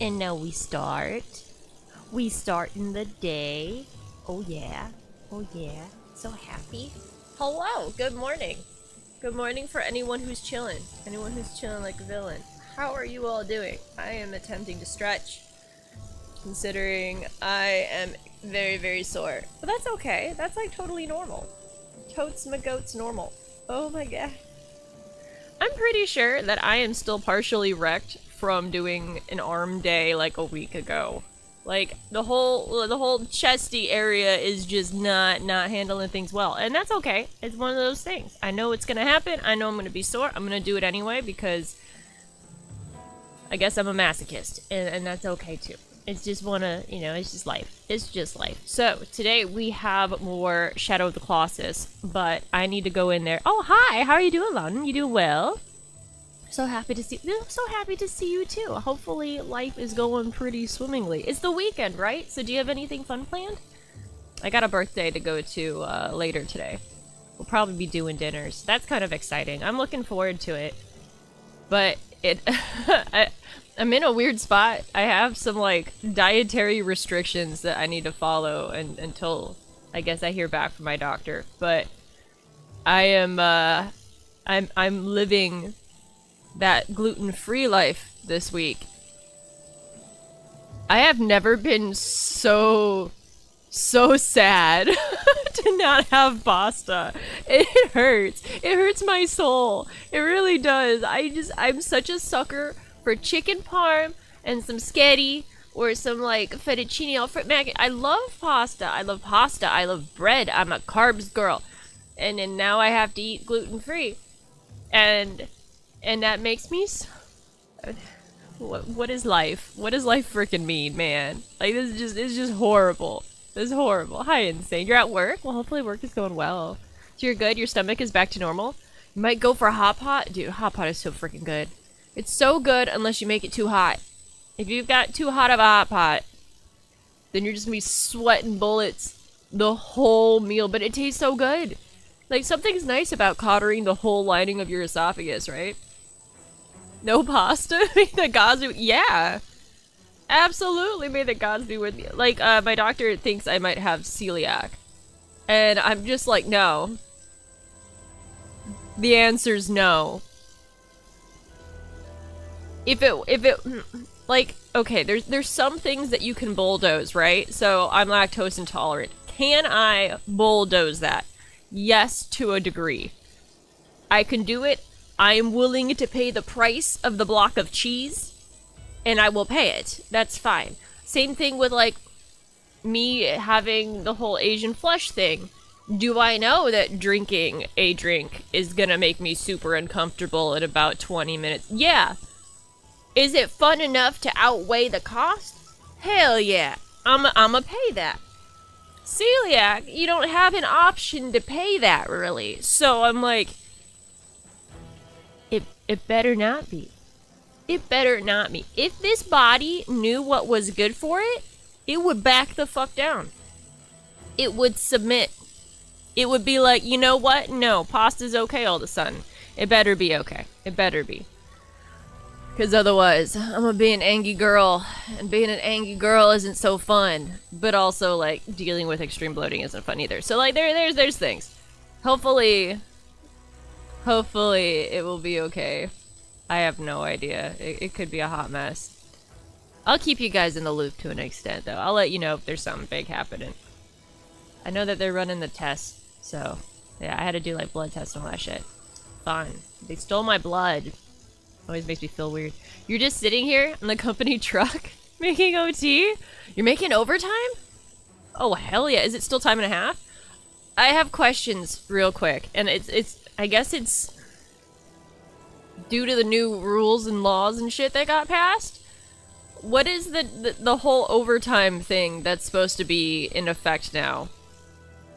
And now we start. We start in the day. Oh yeah. Oh yeah. So happy. Hello. Good morning. Good morning for anyone who's chilling. Anyone who's chilling like a villain. How are you all doing? I am attempting to stretch, considering I am very, very sore. But that's okay. That's like totally normal. Totes my goats normal. Oh my god. I'm pretty sure that I am still partially wrecked from doing an arm day like a week ago. Like the whole chesty area is just not handling things well, and that's okay. It's one of those things. I know it's gonna happen. I know I'm gonna be sore. I'm gonna do it anyway because I guess I'm a masochist, and that's okay too. It's just it's just life. It's just life. So today we have more Shadow of the Colossus, but I need to go in there. Oh hi, how are you doing, London? You doing well? So happy to see you. So happy to see you too. Hopefully life is going pretty swimmingly. It's the weekend, right? So do you have anything fun planned? I got a birthday to go to later today. We'll probably be doing dinners. That's kind of exciting. I'm looking forward to it. But I'm in a weird spot. I have some like dietary restrictions that I need to follow until I guess I hear back from my doctor. But I am I'm living that gluten-free life this week. I have never been so sad to not have pasta. It hurts. It hurts my soul. It really does. I'm such a sucker for chicken parm and some sketty or some like fettuccine alfredo mac. I love pasta. I love pasta. I love bread. I'm a carbs girl. And then now I have to eat gluten-free. And that makes me what is life? What does life freaking mean, man? Like it's just horrible. This is horrible. Hi, Insane. You're at work? Well, hopefully work is going well. So you're good? Your stomach is back to normal? You might go for a hot pot? Dude, hot pot is so freaking good. It's so good unless you make it too hot. If you've got too hot of a hot pot, then you're just gonna be sweating bullets the whole meal, but it tastes so good. Like, something's nice about cottering the whole lining of your esophagus, right? No pasta? May the gods be- Yeah! Absolutely, may the gods be with you. Like, my doctor thinks I might have celiac. And I'm just like, no. The answer's no. If it, like, okay, there's some things that you can bulldoze, right? So, I'm lactose intolerant. Can I bulldoze that? Yes, to a degree. I can do it. I am willing to pay the price of the block of cheese, and I will pay it. That's fine. Same thing with, like, me having the whole Asian flush thing. Do I know that drinking a drink is gonna make me super uncomfortable in about 20 minutes? Yeah. Is it fun enough to outweigh the cost? Hell yeah. I'ma pay that. Celiac, you don't have an option to pay that, really. So I'm like, it better not be. It better not be. If this body knew what was good for it, it would back the fuck down. It would submit. It would be like, you know what? No, pasta's okay all of a sudden. It better be okay. It better be. Because otherwise, I'm gonna be an angry girl. And being an angry girl isn't so fun. But also, like, dealing with extreme bloating isn't fun either. So, like, there's things. Hopefully it will be okay. I have no idea. It could be a hot mess. I'll keep you guys in the loop to an extent, though. I'll let you know if there's something big happening. I know that they're running the tests, so... Yeah, I had to do, like, blood tests and all that shit. Fun. They stole my blood. Always makes me feel weird. You're just sitting here in the company truck making OT? You're making overtime? Oh, hell yeah. Is it still time and a half? I have questions real quick, and I guess it's due to the new rules and laws and shit that got passed. What is the whole overtime thing that's supposed to be in effect now?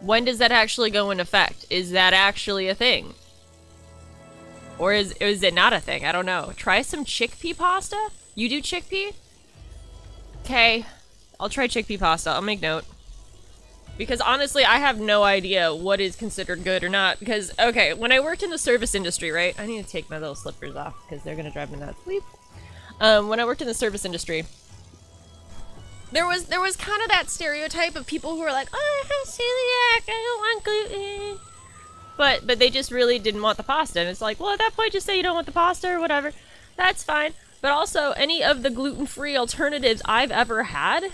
When does that actually go in effect? Is that actually a thing? Or is it not a thing? I don't know. Try some chickpea pasta? You do chickpea? Okay. I'll try chickpea pasta. I'll make note. Because honestly, I have no idea what is considered good or not. Because, okay, when I worked in the service industry, right? I need to take my little slippers off because they're going to drive me nuts. Weep. When I worked in the service industry, There was kind of that stereotype of people who were like, oh, I have celiac, I don't want gluten. But they just really didn't want the pasta. And it's like, well, at that point, just say you don't want the pasta or whatever. That's fine. But also, any of the gluten-free alternatives I've ever had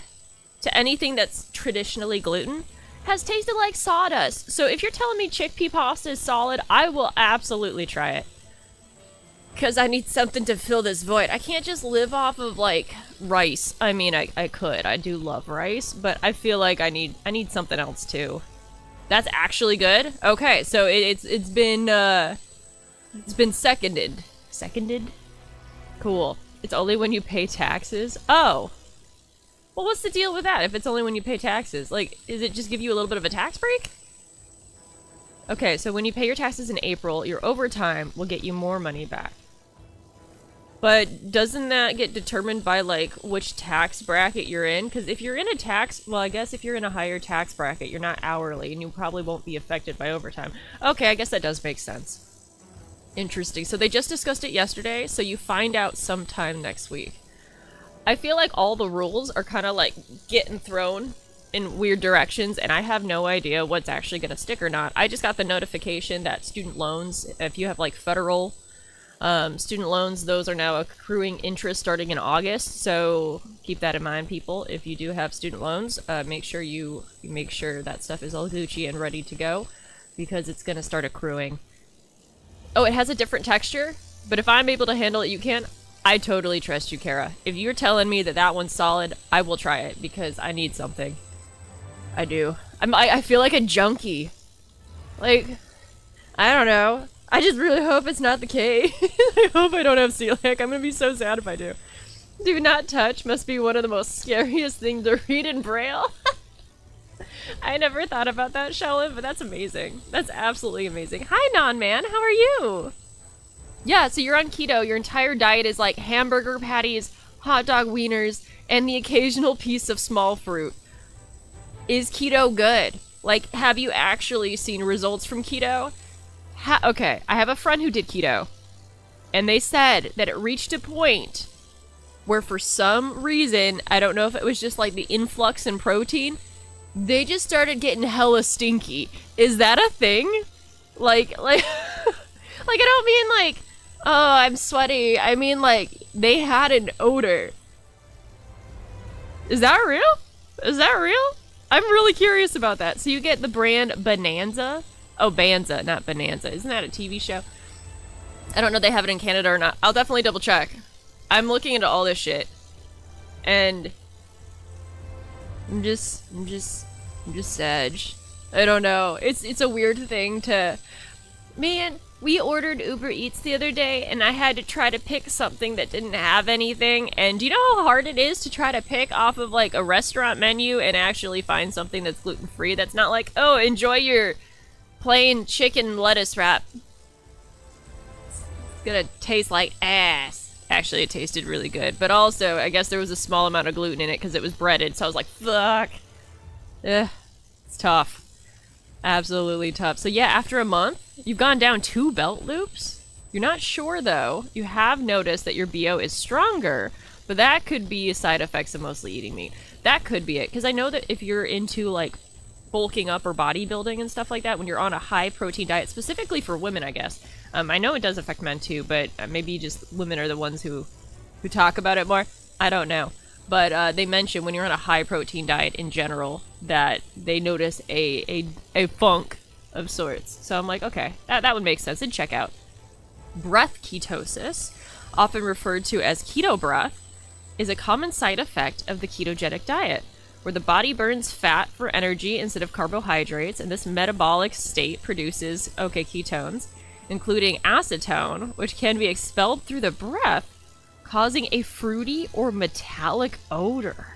to anything that's traditionally gluten has tasted like sawdust. So if you're telling me chickpea pasta is solid, I will absolutely try it. Because I need something to fill this void. I can't just live off of, like, rice. I mean, I could. I do love rice. But I feel like I need something else, too. That's actually good? Okay, so it's been seconded. Seconded? Cool. It's only when you pay taxes? Oh. Well, what's the deal with that if it's only when you pay taxes? Like, is it just give you a little bit of a tax break? Okay, so when you pay your taxes in April, your overtime will get you more money back. But doesn't that get determined by, like, which tax bracket you're in? Because if you're in a tax... Well, I guess if you're in a higher tax bracket, you're not hourly, and you probably won't be affected by overtime. Okay, I guess that does make sense. Interesting. So they just discussed it yesterday, so you find out sometime next week. I feel like all the rules are kind of, like, getting thrown in weird directions, and I have no idea what's actually going to stick or not. I just got the notification that student loans, if you have, like, federal... student loans, those are now accruing interest starting in August, so keep that in mind, people. If you do have student loans, make sure you make sure that stuff is all Gucci and ready to go, because it's gonna start accruing. Oh, it has a different texture, but if I'm able to handle it, you can. I totally trust you, Kara. If you're telling me that that one's solid, I will try it, because I need something. I do. I feel like a junkie. Like, I don't know. I just really hope it's not the case. I hope I don't have celiac. I'm gonna be so sad if I do. Do not touch must be one of the most scariest things to read in Braille. I never thought about that, Shellin, but that's amazing. That's absolutely amazing. Hi, Non-Man. How are you? Yeah, so you're on keto. Your entire diet is like hamburger patties, hot dog wieners, and the occasional piece of small fruit. Is keto good? Like, have you actually seen results from keto? Okay, I have a friend who did keto, and they said that it reached a point where for some reason, I don't know if it was just like the influx in protein, they just started getting hella stinky. Is that a thing? Like, I don't mean like, oh, I'm sweaty. I mean like, they had an odor. Is that real? Is that real? I'm really curious about that. So you get the brand Bonanza. Oh, Banza, not Bonanza. Isn't that a TV show? I don't know if they have it in Canada or not. I'll definitely double check. I'm looking into all this shit. And I'm just sad. I don't know. It's a weird thing to... Man, we ordered Uber Eats the other day, and I had to try to pick something that didn't have anything. And do you know how hard it is to try to pick off of, like, a restaurant menu and actually find something that's gluten-free? That's not like, oh, enjoy your... plain chicken lettuce wrap. It's gonna taste like ass. Actually, it tasted really good. But also, I guess there was a small amount of gluten in it because it was breaded. So I was like, fuck. Ugh. It's tough. Absolutely tough. So yeah, after a month, you've gone down 2 belt loops. You're not sure, though. You have noticed that your BO is stronger. But that could be side effects of mostly eating meat. That could be it. Because I know that if you're into, like, bulking up or bodybuilding and stuff like that, when you're on a high protein diet, specifically for women, I guess. I know it does affect men too, but maybe just women are the ones who talk about it more. I don't know. But they mention when you're on a high protein diet in general that they notice a funk of sorts. So I'm like, okay, that would make sense. And check out. Breath ketosis, often referred to as keto breath, is a common side effect of the ketogenic diet, where the body burns fat for energy instead of carbohydrates, and this metabolic state produces, ketones, including acetone, which can be expelled through the breath, causing a fruity or metallic odor.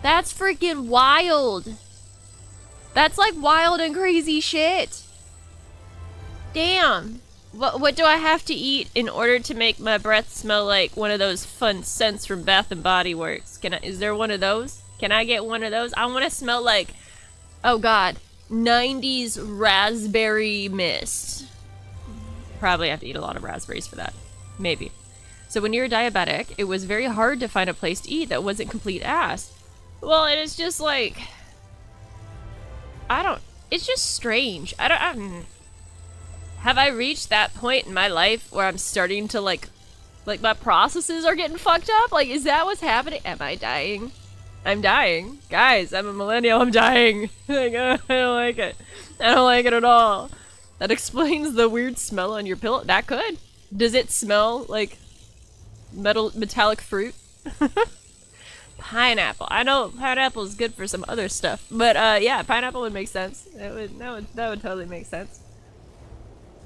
That's freaking wild! That's like wild and crazy shit! Damn! What do I have to eat in order to make my breath smell like one of those fun scents from Bath and Body Works? Is there one of those? Can I get one of those? I want to smell like, oh god, 90s raspberry mist. Probably have to eat a lot of raspberries for that. Maybe. So when you're diabetic, it was very hard to find a place to eat that wasn't complete ass. Well, and it's just like, it's just strange. Have I reached that point in my life where I'm starting to like my processes are getting fucked up? Like, is that what's happening? Am I dying? I'm dying. Guys, I'm a millennial, I'm dying. Like, I don't like it. I don't like it at all. That explains the weird smell on your pillow. That could. Does it smell like metallic fruit? Pineapple. I know pineapple is good for some other stuff, but yeah, pineapple would make sense. That would totally make sense.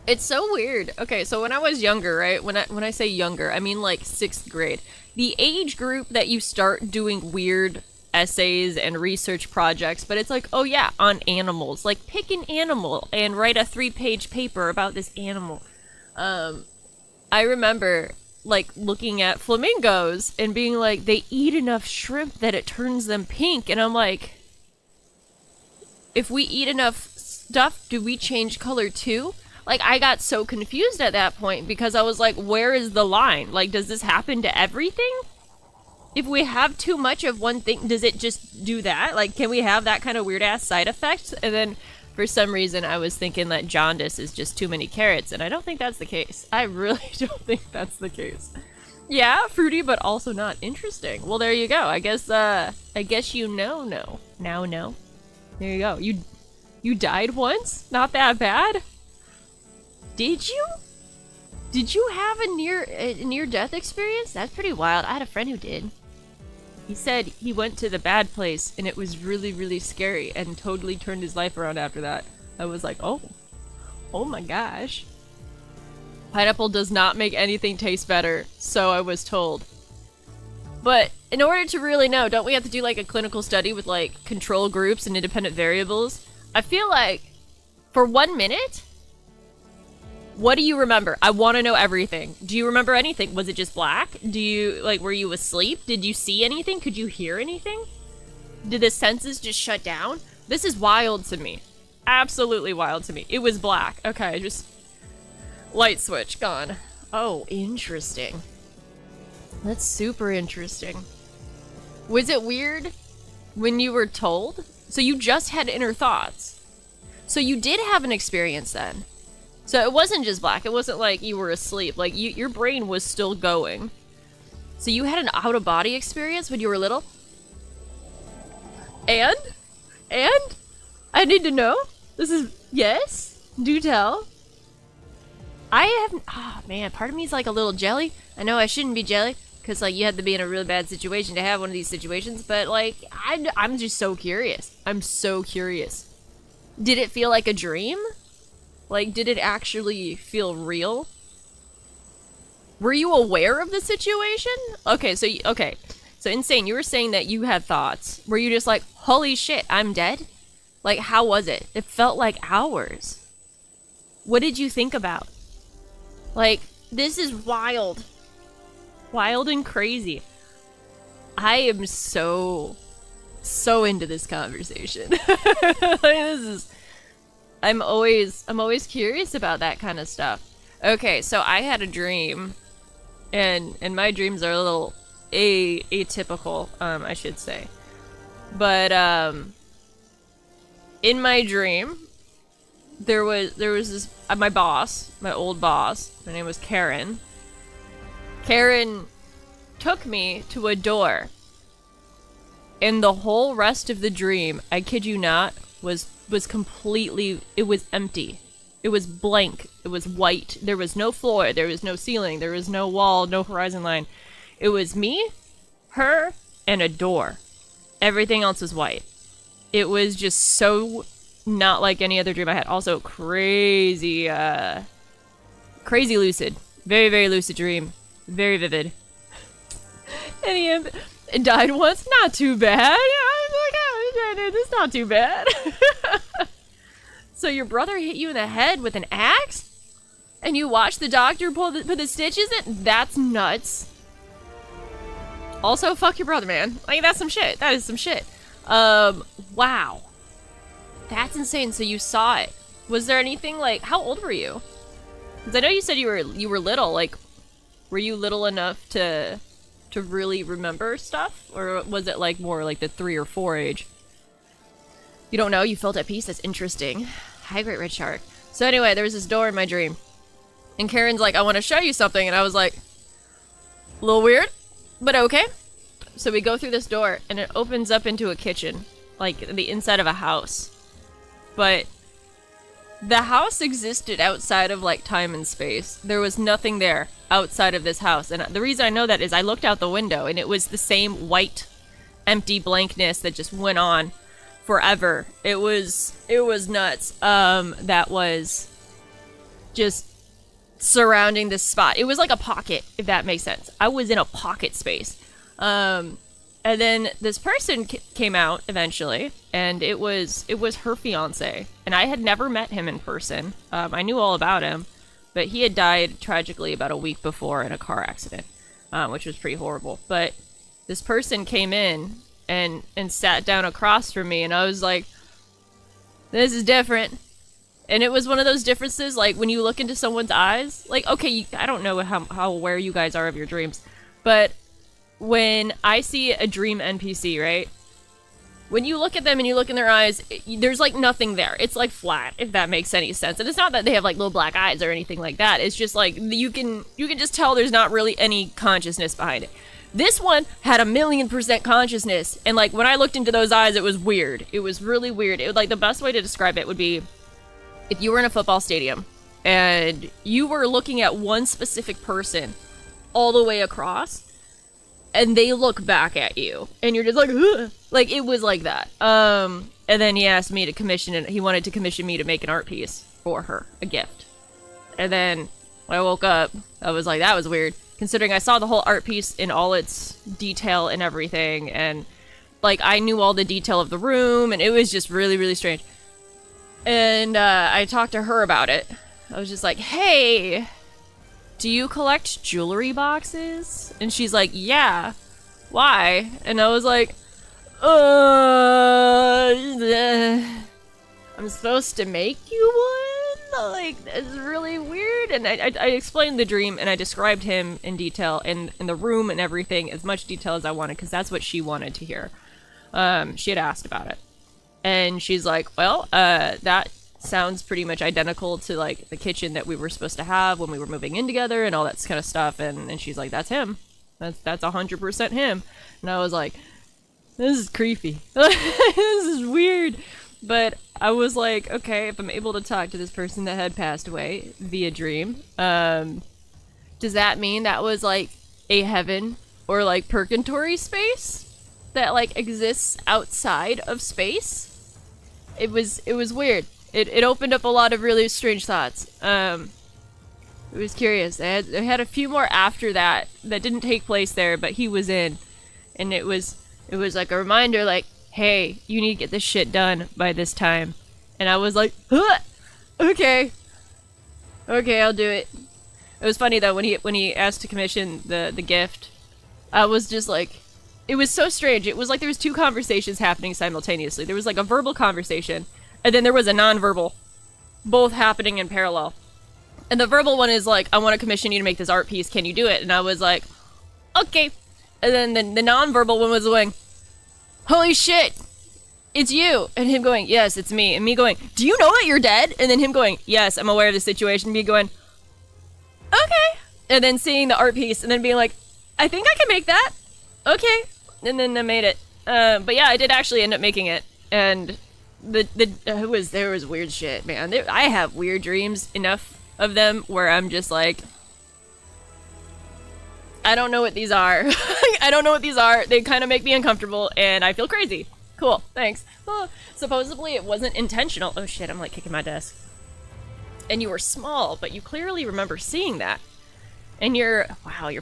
It's so weird. Okay, so when I was younger, right? When I say younger, I mean like 6th grade. The age group that you start doing weird essays and research projects, but it's like, oh yeah, on animals. Like, pick an animal and write a 3-page paper about this animal. I remember like looking at flamingos and being like, they eat enough shrimp that it turns them pink, and I'm like, if we eat enough stuff, do we change color too? Like, I got so confused at that point because I was like, where is the line? Like, does this happen to everything? If we have too much of one thing, does it just do that? Like, can we have that kind of weird ass side effect? And then for some reason I was thinking that jaundice is just too many carrots, and I don't think that's the case. I really don't think that's the case. Yeah, fruity but also not interesting. Well, there you go. I guess you know. Now know. There you go. You died once? Not that bad? Did you? Did you have a near-death experience? That's pretty wild. I had a friend who did. He said he went to the bad place and it was really, really scary and totally turned his life around after that. I was like, oh my gosh. Pineapple does not make anything taste better, so I was told. But in order to really know, don't we have to do like a clinical study with like control groups and independent variables? I feel like for 1 minute, what do you remember? I want to know everything. Do you remember anything? Was it just black? Do you, like, were you asleep? Did you see anything? Could you hear anything? Did the senses just shut down? This is wild to me. Absolutely wild to me. It was black. Okay, just light switch, gone. Oh, interesting. That's super interesting. Was it weird when you were told? So you just had inner thoughts. So you did have an experience then. So it wasn't just black. It wasn't like you were asleep. Like, your brain was still going. So you had an out-of-body experience when you were little? And? I need to know. This is... Yes? Do tell. I haven't... Oh, man. Part of me is like a little jelly. I know I shouldn't be jelly. Because, like, you had to be in a really bad situation to have one of these situations. But, like, I'm just so curious. I'm so curious. Did it feel like a dream? Like, did it actually feel real? Were you aware of the situation? Okay, so Insane, you were saying that you had thoughts. Were you just like, holy shit, I'm dead? Like, how was it? It felt like hours. What did you think about? Like, this is wild. Wild and crazy. I am so into this conversation. Like, this is... I'm always curious about that kind of stuff. Okay, so I had a dream, and my dreams are a little atypical, I should say. But in my dream, there was this my boss, my old boss. Her name was Karen. Karen took me to a door, and the whole rest of the dream, I kid you not, was completely, it was empty. It was blank. It was white. There was no floor. There was no ceiling. There was no wall, no horizon line. It was me, her, and a door. Everything else was white. It was just so not like any other dream I had. Also, crazy lucid. Very, very lucid dream. Very vivid. And he died once. Not too bad. It's not too bad. So your brother hit you in the head with an axe? And you watched the doctor put the stitches in? That's nuts. Also, fuck your brother, man. Like, that's some shit. That is some shit. Wow. That's insane. So you saw it. Was there anything, like, how old were you? Because I know you said you were little. Like, Were you little enough to really remember stuff? Or was it like more like the 3 or 4 age? You don't know? You felt at peace? That's interesting. Hi, Great Red Shark. So anyway, there was this door in my dream. And Karen's like, I want to show you something. And I was like, a little weird, but okay. So we go through this door, and it opens up into a kitchen. Like, the inside of a house. But the house existed outside of, like, time and space. There was nothing there outside of this house. And the reason I know that is I looked out the window, and it was the same white, empty blankness that just went on forever. It was nuts. That was just surrounding this spot. It was like a pocket, if that makes sense. I was in a pocket space. And then this person came out eventually, and it was her fiance. And I had never met him in person. I knew all about him, but he had died tragically about a week before in a car accident, which was pretty horrible. But this person came in and sat down across from me, and I was like, this is different. And it was one of those differences, like, when you look into someone's eyes, like, okay, I don't know how aware you guys are of your dreams, but when I see a dream NPC, right? When you look at them and you look in their eyes, there's, like, nothing there. It's, like, flat, if that makes any sense. And it's not that they have, like, little black eyes or anything like that. It's just, like, you can just tell there's not really any consciousness behind it. This one had 1,000,000% consciousness, and, like, when I looked into those eyes, it was weird. It was really weird. It, like, the best way to describe it would be if you were in a football stadium and you were looking at one specific person all the way across, and they look back at you, and you're just like, ugh! Like, it was like that. And then he asked me to commission it. He wanted to commission me to make an art piece for her, a gift. And then when I woke up, I was like, that was weird, considering I saw the whole art piece in all its detail and everything, and, like, I knew all the detail of the room, and it was just really, really strange. And I talked to her about it. I was just like, hey, do you collect jewelry boxes? And she's like, yeah. Why? And I was like, I'm supposed to make you one? Like, that's really weird. And I explained the dream, and I described him in detail, and the room and everything, as much detail as I wanted, because that's what she wanted to hear. She had asked about it. And she's like, well, that sounds pretty much identical to, like, the kitchen that we were supposed to have when we were moving in together and all that kind of stuff. And she's like, that's him. That's 100% him. And I was like, this is creepy. This is weird. But I was like, okay, if I'm able to talk to this person that had passed away via dream, does that mean that was, like, a heaven or, like, purgatory space that, like, exists outside of space? It was weird. It opened up a lot of really strange thoughts. It was curious. I had a few more after that didn't take place there, but he was in. And it was like a reminder, like, hey, you need to get this shit done by this time. And I was like, huh! Okay, I'll do it. It was funny though, when he asked to commission the gift, I was just like, it was so strange. It was like there was 2 conversations happening simultaneously. There was like a verbal conversation, and then there was a non-verbal, both happening in parallel. And the verbal one is like, I want to commission you to make this art piece. Can you do it? And I was like, okay. And then the non-verbal one was going, holy shit, it's you. And him going, yes, it's me. And me going, do you know that you're dead? And then him going, yes, I'm aware of the situation. And me going, okay. And then seeing the art piece and then being like, I think I can make that. Okay. And then I made it. But yeah, I did actually end up making it. And there was weird shit, man. I have weird dreams, enough of them where I'm just like, I don't know what these are. I don't know what these are. They kind of make me uncomfortable, and I feel crazy. Cool, thanks. Oh, supposedly it wasn't intentional. Oh shit, I'm like kicking my desk. And you were small, but you clearly remember seeing that. And your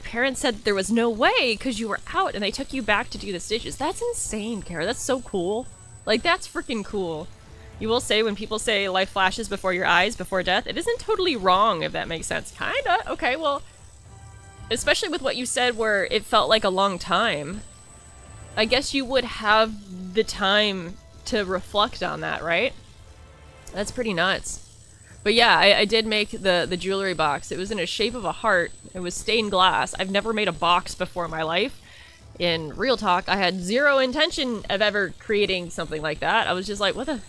parents said there was no way because you were out and they took you back to do the stitches. That's insane, Kara. That's so cool. Like, that's freaking cool. You will say when people say life flashes before your eyes before death, it isn't totally wrong, if that makes sense. Kinda. Okay, well, especially with what you said where it felt like a long time, I guess you would have the time to reflect on that, right? That's pretty nuts. But yeah, I did make the jewelry box. It was in a shape of a heart. It was stained glass. I've never made a box before in my life. In real talk, I had zero intention of ever creating something like that. I was just like, what the...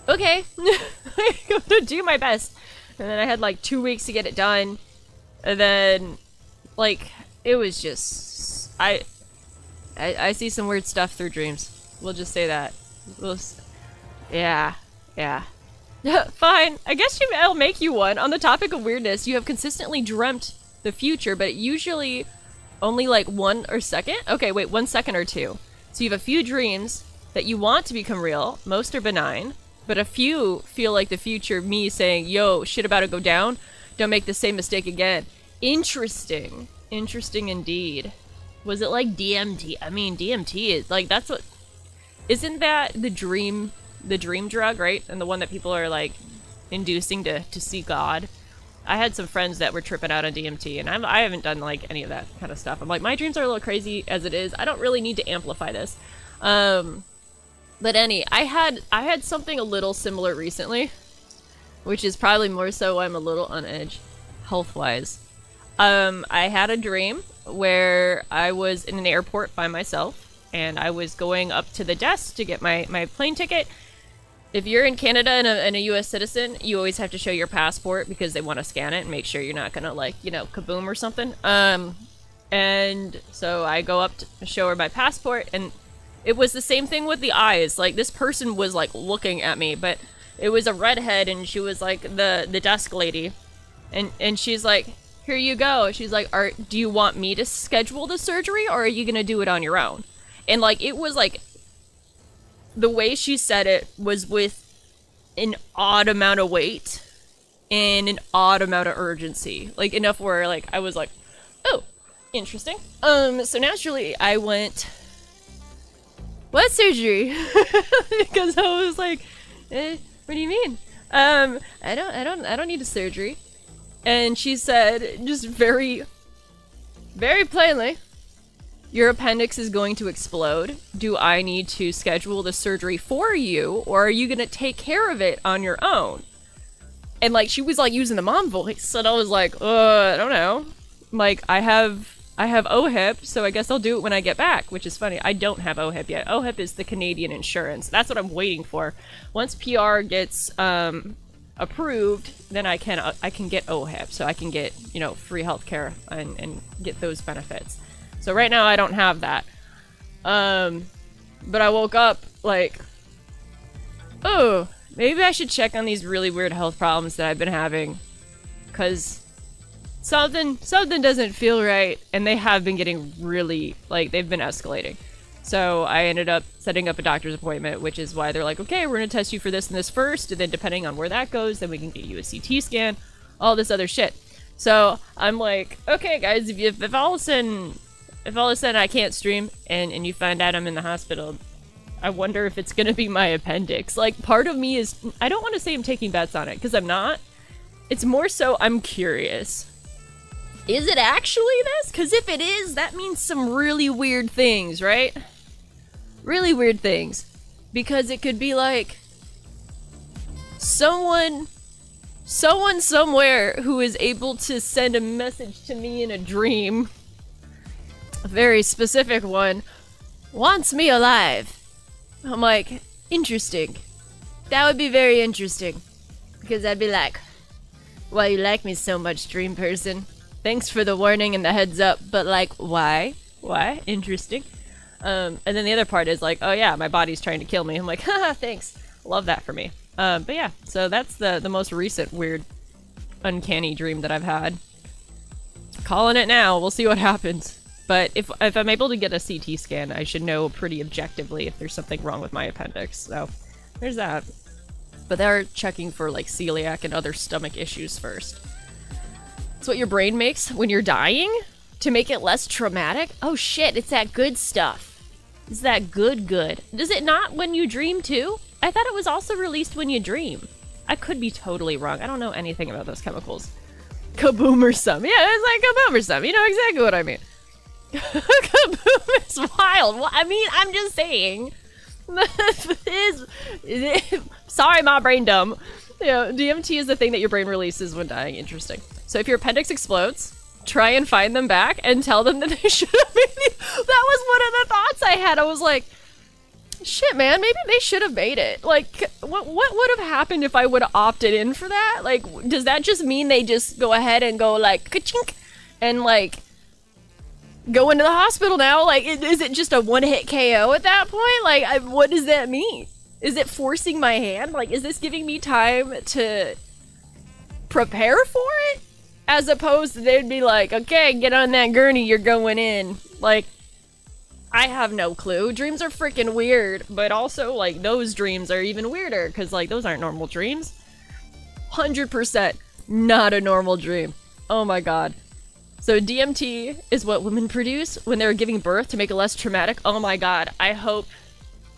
Okay. I'm gonna do my best. And then I had like 2 weeks to get it done. And then, like, it was just... I see some weird stuff through dreams. We'll just say that. Yeah. Fine. I guess I'll make you one. On the topic of weirdness, you have consistently dreamt the future, but usually only like 1 second? Okay, wait, 1 second or 2. So you have a few dreams that you want to become real. Most are benign, but a few feel like the future me saying, yo, shit about to go down. Don't make the same mistake again. Interesting. Interesting indeed. Was it like DMT? I mean, DMT is like, that's what... Isn't that the dream drug, right? And the one that people are like inducing to see God. I had some friends that were tripping out on DMT, and I haven't done like any of that kind of stuff. I'm like, my dreams are a little crazy as it is. I don't really need to amplify this. But I had something a little similar recently, which is probably more so I'm a little on edge, health-wise. I had a dream where I was in an airport by myself, and I was going up to the desk to get my plane ticket. If you're in Canada and a US citizen, you always have to show your passport because they want to scan it and make sure you're not gonna, like, you know, kaboom or something. And so I go up to show her my passport, and it was the same thing with the eyes. Like, this person was, like, looking at me, but it was a redhead, and she was, like, the desk lady. And she's like, here you go. She's like, do you want me to schedule the surgery, or are you gonna do it on your own? And, like, it was, like... The way she said it was with an odd amount of weight and an odd amount of urgency. Like, enough where, like, I was like, oh, interesting. So naturally, I went, what surgery? Because I was like, what do you mean? I don't need a surgery. And she said, just very, very plainly, your appendix is going to explode. Do I need to schedule the surgery for you, or are you gonna take care of it on your own? And, like, she was, like, using the mom voice, and I was like, I don't know. Like, I have OHIP, so I guess I'll do it when I get back, which is funny. I don't have OHIP yet. OHIP is the Canadian insurance. That's what I'm waiting for. Once PR gets approved, then I can get OHIP, so I can get, you know, free healthcare and get those benefits. So right now I don't have that. But I woke up like, oh, maybe I should check on these really weird health problems that I've been having. 'Cause something doesn't feel right, and they have been getting really, like, they've been escalating. So I ended up setting up a doctor's appointment, which is why they're like, okay, we're gonna test you for this and this first, and then depending on where that goes, then we can get you a CT scan, all this other shit. So I'm like, okay guys, if all of a sudden I can't stream and you find out I'm in the hospital, I wonder if it's gonna be my appendix. Like, part of me is, I don't want to say I'm taking bets on it, because I'm not. It's more so I'm curious. Is it actually this? Because if it is, that means some really weird things, right? Really weird things. Because it could be like someone somewhere who is able to send a message to me in a dream, a very specific one, wants me alive. I'm like, interesting. That would be very interesting. Because I'd be like, well, you like me so much, dream person. Thanks for the warning and the heads up, but like, why? Why? Interesting. And then the other part is like, oh yeah, my body's trying to kill me. I'm like, haha, thanks. Love that for me. But yeah, so that's the most recent weird, uncanny dream that I've had. Calling it now, we'll see what happens. But if I'm able to get a CT scan, I should know pretty objectively if there's something wrong with my appendix. So there's that. But they're checking for like celiac and other stomach issues first. It's what your brain makes when you're dying to make it less traumatic. Oh shit, it's that good stuff. It's that good. Does it not when you dream too? I thought it was also released when you dream. I could be totally wrong. I don't know anything about those chemicals. Kaboom or some. Yeah, it's like kaboom or some. You know exactly what I mean. Kaboom is wild. Well, I mean, I'm just saying. Sorry, my brain dumb. Yeah, DMT is the thing that your brain releases when dying. Interesting. So if your appendix explodes, try and find them back and tell them that they should have made it. That was one of the thoughts I had. I was like, shit, man, maybe they should have made it. Like, what would have happened if I would have opted in for that? Like, does that just mean they just go ahead and go like, ka-chink, and like, go into the hospital now? Like, is it just a one-hit KO at that point? Like, what does that mean? Is it forcing my hand? Like, is this giving me time to prepare for it? As opposed to they'd be like, okay, get on that gurney, you're going in. Like, I have no clue. Dreams are freaking weird, but also, like, those dreams are even weirder, because, like, those aren't normal dreams. 100% not a normal dream. Oh my god. So DMT is what women produce when they're giving birth to make it less traumatic. Oh my god. I hope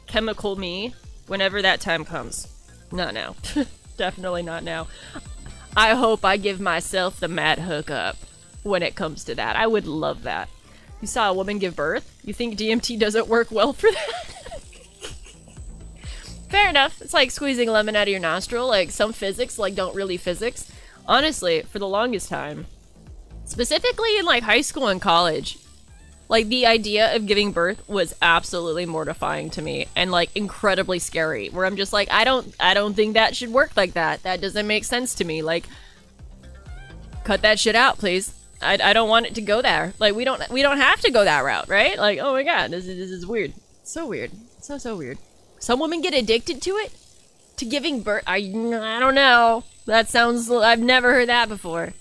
chemical me, whenever that time comes. Not now. Definitely not now. I hope I give myself the mad hookup when it comes to that. I would love that. You saw a woman give birth? You think DMT doesn't work well for that? Fair enough. It's like squeezing lemon out of your nostril. Like, some physics, like, don't really physics. Honestly, for the longest time, specifically in, like, high school and college, like, the idea of giving birth was absolutely mortifying to me and, like, incredibly scary, where I'm just like, I don't think that should work like that. That doesn't make sense to me. Like, cut that shit out, please. I don't want it to go there. Like, we don't have to go that route, right? Like, oh my god, this is weird. So weird. So weird. Some women get addicted to it? To giving birth? I don't know. That sounds... I've never heard that before.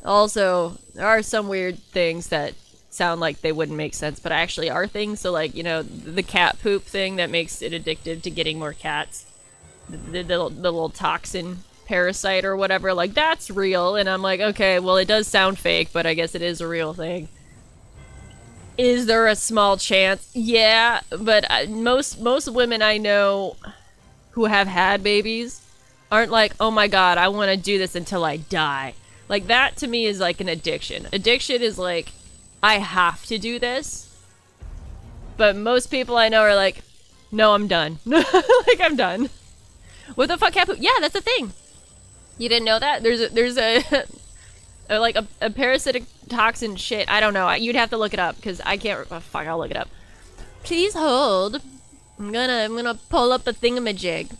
Also, there are some weird things that sound like they wouldn't make sense, but actually are things. So, like, you know, the cat poop thing that makes it addictive to getting more cats. The little toxin parasite or whatever, like, that's real. And I'm like, okay, well, it does sound fake, but I guess it is a real thing. Is there a small chance? Yeah, but most women I know who have had babies aren't like, oh my god, I want to do this until I die. Like, that to me is like an addiction. Addiction is like, I have to do this. But most people I know are like, no, I'm done. Like, I'm done. What the fuck happened? Yeah, that's a thing. You didn't know that? There's a like a parasitic toxin shit. I don't know. You'd have to look it up, because I can't. Oh, fuck, I'll look it up. Please hold. I'm gonna pull up the thingamajig.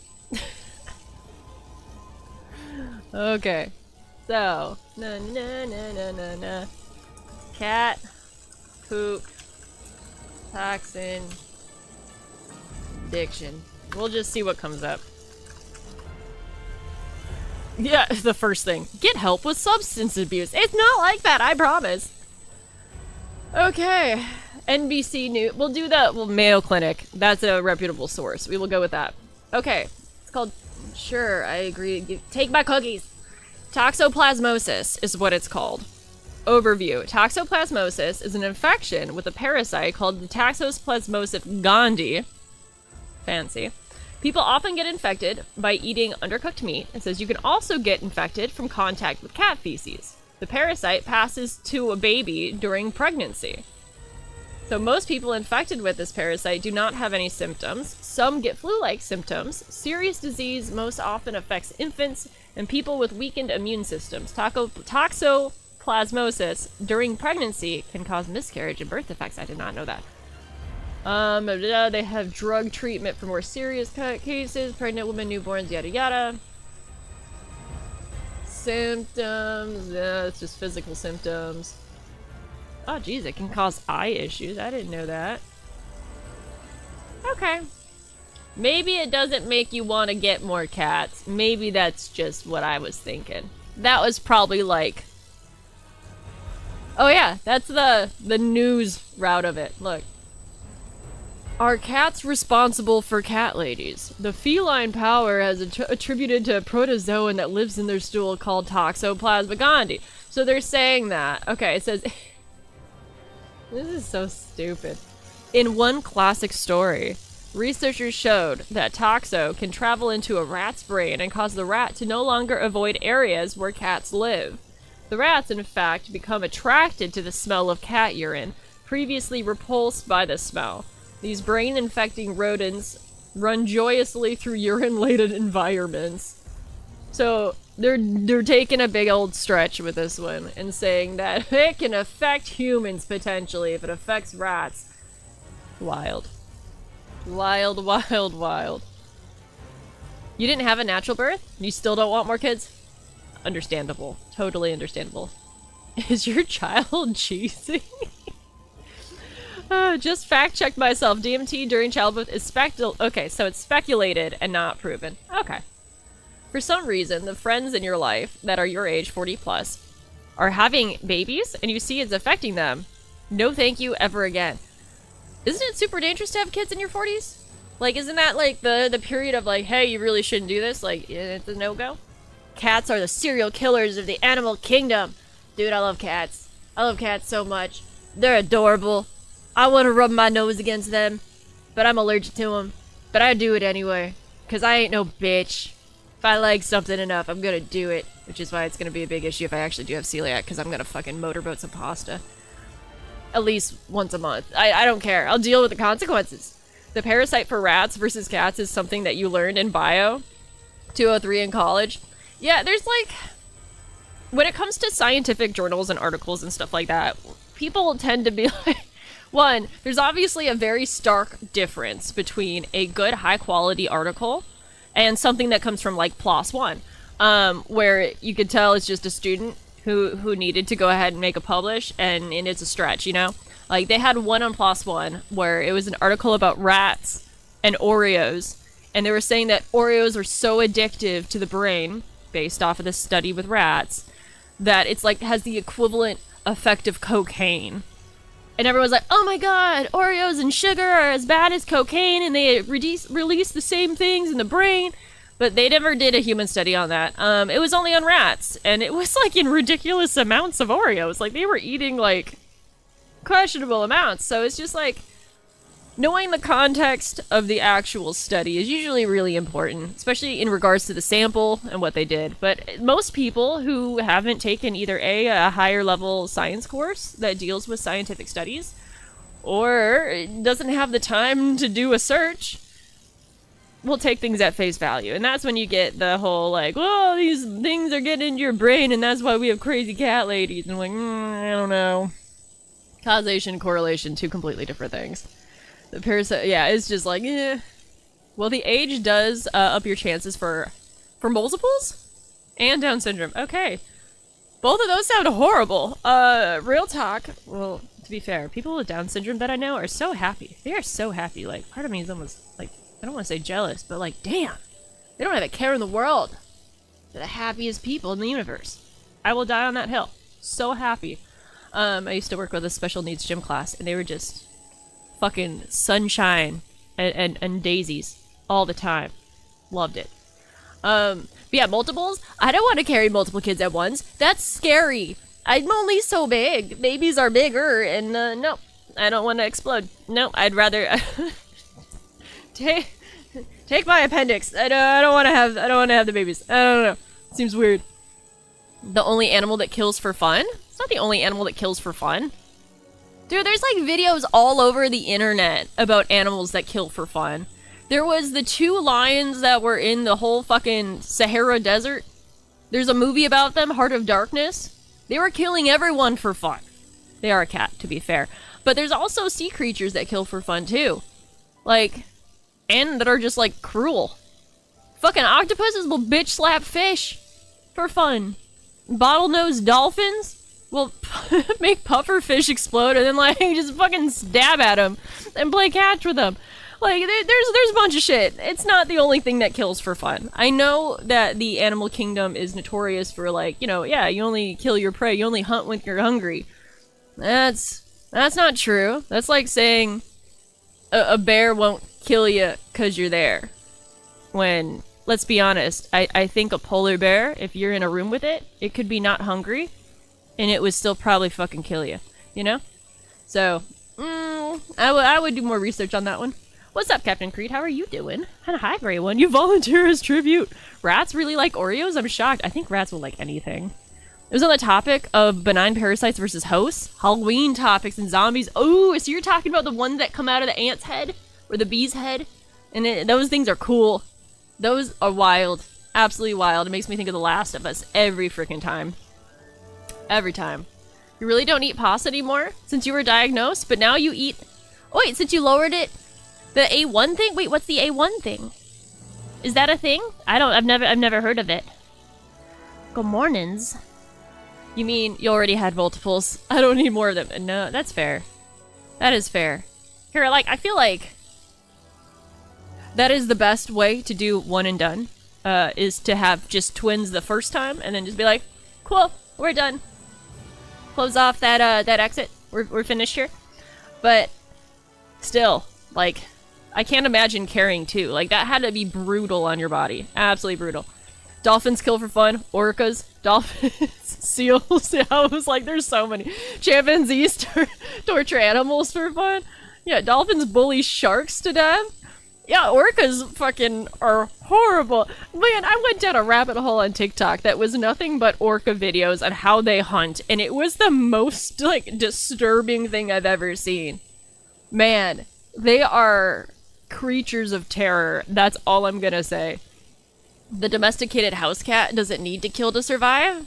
Okay. So, na. Cat poop toxin addiction. We'll just see what comes up. Yeah, the first thing. Get help with substance abuse. It's not like that, I promise. Okay. NBC News. We'll do the Mayo Clinic. That's a reputable source. We will go with that. Okay. It's called... Sure, I agree. Take my cookies. Toxoplasmosis is what it's called. Overview. Toxoplasmosis is an infection with a parasite called the Toxoplasmosis gondii. Fancy. People often get infected by eating undercooked meat. It says you can also get infected from contact with cat feces. The parasite passes to a baby during pregnancy. So most people infected with this parasite do not have any symptoms. Some get flu-like symptoms. Serious disease most often affects infants and people with weakened immune systems. Toxoplasmosis during pregnancy can cause miscarriage and birth defects. I did not know that. They have drug treatment for more serious cases, pregnant women, newborns, yada yada. Symptoms, it's just physical symptoms. Oh geez, it can cause eye issues. I didn't know that. Okay. Maybe it doesn't make you want to get more cats. Maybe that's just what I was thinking. That was probably like... Oh yeah, that's the news route of it. Look. Are cats responsible for cat ladies? The feline power has attributed to a protozoan that lives in their stool called Toxoplasma gondii. So they're saying that. Okay, it says... This is so stupid. In one classic story, researchers showed that toxo can travel into a rat's brain and cause the rat to no longer avoid areas where cats live. The rats, in fact, become attracted to the smell of cat urine, previously repulsed by the smell. These brain-infecting rodents run joyously through urine-laden environments. So they're taking a big old stretch with this one and saying that it can affect humans potentially if it affects rats. Wild. Wild, wild, wild. You didn't have a natural birth? You still don't want more kids? Understandable. Totally understandable. Is your child cheesy? Just fact-checked myself. DMT during childbirth is okay, so it's speculated and not proven. Okay. For some reason, the friends in your life that are your age, 40 plus, are having babies and you see it's affecting them. No thank you ever again. Isn't it super dangerous to have kids in your 40s? Like, isn't that like the period of like, hey, you really shouldn't do this? Like, it's a no-go? Cats are the serial killers of the animal kingdom. Dude, I love cats. I love cats so much. They're adorable. I want to rub my nose against them, but I'm allergic to them. But I do it anyway, because I ain't no bitch. If I like something enough, I'm gonna do it. Which is why it's gonna be a big issue if I actually do have celiac, because I'm gonna fucking motorboat some pasta. At least once a month. I don't care. I'll deal with the consequences. The parasite for rats versus cats is something that you learned in Bio 203 in college. Yeah, there's like... When it comes to scientific journals and articles and stuff like that, people tend to be like... One, there's obviously a very stark difference between a good, high-quality article and something that comes from, like, PLOS One, where you could tell it's just a student who needed to go ahead and make a publish, and it's a stretch, you know? Like, they had one on PLOS One where it was an article about rats and Oreos, and they were saying that Oreos are so addictive to the brain, based off of this study with rats, that it's, like, has the equivalent effect of cocaine. And everyone's like, oh my god, Oreos and sugar are as bad as cocaine and they release the same things in the brain. But they never did a human study on that. It was only on rats. And it was like in ridiculous amounts of Oreos. Like they were eating like questionable amounts. So it's just like knowing the context of the actual study is usually really important, especially in regards to the sample and what they did. But most people who haven't taken either a higher level science course that deals with scientific studies or doesn't have the time to do a search will take things at face value. And that's when you get the whole like, well, these things are getting into your brain and that's why we have crazy cat ladies. And I'm like, I don't know. Causation, correlation, two completely different things. The parasite, yeah, it's just like, eh. Well, the age does up your chances for multiples and Down syndrome. Okay. Both of those sound horrible. Real talk. Well, to be fair, people with Down syndrome that I know are so happy. They are so happy. Like, part of me is almost, like, I don't want to say jealous, but like, damn. They don't have a care in the world. They're the happiest people in the universe. I will die on that hill. So happy. I used to work with a special needs gym class, and they were just fucking sunshine and daisies all the time. Loved it. But yeah, multiples. I don't want to carry multiple kids at once. That's scary. I'm only so big. Babies are bigger, and no, I don't want to explode. No, I'd rather take my appendix. I don't want to have the babies. I don't know. Seems weird. The only animal that kills for fun? It's not the only animal that kills for fun. Dude, there's like videos all over the internet about animals that kill for fun. There was the 2 lions that were in the whole fucking Sahara Desert. There's a movie about them, Heart of Darkness. They were killing everyone for fun. They are a cat, to be fair. But there's also sea creatures that kill for fun, too. Like, and that are just, like, cruel. Fucking octopuses will bitch slap fish for fun. Bottlenose dolphins will make puffer fish explode and then like just fucking stab at them and play catch with them. Like there's a bunch of shit. It's not the only thing that kills for fun. I know that the animal kingdom is notorious for like, you know, yeah, you only kill your prey, you only hunt when you're hungry. That's not true. That's like saying a bear won't kill you because you're there. When, let's be honest, I think a polar bear, if you're in a room with it, it could be not hungry and it would still probably fucking kill you, you know? So, I would do more research on that one. What's up, Captain Creed? How are you doing? And hi, Grey One. You volunteer as tribute. Rats really like Oreos? I'm shocked. I think rats will like anything. It was on the topic of benign parasites versus hosts. Halloween topics and zombies. Oh, so you're talking about the ones that come out of the ant's head? Or the bee's head? And those things are cool. Those are wild. Absolutely wild. It makes me think of The Last of Us every freaking time. Every time. You really don't eat pasta anymore since you were diagnosed, but now you eat... Oh, wait, since you lowered it... The A1 thing? Wait, what's the A1 thing? Is that a thing? I've never heard of it. Good mornings. You mean you already had multiples? I don't need more of them. No, that's fair. That is fair. Here, like, I feel like that is the best way to do one and done. Is to have just twins the first time and then just be like, cool, we're done. Close off that exit. We're finished here. But still, like, I can't imagine carrying two. Like, that had to be brutal on your body. Absolutely brutal. Dolphins kill for fun. Orcas. Dolphins. Seals. Yeah, I was like, there's so many. Chimpanzees torture animals for fun. Yeah, dolphins bully sharks to death. Yeah, orcas fucking are horrible. Man, I went down a rabbit hole on TikTok that was nothing but orca videos on how they hunt, and it was the most, like, disturbing thing I've ever seen. Man, they are creatures of terror. That's all I'm gonna say. The domesticated house cat doesn't need to kill to survive.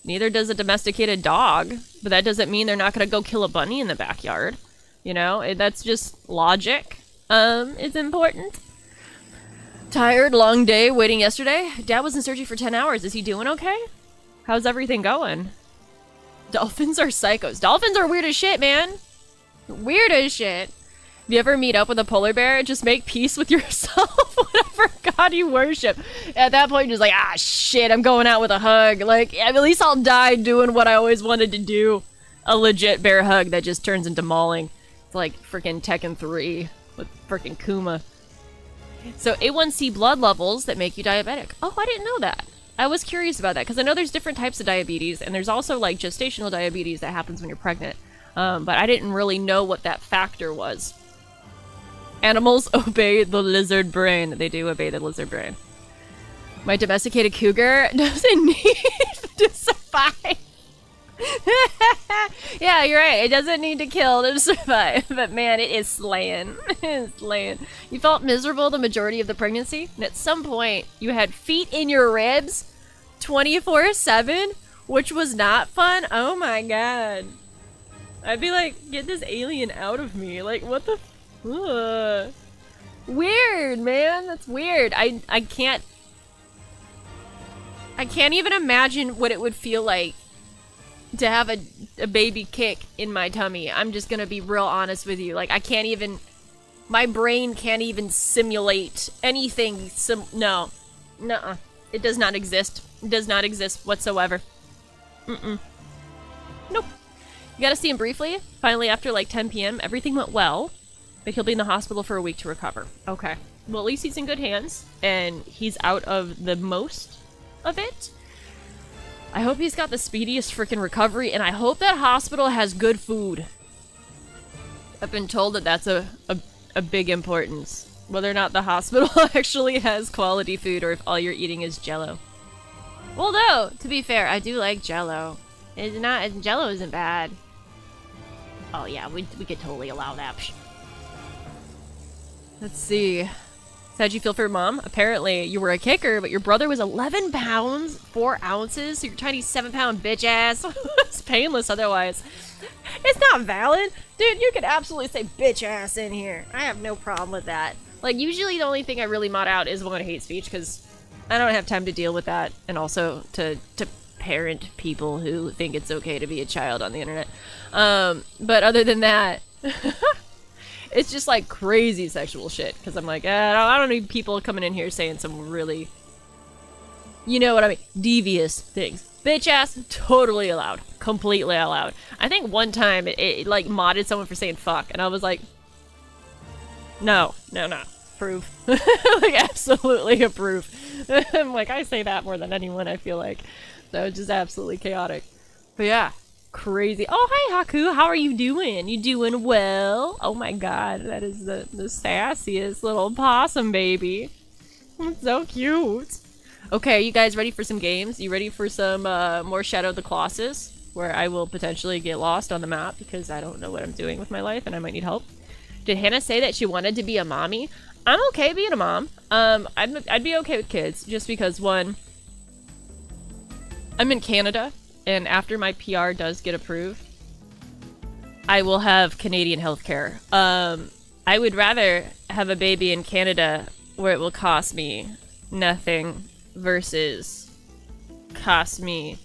Neither does a domesticated dog. But that doesn't mean they're not gonna go kill a bunny in the backyard. You know, that's just logic. It's important. Tired, long day, waiting yesterday. Dad was in surgery for 10 hours. Is he doing okay? How's everything going? Dolphins are psychos. Dolphins are weird as shit, man. Weird as shit. If you ever meet up with a polar bear, just make peace with yourself, whatever god you worship. At that point, you're just like, ah, shit, I'm going out with a hug. Like, at least I'll die doing what I always wanted to do. A legit bear hug that just turns into mauling. It's like freaking Tekken 3 with freaking Kuma. So A1C blood levels that make you diabetic. Oh, I didn't know that. I was curious about that because I know there's different types of diabetes and there's also like gestational diabetes that happens when you're pregnant. But I didn't really know what that factor was. Animals obey the lizard brain. They do obey the lizard brain. My domesticated cougar doesn't need to survive. Yeah, you're right. It doesn't need to kill to survive. But man, it is slaying. It's slaying. You felt miserable the majority of the pregnancy, and at some point you had feet in your ribs 24/7, which was not fun. Oh my god. I'd be like, get this alien out of me. Like, what the ugh. Weird, man. That's weird. I can't even imagine what it would feel like to have a baby kick in my tummy. I'm just gonna be real honest with you. Like, I can't even... My brain can't even simulate anything. No. Nuh-uh. It does not exist. It does not exist whatsoever. Nope. You gotta see him briefly. Finally, after like 10 p.m., everything went well. But he'll be in the hospital for a week to recover. Okay. Well, at least he's in good hands. And he's out of the most of it. I hope he's got the speediest freaking recovery, and I hope that hospital has good food. I've been told that that's a big importance. Whether or not the hospital actually has quality food, or if all you're eating is Jell-O. Well, no, to be fair, I do like Jell-O. Jell-O isn't bad. Oh yeah, we could totally allow that. Let's see. How'd you feel for your mom? Apparently, you were a kicker, but your brother was 11 pounds, 4 ounces, so your tiny 7-pound bitch ass was painless otherwise. It's not valid. Dude, you could absolutely say bitch ass in here. I have no problem with that. Like, usually the only thing I really mod out is one hate speech, because I don't have time to deal with that, and also to parent people who think it's okay to be a child on the internet. But other than that... It's just like crazy sexual shit, because I'm like, I don't need people coming in here saying some really, you know what I mean, devious things. Bitch ass, totally allowed. Completely allowed. I think one time it like modded someone for saying fuck, and I was like, no. Proof. Like, absolutely approve. I'm like, I say that more than anyone, I feel like. So it's just absolutely chaotic. But yeah. Crazy. Oh, hi, Haku. How are you doing? You doing well? Oh my god, that is the sassiest little possum baby. It's so cute. Okay, you guys ready for some games? You ready for some more Shadow of the Colossus? Where I will potentially get lost on the map because I don't know what I'm doing with my life and I might need help. Did Hannah say that she wanted to be a mommy? I'm okay being a mom. I'd be okay with kids just because, one, I'm in Canada, and after my PR does get approved, I will have Canadian healthcare. I would rather have a baby in Canada where it will cost me nothing versus cost me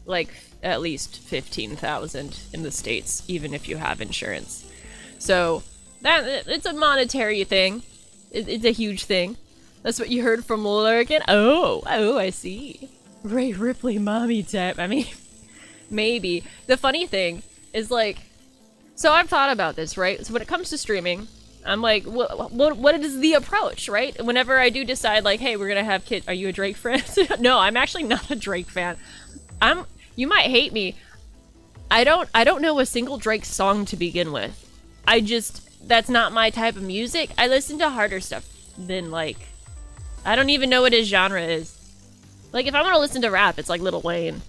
like at least 15,000 in the States, even if you have insurance. So that it's a monetary thing. It's a huge thing. That's what you heard from Lurkin. Oh, I see. Ray Ripley mommy type. I mean, maybe. The funny thing is, like, so I've thought about this, right? So when it comes to streaming, I'm like, what is the approach, right? Whenever I do decide, like, hey, we're gonna have kids. Are you a Drake fan? No, I'm actually not a Drake fan. You might hate me. I don't know a single Drake song to begin with. That's not my type of music. I listen to harder stuff than, like, I don't even know what his genre is. Like, if I want to listen to rap, it's like Lil Wayne.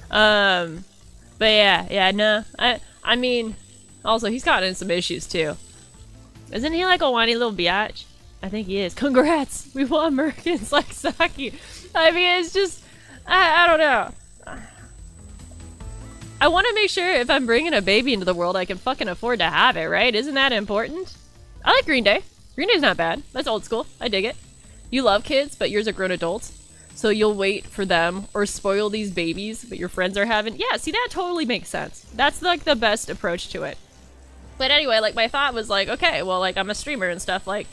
But yeah, no. I mean, also, he's gotten in some issues, too. Isn't he like a whiny little biatch? I think he is. Congrats! We want Americans like Saki. I mean, it's just, I don't know. I want to make sure if I'm bringing a baby into the world, I can fucking afford to have it, right? Isn't that important? I like Green Day. Green Day's not bad. That's old school. I dig it. You love kids, but yours are grown adults. So you'll wait for them or spoil these babies that your friends are having. Yeah, see, that totally makes sense. That's like the best approach to it. But anyway, like, my thought was like, okay, well, like, I'm a streamer and stuff. Like,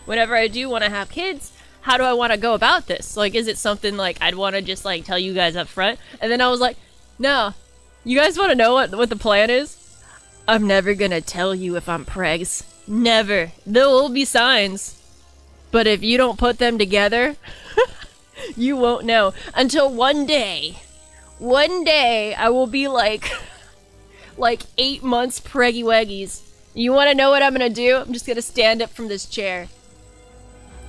whenever I do want to have kids, how do I want to go about this? Like, is it something like I'd want to just like tell you guys up front? And then I was like, no. You guys want to know what the plan is? I'm never gonna tell you if I'm pregs. Never. There will be signs. But if you don't put them together, you won't know. Until one day I will be like 8 months preggy weggies. You want to know what I'm gonna do? I'm just gonna stand up from this chair.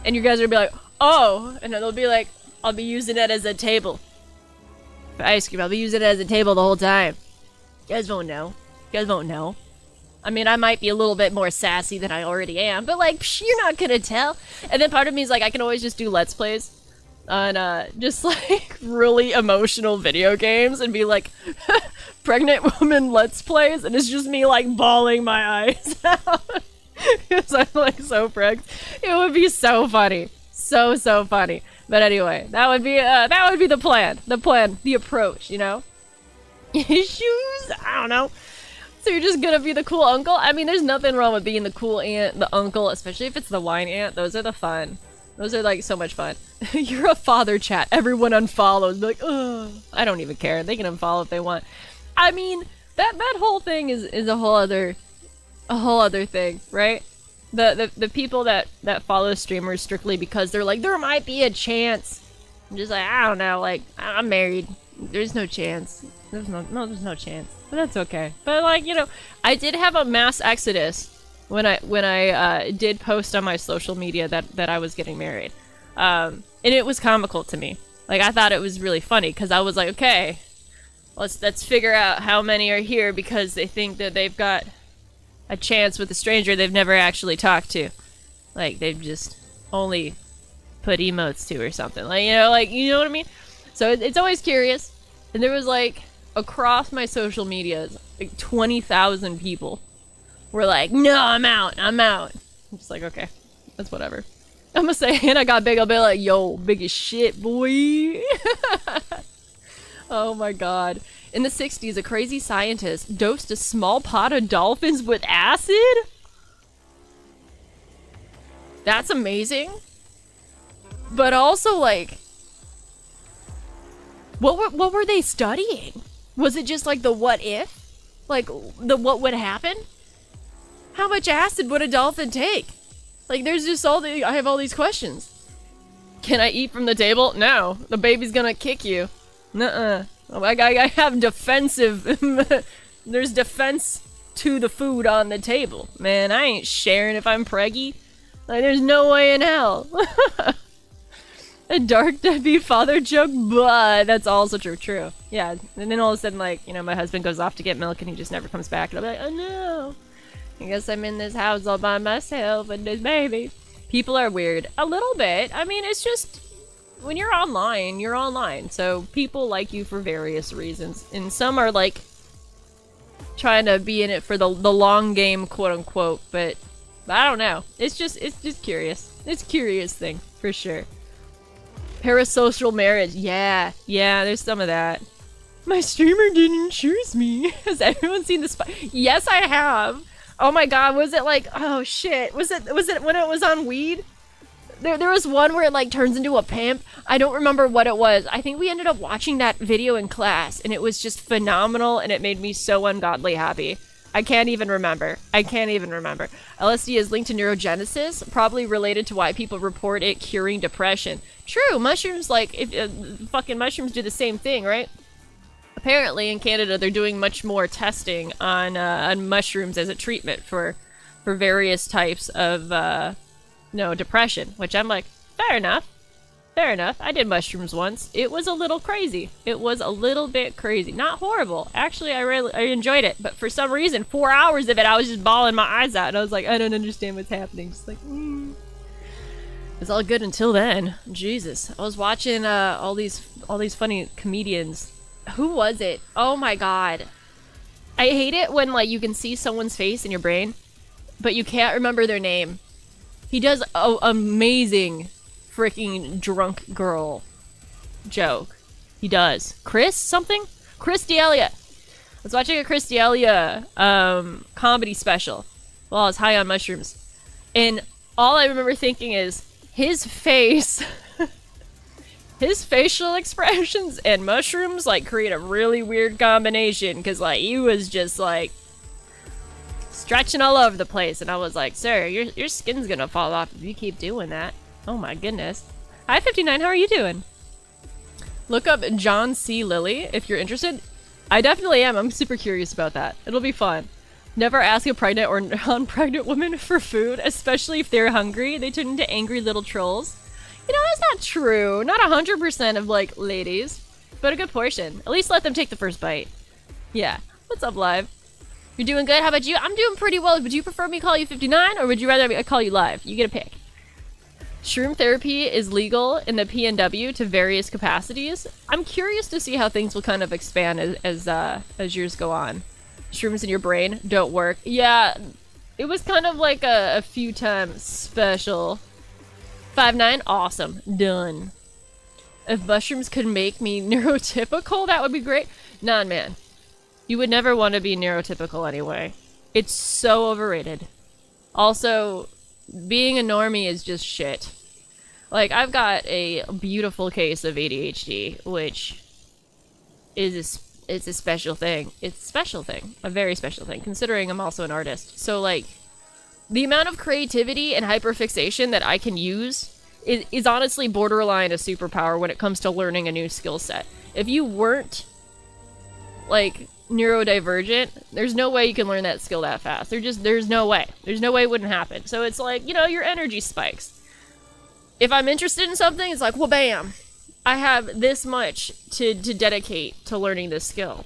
And you guys are gonna be like, oh. And then they'll be like, I'll be using it as a table. For ice cream, I'll be using it as a table the whole time. You guys won't know. You guys won't know. I mean, I might be a little bit more sassy than I already am, but like, you're not gonna tell. And then part of me is like, I can always just do Let's Plays on just like really emotional video games and be like, pregnant woman Let's Plays, and it's just me like bawling my eyes out. Because I'm like so pregged. It would be so funny. So funny. But anyway, that would be the plan. The approach, you know? Issues? I don't know. So you're just gonna be the cool uncle? I mean, there's nothing wrong with being the cool aunt, the uncle, especially if it's the wine aunt. Those are the fun. Those are like so much fun. You're a father, chat. Everyone unfollows. Be like, ugh. I don't even care. They can unfollow if they want. I mean, that whole thing is a whole other thing, right? The people that follow streamers strictly because they're like, there might be a chance. I'm just like, I don't know, like, I'm married. There's no chance. There's no chance. But that's okay. But like, you know, I did have a mass exodus when I did post on my social media that I was getting married. And it was comical to me. Like, I thought it was really funny because I was like, okay, let's figure out how many are here because they think that they've got a chance with a stranger they've never actually talked to. Like, they've just only put emotes to or something. Like, you know what I mean? So it's always curious. And there was like, across my social media, like 20,000 people were like, no, I'm out. I'm just like, okay, that's whatever. I'm gonna say, and I got big, I'll be like, yo, big as shit, boy. Oh my god. In the 60s, a crazy scientist dosed a small pot of dolphins with acid? That's amazing. But also, like, what were they studying? Was it just like the what if? Like, the what would happen? How much acid would a dolphin take? Like, there's just I have all these questions. Can I eat from the table? No. The baby's gonna kick you. Nuh-uh. I have defensive... There's defense to the food on the table. Man, I ain't sharing if I'm preggy. Like, there's no way in hell. A dark deadbeat father joke? But that's also true. Yeah, and then all of a sudden, like, you know, my husband goes off to get milk and he just never comes back. And I'll be like, oh no. I guess I'm in this house all by myself and this baby. People are weird. A little bit. I mean, it's just... when you're online, you're online. So people like you for various reasons. And some are, like, trying to be in it for the long game, quote-unquote. But I don't know. It's just curious. It's a curious thing, for sure. Parasocial marriage. Yeah, there's some of that. My streamer didn't choose me. Has everyone seen this? Yes, I have. Oh my god, was it like, oh shit. Was it when it was on Weed? There was one where it like turns into a pimp. I don't remember what it was. I think we ended up watching that video in class and it was just phenomenal and it made me so ungodly happy. I can't even remember. LSD is linked to neurogenesis, probably related to why people report it curing depression. True, mushrooms, like, fucking mushrooms do the same thing, right? Apparently, in Canada, they're doing much more testing on mushrooms as a treatment for various types of, depression. Which I'm like, fair enough. I did mushrooms once. It was a little crazy. It was a little bit crazy. Not horrible. Actually, I enjoyed it. But for some reason, 4 hours of it, I was just bawling my eyes out. And I was like, I don't understand what's happening. Just like, It's all good until then. Jesus. I was watching all these funny comedians. Who was it? Oh my god. I hate it when like you can see someone's face in your brain, but you can't remember their name. He does an amazing freaking drunk girl joke. He does. Chris something? Chris D'Elia. I was watching a Chris D'Elia comedy special while I was high on mushrooms. And all I remember thinking is his face, his facial expressions and mushrooms like create a really weird combination because like he was just like stretching all over the place and I was like, sir, your skin's gonna fall off if you keep doing that. Oh my goodness. Hi 59, how are you doing? Look up John C. Lilly if you're interested. I definitely am. I'm super curious about that. It'll be fun. Never ask a pregnant or non-pregnant woman for food, especially if they're hungry. They turn into angry little trolls. You know, that's not true. Not 100% of, like, ladies. But a good portion. At least let them take the first bite. Yeah. What's up, Live? You're doing good? How about you? I'm doing pretty well. Would you prefer me call you 59, or would you rather I call you Live? You get a pick. Shroom therapy is legal in the PNW to various capacities. I'm curious to see how things will kind of expand as years go on. Shrooms in your brain don't work. Yeah, it was kind of like a few times special. 5'9", awesome, done. If mushrooms could make me neurotypical, that would be great. Nah, man. You would never want to be neurotypical anyway. It's so overrated. Also, being a normie is just shit. Like, I've got a beautiful case of ADHD, which is it's a special thing. It's a special thing. A very special thing, considering I'm also an artist. So, like, the amount of creativity and hyperfixation that I can use is honestly borderline a superpower when it comes to learning a new skill set. If you weren't, like, neurodivergent, there's no way you can learn that skill that fast. There's no way. There's no way it wouldn't happen. So it's like, you know, your energy spikes. If I'm interested in something, it's like, well, bam. I have this much to dedicate to learning this skill.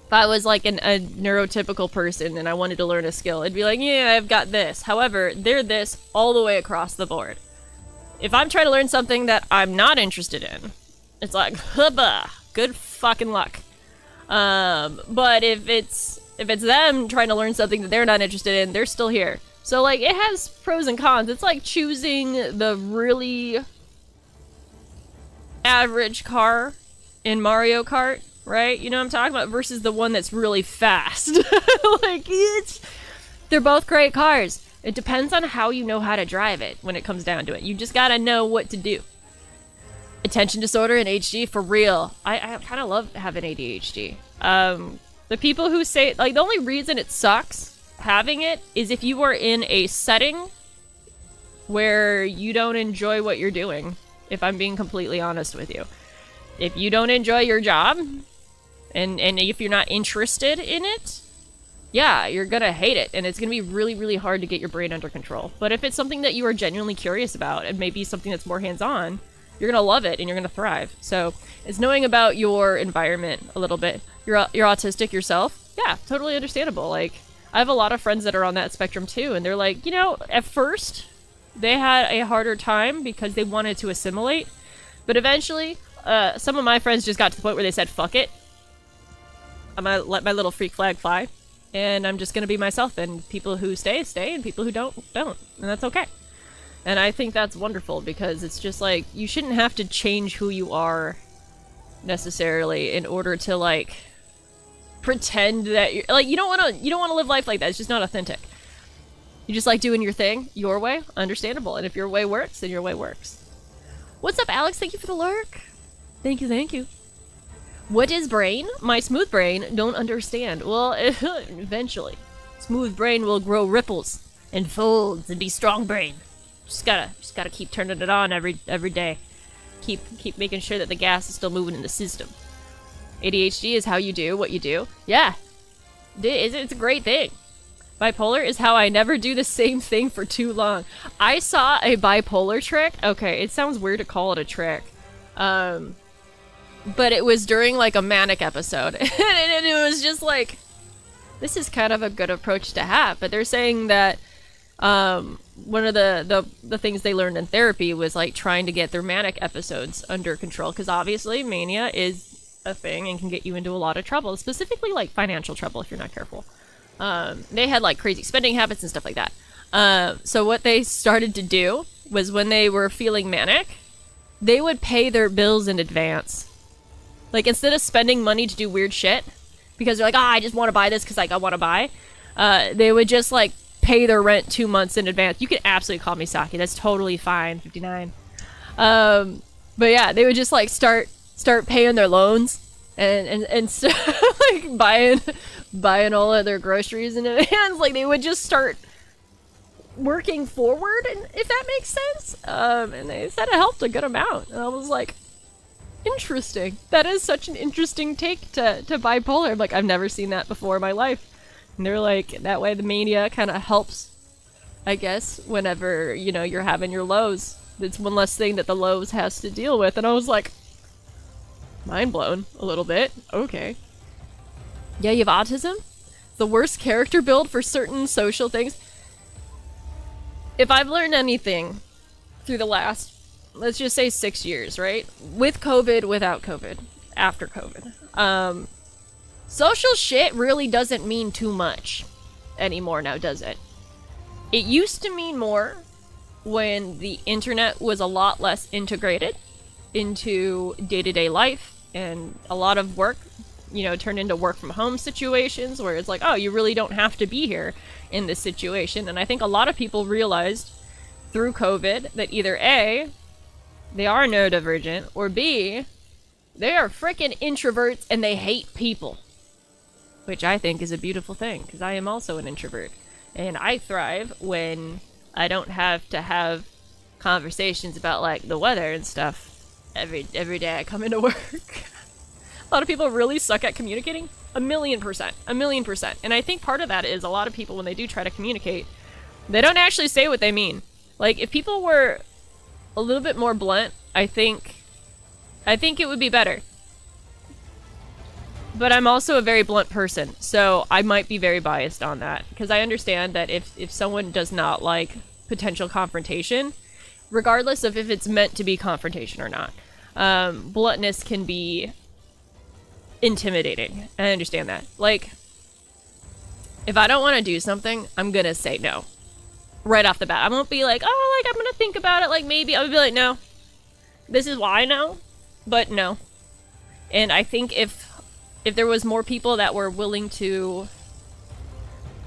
If I was like a neurotypical person and I wanted to learn a skill, it'd be like, yeah, I've got this. However, they're this all the way across the board. If I'm trying to learn something that I'm not interested in, it's like, hubba, good fucking luck. But if it's them trying to learn something that they're not interested in, they're still here. So like, it has pros and cons. It's like choosing the really average car in Mario Kart, right? You know what I'm talking about? Versus the one that's really fast. Like, they're both great cars. It depends on how you know how to drive it when it comes down to it. You just gotta know what to do. Attention disorder and HD, for real. I kind of love having ADHD. The people who say, like, the only reason it sucks having it is if you are in a setting where you don't enjoy what you're doing. If I'm being completely honest with you. If you don't enjoy your job, and if you're not interested in it, yeah, you're gonna hate it, and it's gonna be really, really hard to get your brain under control. But if it's something that you are genuinely curious about, and maybe something that's more hands-on, you're gonna love it, and you're gonna thrive. So, it's knowing about your environment a little bit. You're autistic yourself? Yeah, totally understandable. Like, I have a lot of friends that are on that spectrum too, and they're like, you know, at first, they had a harder time because they wanted to assimilate. But eventually, some of my friends just got to the point where they said, fuck it. I'm gonna let my little freak flag fly. And I'm just gonna be myself. And people who stay, stay. And people who don't. And that's okay. And I think that's wonderful because it's just like, you shouldn't have to change who you are necessarily in order to like pretend that you're like, you don't want to live life like that. It's just not authentic. You just like doing your thing your way, understandable. And if your way works, then your way works. What's up, Alex? Thank you for the lurk. Thank you. What is brain? My smooth brain don't understand. Well, eventually. Smooth brain will grow ripples and folds and be strong brain. Just gotta keep turning it on every day. Keep making sure that the gas is still moving in the system. ADHD is how you do what you do. Yeah. It's a great thing. Bipolar is how I never do the same thing for too long. I saw a bipolar trick. Okay, it sounds weird to call it a trick. But it was during like a manic episode. and it was just like, this is kind of a good approach to have. But they're saying that one of the things they learned in therapy was like trying to get their manic episodes under control, because obviously mania is a thing and can get you into a lot of trouble, specifically like financial trouble if you're not careful. They had like crazy spending habits and stuff like that. So what they started to do was when they were feeling manic, they would pay their bills in advance. Like instead of spending money to do weird shit, because they're like, I just want to buy this because like I want to buy, they would just like pay their rent 2 months in advance. You can absolutely call me Saki. That's totally fine. 59. But yeah, they would just like start paying their loans and start, like buying all of their groceries in advance. Like they would just start working forward, and if that makes sense. And they said it helped a good amount. And I was like, interesting. That is such an interesting take to bipolar. I'm like, I've never seen that before in my life. And they're like, that way the mania kind of helps, I guess, whenever, you know, you're having your lows. It's one less thing that the lows has to deal with. And I was like, mind blown a little bit. Okay. Yeah, you have autism? The worst character build for certain social things. If I've learned anything through the last, let's just say 6 years, right? With COVID, without COVID, after COVID. Social shit really doesn't mean too much anymore now, does it? It used to mean more when the internet was a lot less integrated into day-to-day life, and a lot of work, you know, turned into work from home situations where it's like, oh, you really don't have to be here in this situation. And I think a lot of people realized through COVID that either A, they are neurodivergent, or B, they are freaking introverts and they hate people. Which I think is a beautiful thing, because I am also an introvert. And I thrive when I don't have to have conversations about, like, the weather and stuff every day I come into work. A lot of people really suck at communicating. 1,000,000%. 1,000,000%. And I think part of that is a lot of people, when they do try to communicate, they don't actually say what they mean. Like, if people were a little bit more blunt, I think it would be better. But I'm also a very blunt person, so I might be very biased on that. Because I understand that if someone does not like potential confrontation, regardless of if it's meant to be confrontation or not, bluntness can be intimidating. I understand that. Like, if I don't want to do something, I'm gonna say no. Right off the bat. I won't be like, oh, like, I'm gonna think about it, like, maybe. I would be like, no. This is why no, but no. And I think if there was more people that were willing to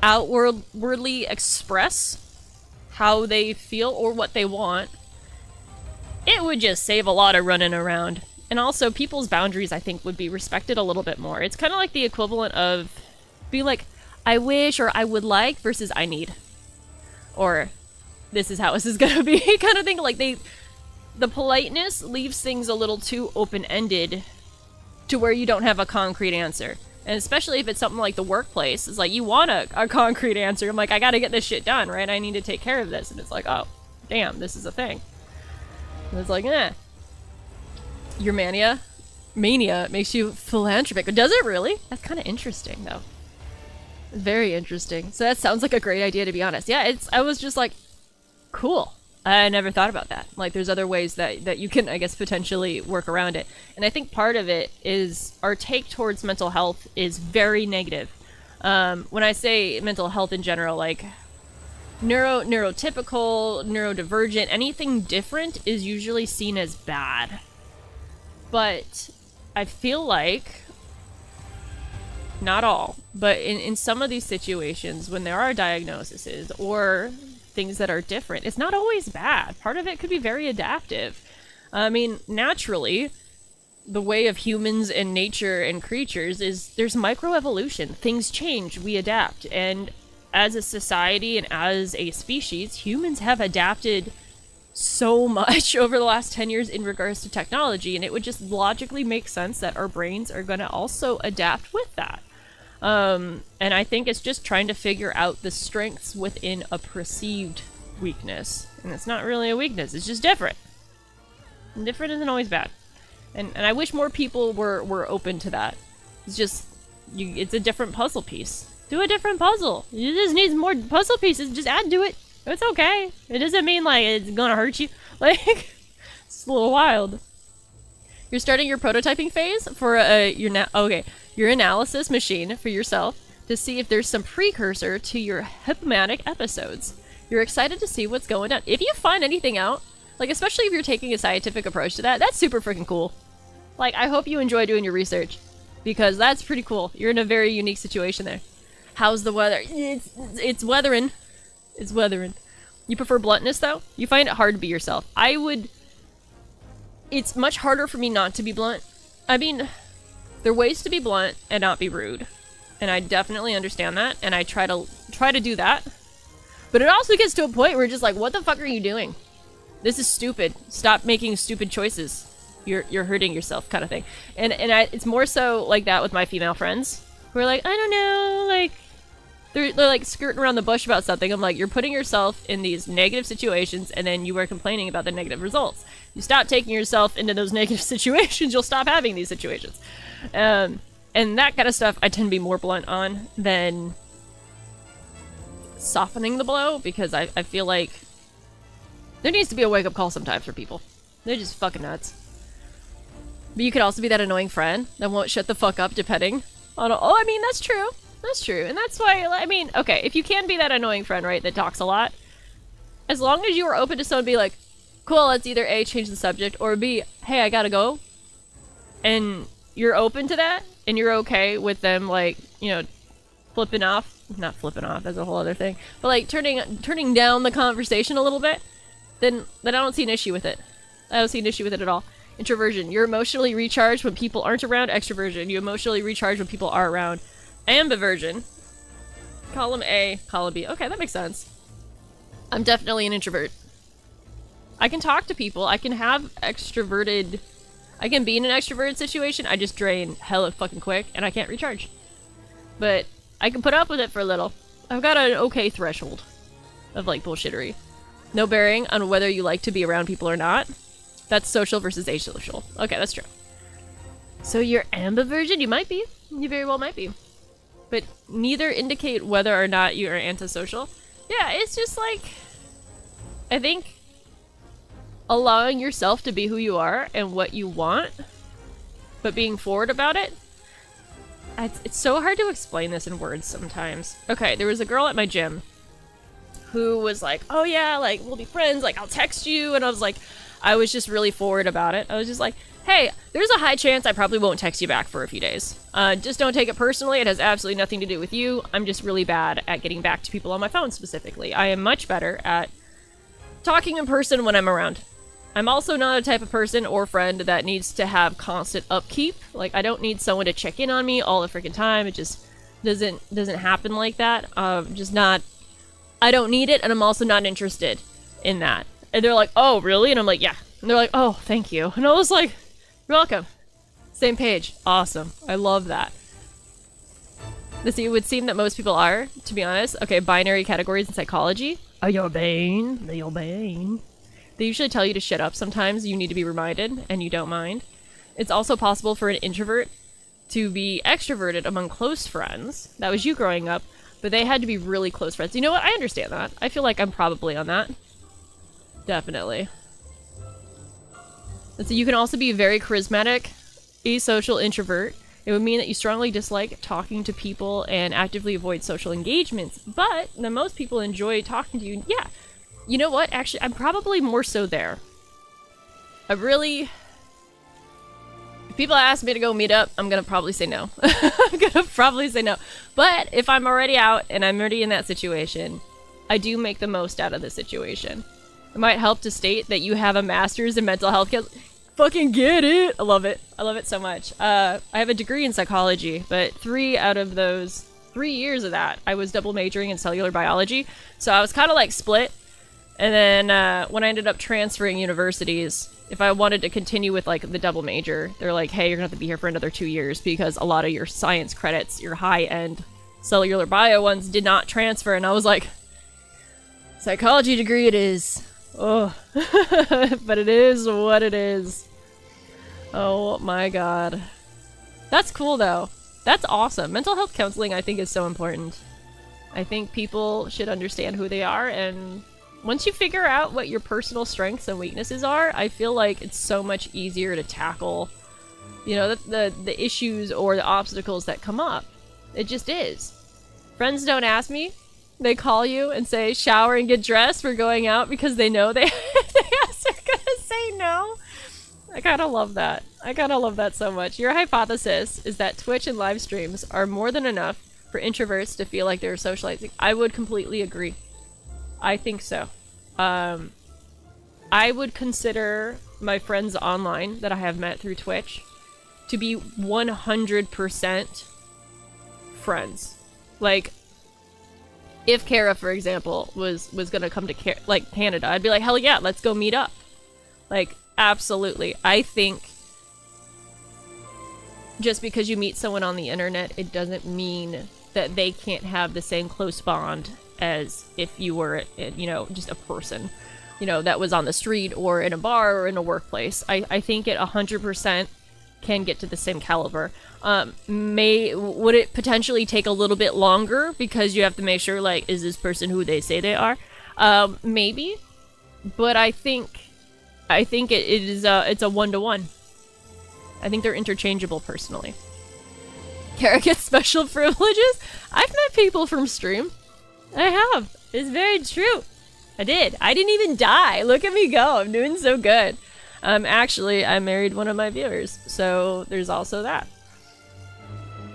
outwardly express how they feel or what they want, it would just save a lot of running around. And also, people's boundaries, I think, would be respected a little bit more. It's kind of like the equivalent of being like, I wish, or I would like, versus I need. Or, this is how this is gonna be, kind of thing. Like, the politeness leaves things a little too open-ended to where you don't have a concrete answer. And especially if it's something like the workplace, it's like, you want a concrete answer. I'm like, I gotta get this shit done, right? I need to take care of this. And it's like, oh, damn, this is a thing. And it's like, your mania makes you philanthropic. Does it really? That's kind of interesting, though. Very interesting. So that sounds like a great idea, to be honest. Yeah, I was just like, cool. I never thought about that. Like, there's other ways that you can, I guess, potentially work around it. And I think part of it is our take towards mental health is very negative. When I say mental health in general, like neurotypical, neurodivergent, anything different is usually seen as bad. But I feel like, not all, but in some of these situations, when there are diagnoses or things that are different, it's not always bad. Part of it could be very adaptive. I mean, naturally, the way of humans and nature and creatures is there's microevolution. Things change, we adapt. And as a society and as a species, humans have adapted so much over the last 10 years in regards to technology, and it would just logically make sense that our brains are going to also adapt with that. And I think it's just trying to figure out the strengths within a perceived weakness. And it's not really a weakness, it's just different. And different isn't always bad. And I wish more people were open to that. It's just, it's a different puzzle piece. Do a different puzzle. You just need more puzzle pieces, just add to it. It's okay. It doesn't mean, like, it's gonna hurt you. Like, it's a little wild. You're starting your prototyping phase for your analysis machine for yourself to see if there's some precursor to your hypnotic episodes. You're excited to see what's going on. If you find anything out, like, especially if you're taking a scientific approach to that, that's super freaking cool. Like, I hope you enjoy doing your research, because that's pretty cool. You're in a very unique situation there. How's the weather? It's weathering. It's weathering. You prefer bluntness, though? You find it hard to be yourself. It's much harder for me not to be blunt. I mean, there are ways to be blunt and not be rude. And I definitely understand that, and I try to do that. But it also gets to a point where you're just like, what the fuck are you doing? This is stupid. Stop making stupid choices. You're hurting yourself, kind of thing. And it's more so like that with my female friends, who are like, I don't know, like, they're like skirting around the bush about something. I'm like, you're putting yourself in these negative situations, and then you are complaining about the negative results. You stop taking yourself into those negative situations, you'll stop having these situations. And that kind of stuff I tend to be more blunt on than softening the blow, because I feel like there needs to be a wake-up call sometimes for people. They're just fucking nuts. But you could also be that annoying friend that won't shut the fuck up depending on... Oh, I mean, that's true. That's true. And that's why, I mean, okay, if you can be that annoying friend, right, that talks a lot, as long as you are open to someone be like, cool, let's either A, change the subject, or B, hey, I gotta go, and you're open to that, and you're okay with them, like, you know, flipping off, not flipping off, that's a whole other thing, but like turning down the conversation a little bit, then I don't see an issue with it. I don't see an issue with it at all. Introversion, you're emotionally recharged when people aren't around. Extroversion, you emotionally recharge when people are around. Ambiversion, column A, column B. Okay, that makes sense. I'm definitely an introvert. I can talk to people, I can have extroverted... I can be in an extroverted situation, I just drain hella fucking quick, and I can't recharge. But I can put up with it for a little. I've got an okay threshold of, like, bullshittery. No bearing on whether you like to be around people or not. That's social versus asocial. Okay, that's true. So you're ambiversion? You might be. You very well might be. But neither indicate whether or not you are antisocial. Yeah, it's just like... I think... allowing yourself to be who you are and what you want, but being forward about it. It's so hard to explain this in words sometimes. Okay, there was a girl at my gym who was like, oh yeah, like, we'll be friends, like, I'll text you, and I was like, I was just really forward about it. I was just like, hey, there's a high chance I probably won't text you back for a few days. Just don't take it personally, it has absolutely nothing to do with you. I'm just really bad at getting back to people on my phone specifically. I am much better at talking in person when I'm around. I'm also not a type of person or friend that needs to have constant upkeep. Like, I don't need someone to check in on me all the freaking time. It just doesn't happen like that. Just not... I don't need it, and I'm also not interested in that. And they're like, oh, really? And I'm like, yeah. And they're like, oh, thank you. And I was like, you're welcome. Same page. Awesome. I love that. It would seem that most people are, to be honest. Okay, binary categories in psychology. Oh, your bane. Your bane. They usually tell you to shut up sometimes. You need to be reminded, and you don't mind. It's also possible for an introvert to be extroverted among close friends. That was you growing up, but they had to be really close friends. You know what? I understand that. I feel like I'm probably on that. Definitely. And so you can also be a very charismatic, asocial introvert. It would mean that you strongly dislike talking to people and actively avoid social engagements. But then most people enjoy talking to you. Yeah. You know what? Actually, I'm probably more so there. If people ask me to go meet up, I'm gonna probably say no. I'm gonna probably say no. But if I'm already out and I'm already in that situation, I do make the most out of the situation. It might help to state that you have a master's in mental health. Fucking get it! I love it. I love it so much. I have a degree in psychology, but 3 out of those 3 years of that, I was double majoring in cellular biology. So I was kind of like split. And then when I ended up transferring universities, if I wanted to continue with like the double major, they're like, hey, you're gonna have to be here for another 2 years because a lot of your science credits, your high-end cellular bio ones, did not transfer. And I was like, psychology degree it is. Oh, but it is what it is. Oh my god. That's cool though. That's awesome. Mental health counseling I think is so important. I think people should understand who they are, and once you figure out what your personal strengths and weaknesses are, I feel like it's so much easier to tackle, you know, the issues or the obstacles that come up. It just is. Friends don't ask me. They call you and say, shower and get dressed, we're going out, because they know they're gonna say no. I kinda love that. I kinda love that so much. Your hypothesis is that Twitch and live streams are more than enough for introverts to feel like they're socializing. I would completely agree. I think so. I would consider my friends online that I have met through Twitch to be 100% friends. Like, if Kara, for example, was gonna come to Canada, I'd be like, hell yeah, let's go meet up. Like, absolutely. I think just because you meet someone on the internet, it doesn't mean that they can't have the same close bond as if you were, you know, just a person, you know, that was on the street or in a bar or in a workplace. I think it 100% can get to the same caliber. Would it potentially take a little bit longer because you have to make sure, like, is this person who they say they are? Maybe, but I think it's a 1-to-1. I think they're interchangeable personally. Kara gets special privileges. I've met people from stream. I have. It's very true. I did. I didn't even die. Look at me go. I'm doing so good. Actually, I married one of my viewers, so there's also that.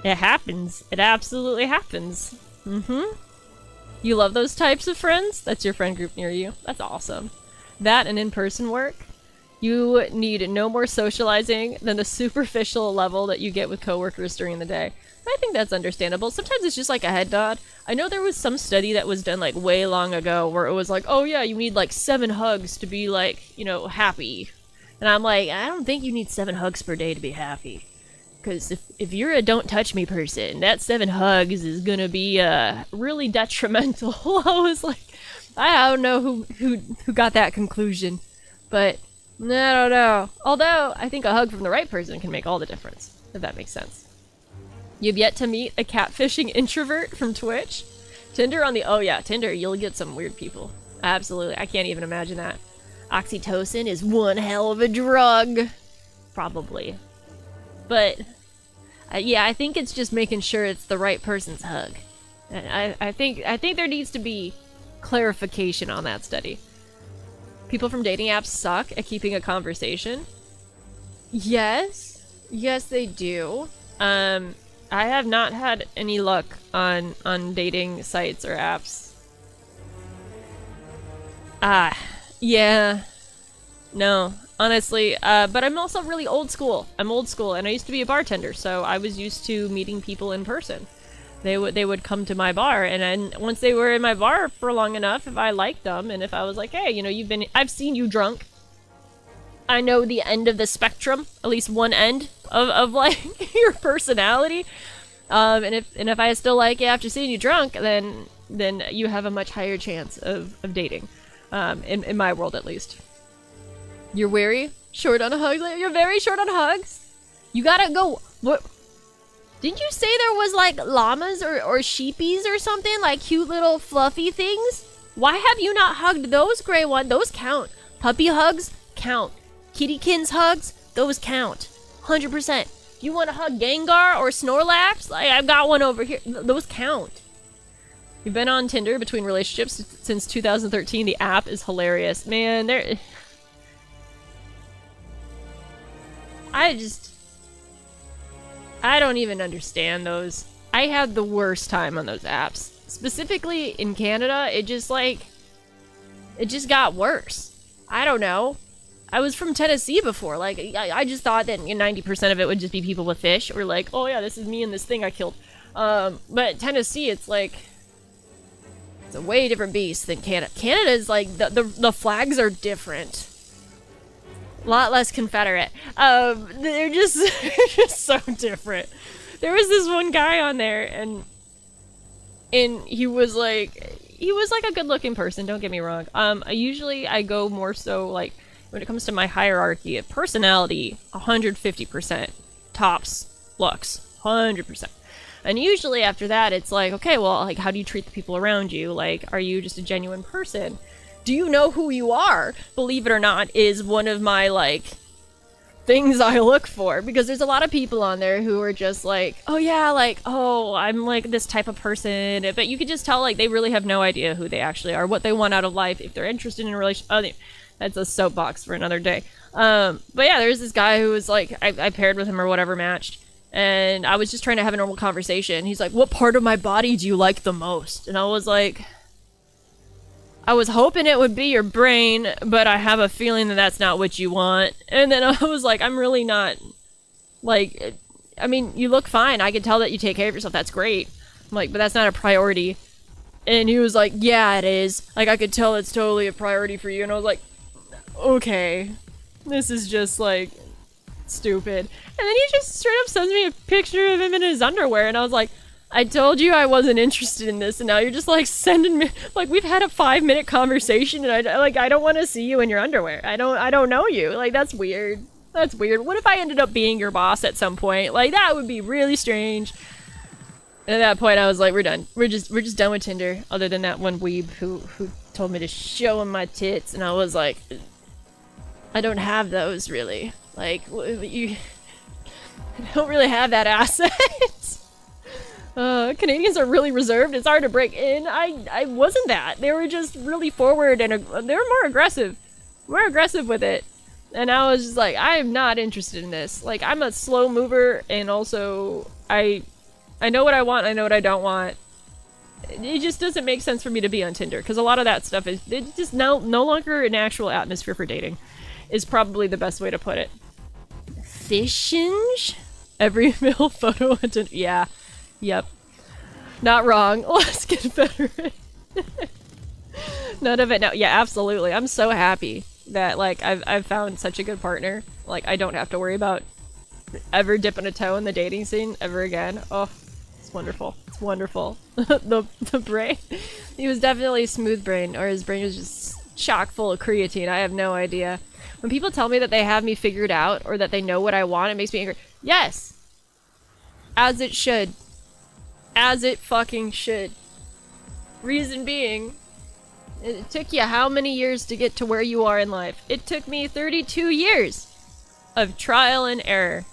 It happens. It absolutely happens. You love those types of friends? That's your friend group near you. That's awesome. That and in-person work. You need no more socializing than the superficial level that you get with coworkers during the day. I think that's understandable. Sometimes it's just like a head nod. I know there was some study that was done like way long ago where it was like, oh yeah, you need like 7 hugs to be like, you know, happy. And I'm like, I don't think you need 7 hugs per day to be happy. Because if you're a don't touch me person, that 7 hugs is gonna be really detrimental. I was like, I don't know who got that conclusion. But I don't know. Although, I think a hug from the right person can make all the difference, if that makes sense. You've yet to meet a catfishing introvert from Twitch? Tinder on the... Oh yeah, Tinder, you'll get some weird people. Absolutely, I can't even imagine that. Oxytocin is one hell of a drug. Probably. But, yeah, I think it's just making sure it's the right person's hug. And I think there needs to be clarification on that study. People from dating apps suck at keeping a conversation. Yes. Yes, they do. I have not had any luck on dating sites or apps. Yeah. No, honestly. But I'm also really old school. I'm old school, and I used to be a bartender, so I was used to meeting people in person. They would come to my bar, and then once they were in my bar for long enough, if I liked them, and if I was like, hey, you know, I've seen you drunk. I know the end of the spectrum, at least one end of like your personality. And if I still like you after seeing you drunk, then you have a much higher chance of dating. In my world, at least. You're wary? Short on hugs? You're very short on hugs? You gotta go... What? Didn't you say there was, like, llamas or sheepies or something? Like, cute little fluffy things? Why have you not hugged those gray ones? Those count. Puppy hugs count. Kittykins hugs, those count. 100%. You want to hug Gengar or Snorlax? Like, I've got one over here. Those count. You've been on Tinder between relationships since 2013. The app is hilarious. Man, there... I don't even understand those. I had the worst time on those apps. Specifically in Canada, it just got worse. I don't know. I was from Tennessee before. Like, I just thought that 90% of it would just be people with fish. Or like, oh yeah, this is me and this thing I killed. But Tennessee, it's like... It's a way different beast than Canada. Canada is like, the flags are different. A lot less Confederate. They're just, they're just so different. There was this one guy on there, and he was like a good-looking person, don't get me wrong. Usually I go more so, like, when it comes to my hierarchy of personality, 150%. Tops, looks, 100%. And usually after that, it's like, okay, well, like, how do you treat the people around you? Like, are you just a genuine person? Do you know who you are? Believe it or not, is one of my, like, things I look for. Because there's a lot of people on there who are just like, oh yeah, like, oh, I'm like this type of person. But you could just tell, like, they really have no idea who they actually are, what they want out of life, if they're interested in a relationship. Oh, that's a soapbox for another day. But yeah, there's this guy who was like, I paired with him or whatever, matched. And I was just trying to have a normal conversation. He's like, what part of my body do you like the most? And I was like, I was hoping it would be your brain, but I have a feeling that that's not what you want. And then I was like, I'm really not, like, I mean, you look fine. I can tell that you take care of yourself. That's great. I'm like, but that's not a priority. And he was like, yeah, it is. Like, I could tell it's totally a priority for you. And I was like, okay, this is just, like, stupid. And then he just straight up sends me a picture of him in his underwear, and I was like, I told you I wasn't interested in this, and now you're just like sending me, like, we've had a 5-minute conversation, and I don't want to see you in your underwear. I don't know you. Like, that's weird. That's weird. What if I ended up being your boss at some point? Like, that would be really strange. And at that point I was like, we're done. We're just done with Tinder, other than that one weeb who told me to show him my tits, and I was like, I don't have those really. Like, you don't really have that asset. Canadians are really reserved. It's hard to break in. I wasn't that. They were just really forward, and they were more aggressive. More aggressive with it. And I was just like, I am not interested in this. Like, I'm a slow mover, and also, I know what I want, I know what I don't want. It just doesn't make sense for me to be on Tinder, because a lot of that stuff is it's just no longer an actual atmosphere for dating. Is probably the best way to put it. Fishinge? Every male photo on Tinder. Yeah. Yep. Not wrong. Let's get better. None of it. No. Yeah, absolutely. I'm so happy that, like, I've found such a good partner. Like, I don't have to worry about ever dipping a toe in the dating scene ever again. Oh, it's wonderful. It's wonderful. the brain. He was definitely smooth brain, or his brain was just chock full of creatine. I have no idea. When people tell me that they have me figured out, or that they know what I want, it makes me angry. Yes! As it should. As it fucking should. Reason being, it took you how many years to get to where you are in life? It took me 32 years of trial and error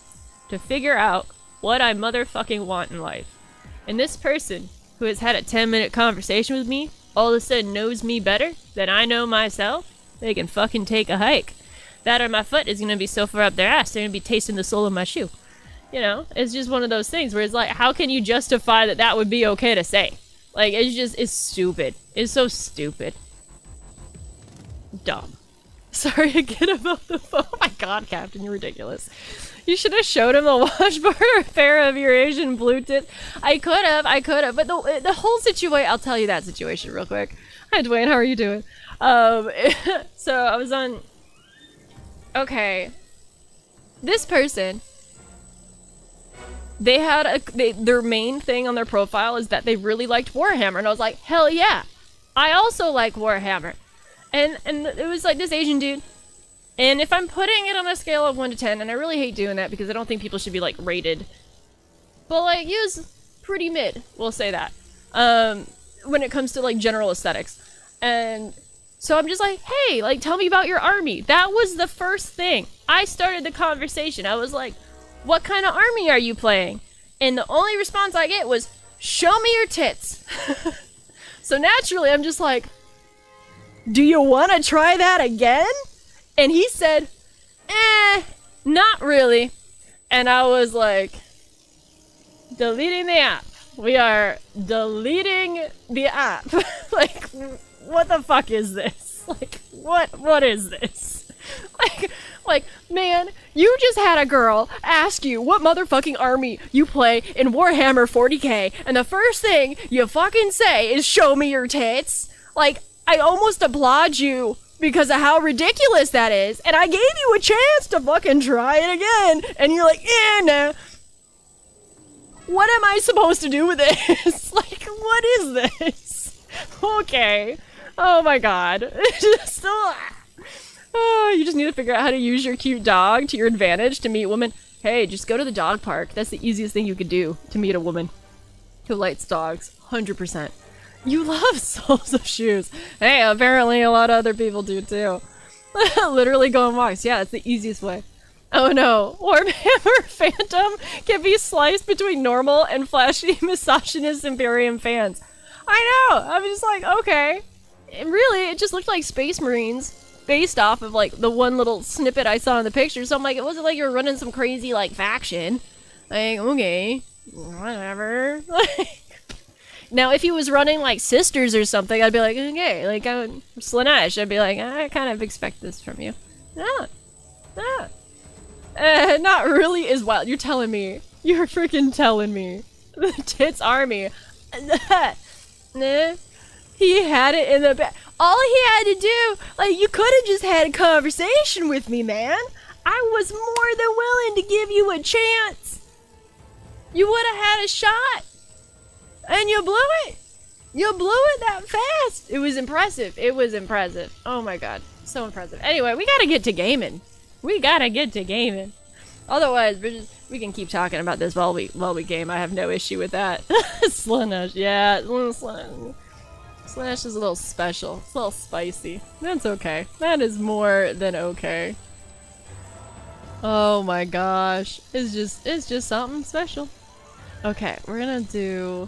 to figure out what I motherfucking want in life. And this person, who has had a 10-minute conversation with me, all of a sudden knows me better than I know myself, they can fucking take a hike. That or my foot is gonna be so far up their ass, they're gonna be tasting the sole of my shoe. You know, it's just one of those things where it's like, how can you justify that that would be okay to say? Like, it's stupid. It's so stupid. Dumb. Sorry again about the phone. Oh my god, Captain, you're ridiculous. You should have showed him a washboard or a pair of your Asian blue tits. I could have, but the whole situation, I'll tell you that situation real quick. Hi, Dwayne, how are you doing? So I was on... Okay. This person... They had their main thing on their profile is that they really liked Warhammer, and I was like, hell yeah, I also like Warhammer, and it was like this Asian dude, and if I'm putting it on a scale of 1 to 10, and I really hate doing that because I don't think people should be like rated, but like he was pretty mid, we'll say that, when it comes to like general aesthetics, and So I'm just like, hey, like, tell me about your army. That was the first thing. I started the conversation. I was like, what kind of army are you playing? And the only response I get was, show me your tits. So naturally, I'm just like, do you want to try that again? And he said, not really. And I was like, deleting the app. We are deleting the app. Like, what the fuck is this? Like, what is this? Like, man, you just had a girl ask you what motherfucking army you play in Warhammer 40k, and the first thing you fucking say is show me your tits. Like, I almost applaud you because of how ridiculous that is, and I gave you a chance to fucking try it again, and you're like, nah. What am I supposed to do with this? Like, what is this? Okay. Oh my god. You just need to figure out how to use your cute dog to your advantage to meet women. Hey, just go to the dog park. That's the easiest thing you could do to meet a woman who likes dogs. 100%. You love soles of shoes. Hey, apparently a lot of other people do too. Literally go on walks. Yeah, that's the easiest way. Oh no, Warhammer Phantom can be sliced between normal and flashy misogynist Imperium fans. I know, I'm just like, okay. And really, it just looked like Space Marines based off of like the one little snippet I saw in the picture. So I'm like, it wasn't like you were running some crazy like faction. Like, okay, whatever. Now, if he was running like Sisters or something, I'd be like, okay, like Slanesh, I'd be like, I kind of expect this from you. No. Not really is wild. You're telling me. You're freaking telling me. The tits army. Nah. He had it in the back. All he had to do, like, you could have just had a conversation with me, man. I was more than willing to give you a chance. You would have had a shot. And you blew it. You blew it that fast. It was impressive. It was impressive. Oh my god. So impressive. Anyway, we gotta get to gaming. Otherwise, we can keep talking about this while we game. I have no issue with that. Slanesh, yeah. Slanesh is a little special. It's a little spicy. That's okay. That is more than okay. Oh my gosh. It's just something special. Okay, we're gonna do...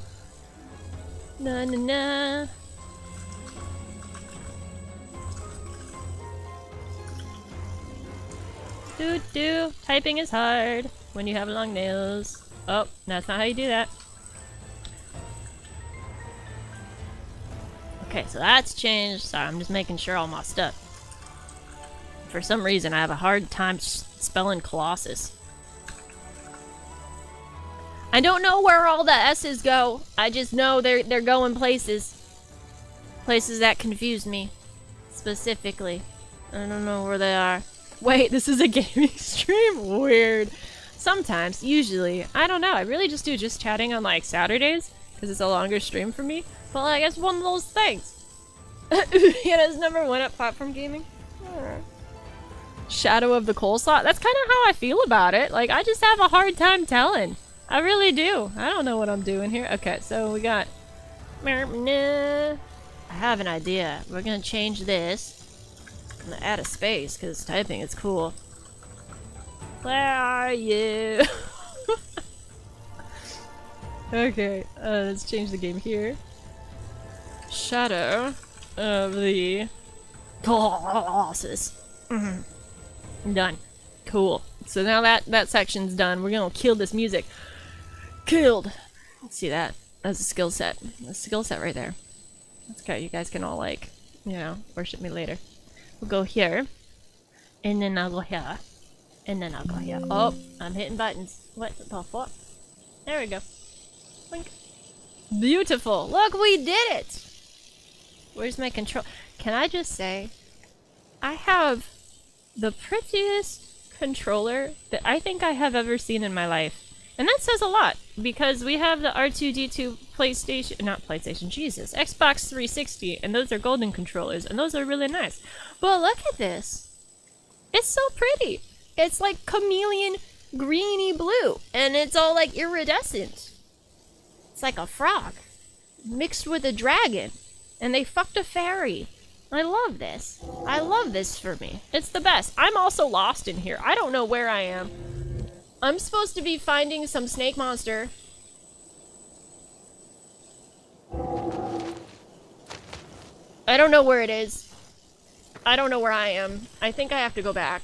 Na na na. Doo. Typing is hard when you have long nails. Oh, that's not how you do that. Okay, so that's changed. Sorry, I'm just making sure all my stuff. For some reason, I have a hard time spelling Colossus. I don't know where all the S's go. I just know they're going places. Places that confuse me. Specifically. I don't know where they are. Wait, this is a gaming stream? Weird. Sometimes, usually. I don't know. I really just do just chatting on like Saturdays. Because it's a longer stream for me. But like, it's one of those things. Hannah's #1 at platform gaming. Shadow of the Coleslaw. That's kind of how I feel about it. Like, I just have a hard time telling. I really do. I don't know what I'm doing here. Okay, so we got... I have an idea. We're gonna change this. I'm gonna add a space, because typing is cool. Where are you? Okay, let's change the game here. Shadow of the Colossus. Done. Cool. So now that section's done, we're gonna kill this music. Killed. Let's see that. That's a skill set. A skill set right there. That's okay. You guys can all like, you know, worship me later. We'll go here. And then I'll go here. And then I'll go here. Oh, I'm hitting buttons. What the fuck? There we go. Blink. Beautiful. Look, we did it. Where's my control? Can I just say, I have the prettiest controller that I think I have ever seen in my life. And that says a lot, because we have the R2-D2 PlayStation, not PlayStation, Jesus, Xbox 360, and those are golden controllers, and those are really nice. But look at this. It's so pretty. It's like chameleon greeny blue, and it's all like iridescent. It's like a frog mixed with a dragon, and they fucked a fairy. I love this. I love this for me. It's the best. I'm also lost in here. I don't know where I am. I'm supposed to be finding some snake monster. I don't know where it is. I don't know where I am. I think I have to go back.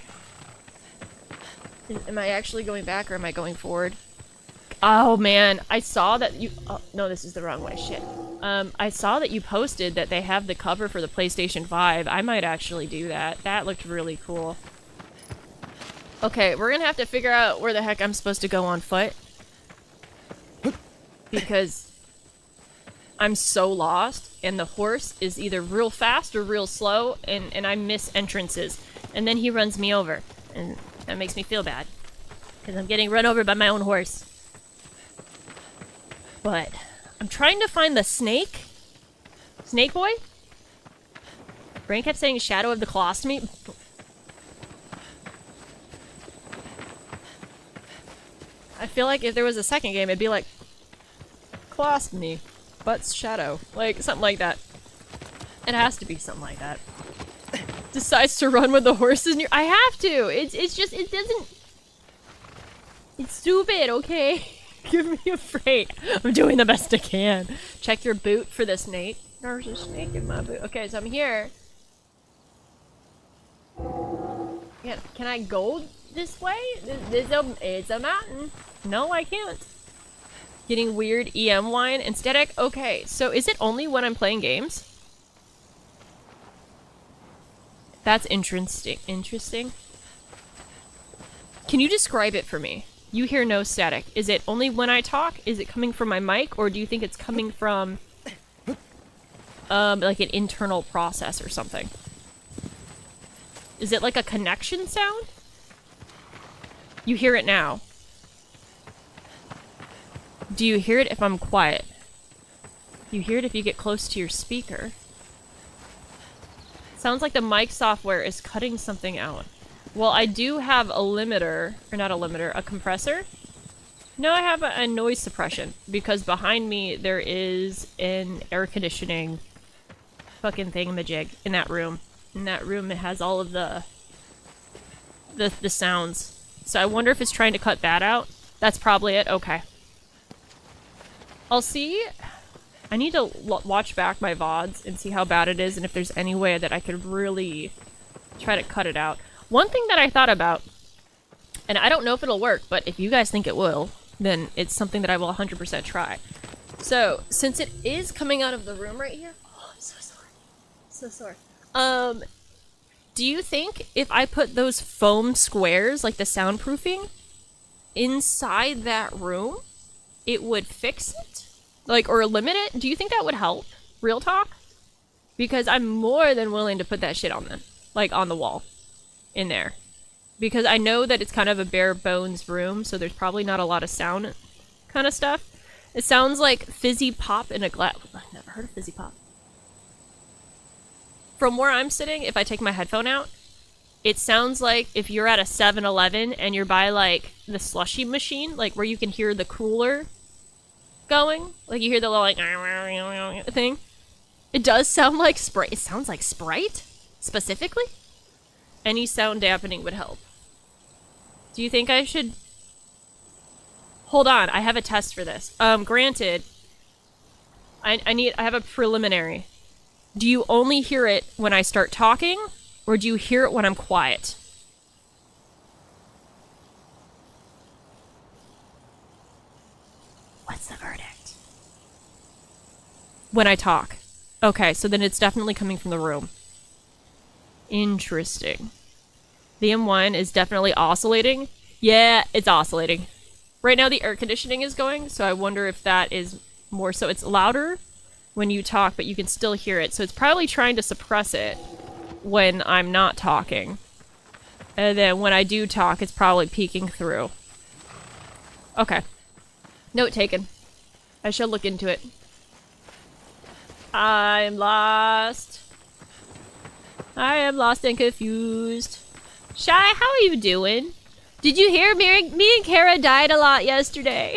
Am I actually going back or am I going forward? Oh man, I saw that you... Oh, no, this is the wrong way. Shit. I saw that you posted that they have the cover for the PlayStation 5. I might actually do that. That looked really cool. Okay, we're gonna have to figure out where the heck I'm supposed to go on foot. Because I'm so lost, and the horse is either real fast or real slow, and I miss entrances. And then he runs me over, and that makes me feel bad. Because I'm getting run over by my own horse. But I'm trying to find the snake. Snake boy? Brain kept saying Shadow of the Colossus to me. I feel like if there was a second game, it'd be like Colossus, but Shadow. Like, something like that. It has to be something like that. Decides to run with the horses near. I have to! It's just, it doesn't... It's stupid, okay? Give me a break. I'm doing the best I can. Check your boot for the snake. There's a snake in my boot. Okay, so I'm here. Yeah, can I go this way? It's a mountain. No, I can't. Getting weird EM whine and static. Okay, so is it only when I'm playing games? That's interesting. Interesting. Can you describe it for me? You hear no static. Is it only when I talk? Is it coming from my mic? Or do you think it's coming from like an internal process or something? Is it like a connection sound? You hear it now. Do you hear it if I'm quiet? You hear it if you get close to your speaker. Sounds like the mic software is cutting something out. Well, I do have a limiter, or not a limiter, a compressor. No, I have a noise suppression, because behind me there is an air conditioning fucking thingamajig in that room. In that room it has all of the sounds. So I wonder if it's trying to cut that out. That's probably it. Okay. I'll see. I need to watch back my VODs and see how bad it is and if there's any way that I could really try to cut it out. One thing that I thought about, and I don't know if it'll work, but if you guys think it will, then it's something that I will 100% try. So, since it is coming out of the room right here... Oh, I'm so sorry. So sorry. Do you think if I put those foam squares, like the soundproofing, inside that room, it would fix it? Like, or limit it? Do you think that would help? Real talk? Because I'm more than willing to put that shit on them. Like, on the wall. In there. Because I know that it's kind of a bare bones room, so there's probably not a lot of sound kind of stuff. It sounds like fizzy pop in a glass. I've never heard of fizzy pop. From where I'm sitting, if I take my headphone out, it sounds like if you're at a 7-Eleven and you're by, like, the slushy machine, like, where you can hear the cooler going. Like, you hear the little, like, thing. It does sound like Sprite. It sounds like Sprite? Specifically? Any sound dampening would help. Do you think I should... Hold on, I have a test for this. Granted, I have a preliminary. Do you only hear it when I start talking, or do you hear it when I'm quiet? What's the verdict? When I talk. Okay, so then it's definitely coming from the room. Interesting. The M1 is definitely oscillating. Yeah, it's oscillating. Right now the air conditioning is going, so I wonder if that is more so. It's louder when you talk, but you can still hear it. So it's probably trying to suppress it when I'm not talking. And then when I do talk, it's probably peeking through. Okay. Note taken. I shall look into it. I'm lost. I am lost and confused. Shy, how are you doing? Did you hear me and Kara died a lot yesterday?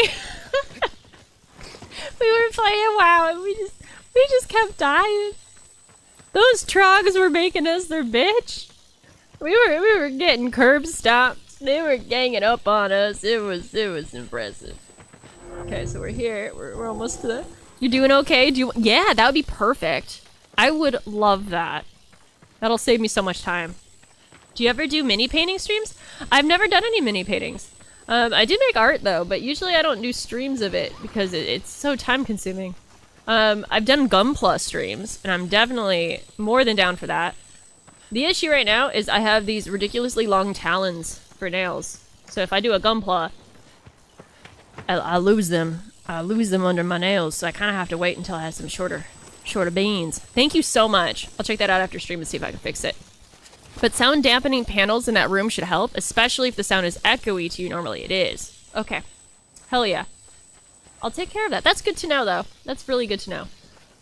We were playing WoW and we just kept dying. Those trogs were making us their bitch. We were getting curb stomped. They were ganging up on us. It was impressive. Okay, so we're here. We're almost to the... You doing okay? Yeah, that would be perfect. I would love that. That'll save me so much time. Do you ever do mini painting streams? I've never done any mini paintings. I do make art though, but usually I don't do streams of it because it's so time consuming. I've done Gunpla streams, and I'm definitely more than down for that. The issue right now is I have these ridiculously long talons for nails. So if I do a Gunpla, I lose them. I lose them under my nails, so I kind of have to wait until I have some shorter beans. Thank you so much. I'll check that out after stream and see if I can fix it. But sound dampening panels in that room should help, especially if the sound is echoey to you normally. It is. Okay. Hell yeah. I'll take care of that. That's good to know, though. That's really good to know.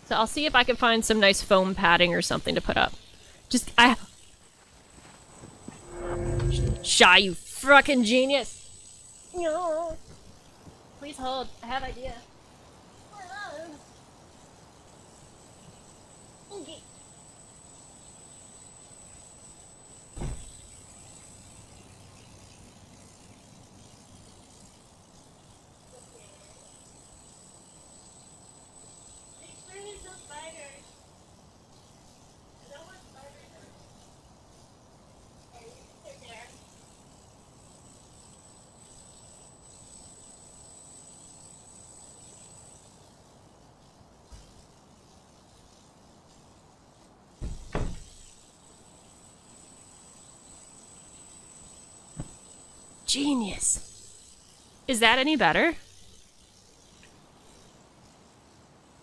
So I'll see if I can find some nice foam padding or something to put up. Just, Shy, you fucking genius! No. Please hold. I have idea. Okay. Genius. Is that any better?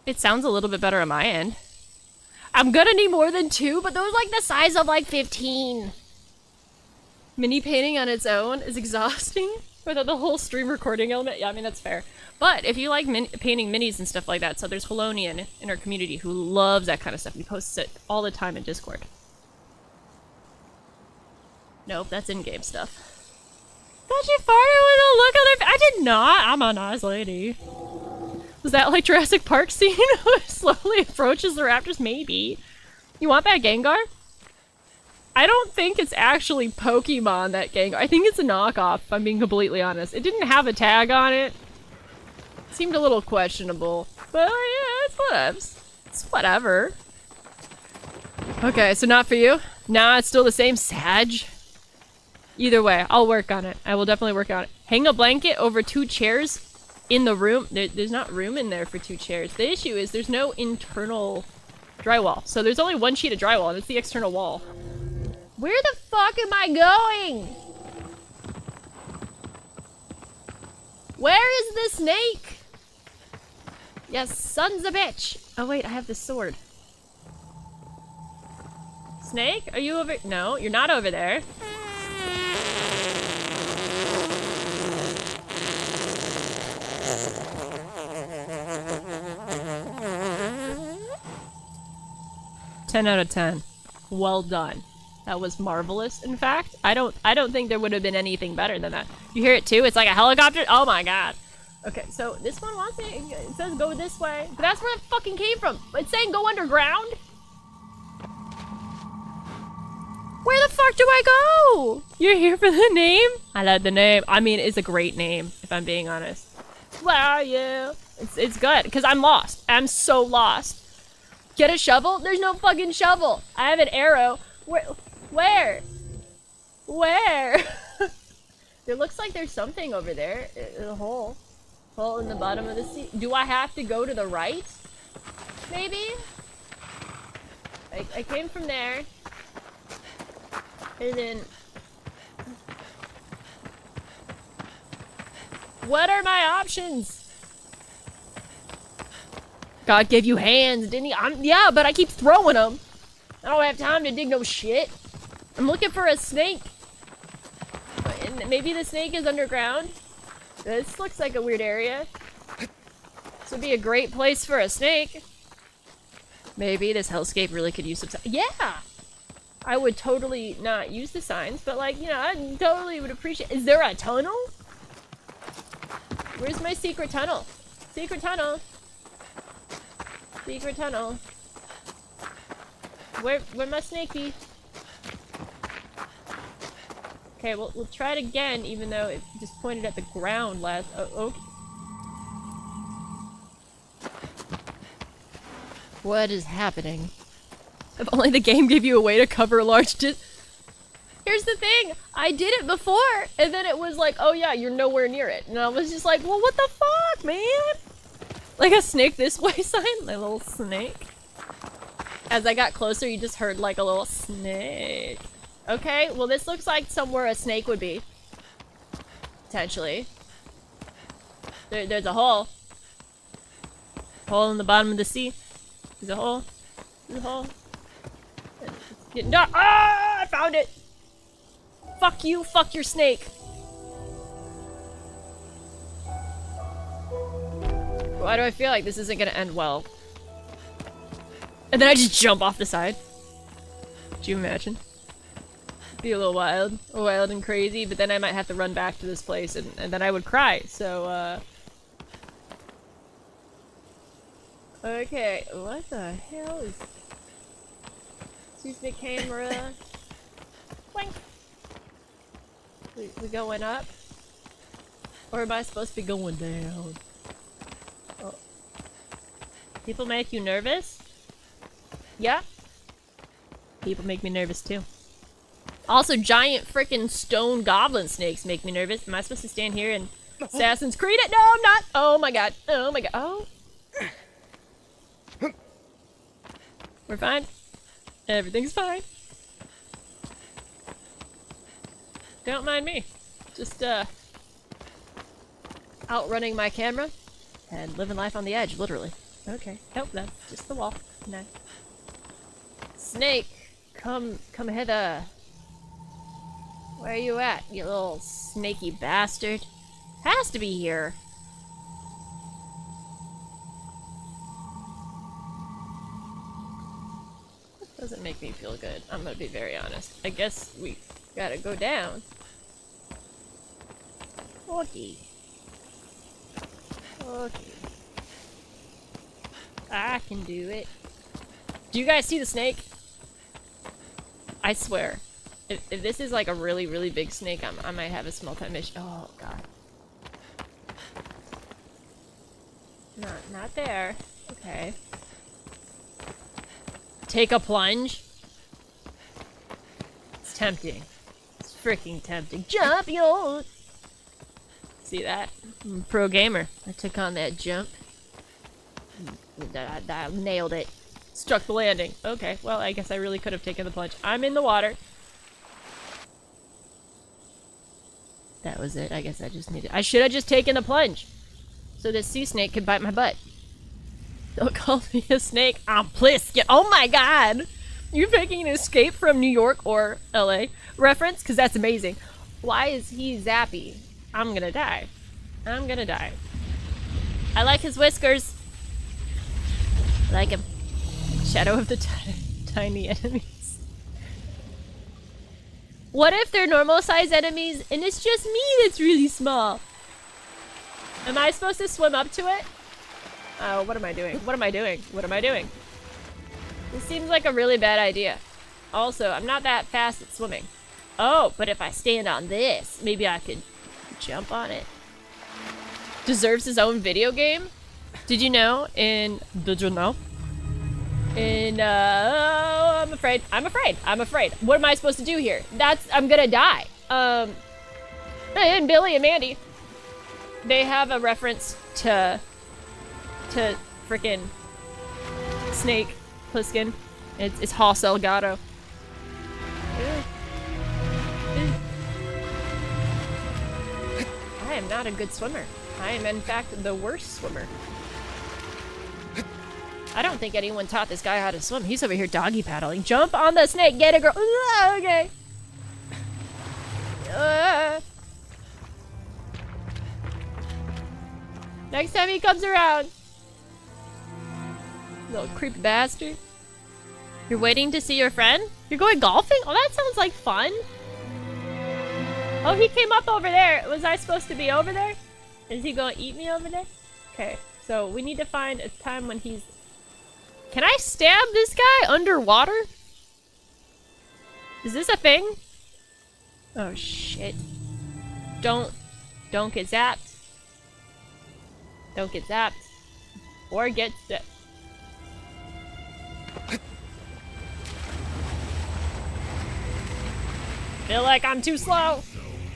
It sounds a little bit better on my end. I'm gonna need more than 2, but those like the size of like 15. Mini painting on its own is exhausting without the whole stream recording element. Yeah, I mean, that's fair. But if you like painting minis and stuff like that, so there's Holonian in our community who loves that kind of stuff. He posts it all the time in Discord. Nope, that's in-game stuff. Thought you farted with a look on their I did not. I'm a nice lady. Was that like Jurassic Park scene? Slowly approaches the raptors? Maybe. You want that Gengar? I don't think it's actually Pokemon, that Gengar. I think it's a knockoff, if I'm being completely honest. It didn't have a tag on it. Seemed a little questionable. But yeah, it's whatevs. It's whatever. Okay, so not for you? Nah, it's still the same. Sag. Either way, I'll work on it. I will definitely work on it. Hang a blanket over 2 chairs in the room. There's not room in there for 2 chairs. The issue is there's no internal drywall. So there's only 1 sheet of drywall, and it's the external wall. Where the fuck am I going? Where is the snake? Yes, sons of bitch. Oh wait, I have the sword. Snake, are you over? No, you're not over there. 10 out of 10. Well done. That was marvelous, in fact. I don't think there would have been anything better than that. You hear it too? It's like a helicopter? Oh my god. Okay, so this one wants me. It says go this way. But that's where it fucking came from. It's saying go underground? Where the fuck do I go? You're here for the name? I love the name. I mean, it's a great name, if I'm being honest. Where are you? It's good, because I'm lost. I'm so lost. Get a shovel? There's no fucking shovel. I have an arrow. Where? There looks like there's something over there. A hole. Hole in the bottom of the sea. Do I have to go to the right? Maybe? I came from there. And then... What are my options? God gave you hands, didn't he? Yeah, but I keep throwing them. I don't have time to dig no shit. I'm looking for a snake. And maybe the snake is underground. This looks like a weird area. This would be a great place for a snake. Maybe this hellscape really could use some... Yeah! I would totally not use the signs, but like, you know, I totally would appreciate... Is there a tunnel? Where's my secret tunnel? Secret tunnel. Secret tunnel. Where my snake be? Okay, we'll try it again, even though it just pointed at the ground last. Oh, okay. What is happening? If only the game gave you a way to cover a large Here's the thing! I did it before, and then it was like, oh yeah, you're nowhere near it. And I was just like, well, what the fuck, man? Like a snake this way sign? My little snake. As I got closer, you just heard like a little snake. Okay, well this looks like somewhere a snake would be. Potentially. There's a hole. Hole in the bottom of the sea. There's a hole. There's a hole. It's getting dark. Ah! I found it! Fuck you, fuck your snake. Why do I feel like this isn't gonna end well? And then I just jump off the side. Could you imagine? Be a little wild and crazy, but then I might have to run back to this place and then I would cry, so okay, what the hell is... Excuse me, camera. Boink. We going up? Or am I supposed to be going down? Oh. People make you nervous? Yeah. People make me nervous too. Also, giant freaking stone goblin snakes make me nervous. Am I supposed to stand here and Assassin's Creed it? No, I'm not! Oh my god. Oh my god. Oh. We're fine. Everything's fine. Don't mind me. Just, outrunning my camera and living life on the edge, literally. Okay. Nope, that's just the wall. No. Snake, come hither. Where are you at, you little snaky bastard? Has to be here. That doesn't make me feel good. I'm gonna be very honest. I guess we gotta go down. Okay. Okay. I can do it. Do you guys see the snake? I swear. If this is like a really, really big snake, I might have a small time issue. Oh, God. Not there. Okay. Take a plunge? It's tempting. It's freaking tempting. Jump, yo! See that? I'm a pro gamer. I took on that jump. I nailed it. Struck the landing. Okay, well, I guess I really could have taken the plunge. I'm in the water. That was it. I guess I just needed... I should have just taken the plunge. So this sea snake could bite my butt. Don't call me a snake. I'm Pliskin. Oh my god! You're making an Escape from New York or LA reference? Because that's amazing. Why is he zappy? I'm gonna die. I'm gonna die. I like his whiskers. I like him. Shadow of the tiny enemies. What if they're normal size enemies and it's just me that's really small? Am I supposed to swim up to it? Oh, what am I doing? What am I doing? What am I doing? This seems like a really bad idea. Also, I'm not that fast at swimming. Oh, but if I stand on this, maybe I could jump on it. Deserves his own video game? Did you know Did you know? Oh, I'm afraid. I'm afraid. What am I supposed to do here? I'm gonna die. And Billy and Mandy, they have a reference to frickin' Snake Plissken. It's Hoss Elgato. I am not a good swimmer. I am, in fact, the worst swimmer. I don't think anyone taught this guy how to swim. He's over here doggy paddling. Jump on the snake, get it, girl. Okay. Next time he comes around. Little creepy bastard. You're waiting to see your friend? You're going golfing? Oh, that sounds like fun. Oh, he came up over there. Was I supposed to be over there? Is he gonna eat me over there? Okay, so we need to find a time when he's... Can I stab this guy underwater? Is this a thing? Oh shit. Don't get zapped. Don't get zapped. Or get zapped. Feel like I'm too slow.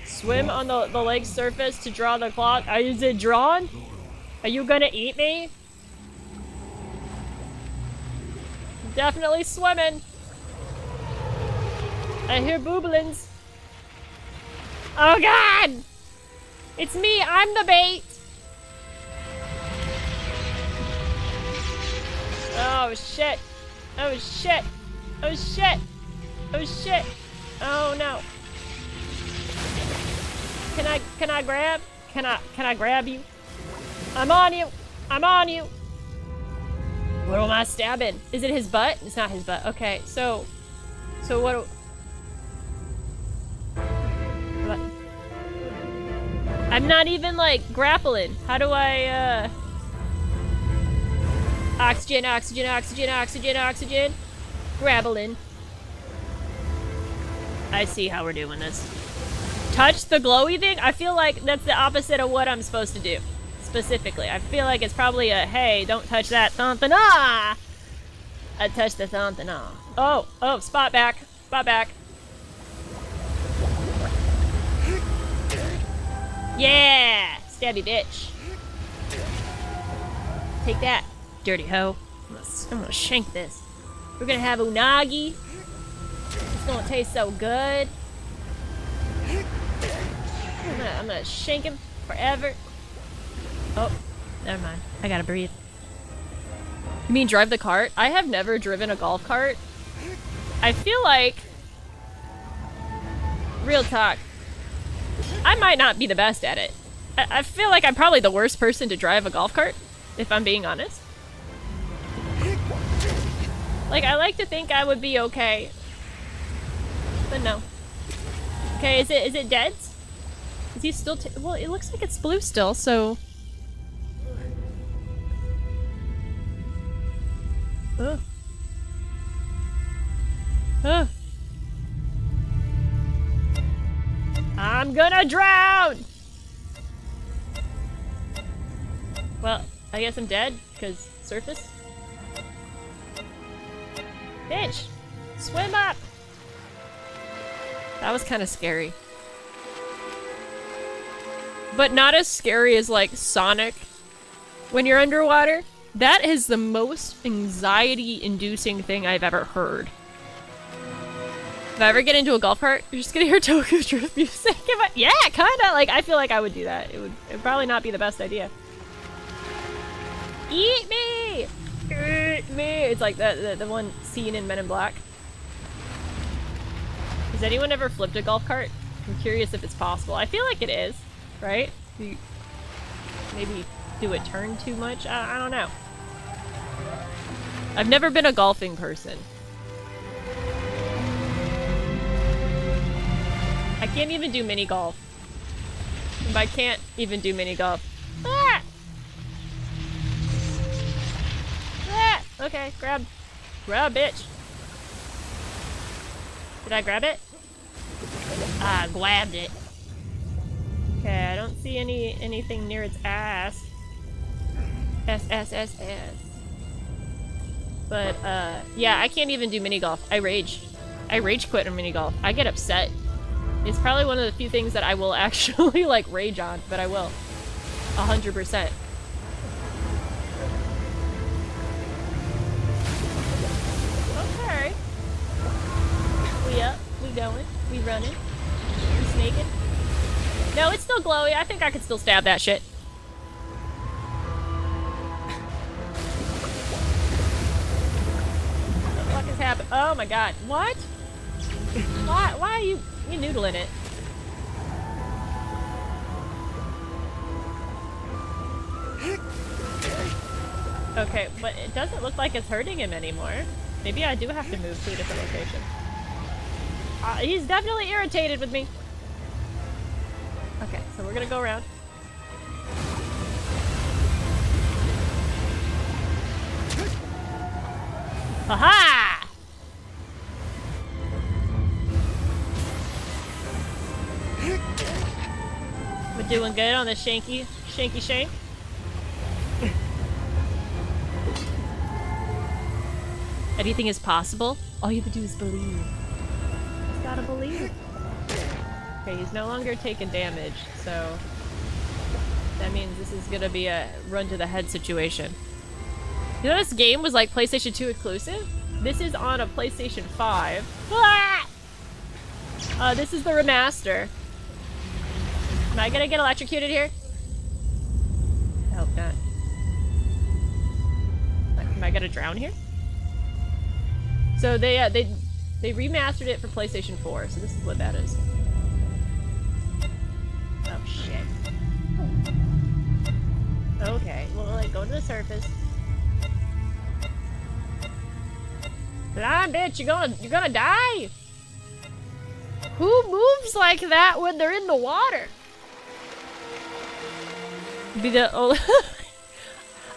Swim on the lake's surface to draw the clock. Is it drawn? Are you gonna eat me? Definitely swimming. I hear booblins. Oh god! It's me, I'm the bait! Oh shit. Oh shit. Oh shit. Oh shit. Oh no. Can I grab? Can I grab you? I'm on you. I'm on you. What am I stabbing? Is it his butt? It's not his butt. Okay, so what? I'm not even like grappling. How do I oxygen, oxygen, oxygen, oxygen, oxygen. Grappling. I see how we're doing this. Touch the glowy thing? I feel like that's the opposite of what I'm supposed to do. Specifically. I feel like it's probably a, hey, don't touch that something. Ah! I touched the something. Ah. Oh, spot back. Spot back. Yeah! Stabby bitch. Take that, dirty hoe. I'm gonna shank this. We're gonna have unagi. It's gonna taste so good. I'm gonna shank him forever. Oh, never mind. I gotta breathe. You mean drive the cart? I have never driven a golf cart. I feel like... Real talk. I might not be the best at it. I feel like I'm probably the worst person to drive a golf cart, if I'm being honest. Like, I like to think I would be okay. But no. Okay, is it dead? Is he still well, it looks like it's blue still, so... Ugh. Ugh. I'm gonna drown! Well, I guess I'm dead, because surface. Bitch! Swim up! That was kind of scary. But not as scary as, like, Sonic when you're underwater. That is the most anxiety-inducing thing I've ever heard. If I ever get into a golf cart, you're just gonna hear Toku Drift music. Yeah, kinda. Like, I feel like I would do that. It would probably not be the best idea. Eat me! Eat me! It's like the one scene in Men in Black. Has anyone ever flipped a golf cart? I'm curious if it's possible. I feel like it is, right? Maybe do it turn too much? I don't know. I've never been a golfing person. I can't even do mini golf. If I can't even do mini golf. Ah! Ah! Okay, grab, bitch. Did I grab it? Ah, grabbed it. Okay, I don't see anything near its ass. S. But, yeah, I can't even do mini golf. I rage quit on mini golf. I get upset. It's probably one of the few things that I will actually, like, rage on, but I will. 100%. Okay. We up, we going, we running, we snaking. No, it's still glowy. I think I could still stab that shit. What the fuck is happening? Oh my god. What? Why are you noodling it? Okay, but it doesn't look like it's hurting him anymore. Maybe I do have to move to a different location. He's definitely irritated with me. Okay, so we're gonna go around. Aha! We're doing good on the shanky shank. Anything is possible. All you have to do is believe. Just gotta believe. Okay, he's no longer taking damage, so that means this is gonna be a run to the head situation. You know this game was like PlayStation 2 exclusive? This is on a PlayStation 5. Ah! This is the remaster. Am I gonna get electrocuted here? I hope not. Am I gonna drown here? So they remastered it for PlayStation 4, so this is what that is. Oh shit. Okay, well like go to the surface. Come on, bitch, you're gonna die! Who moves like that when they're in the water? Be the only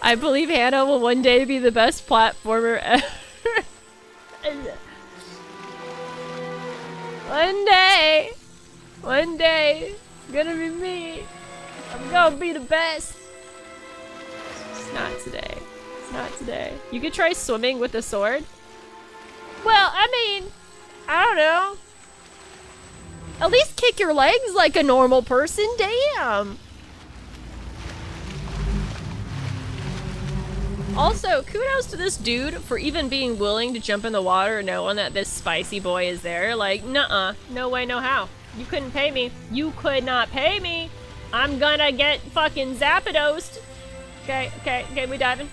I believe Hannah will one day be the best platformer ever. One day, it's gonna be me. I'm gonna be the best. It's not today. It's not today. You could try swimming with a sword. Well, I mean, I don't know. At least kick your legs like a normal person, damn. Also, kudos to this dude for even being willing to jump in the water knowing that this spicy boy is there. Like, nuh-uh. No way, no how. You couldn't pay me. You could not pay me. I'm gonna get fucking zapadosed. Okay, we diving.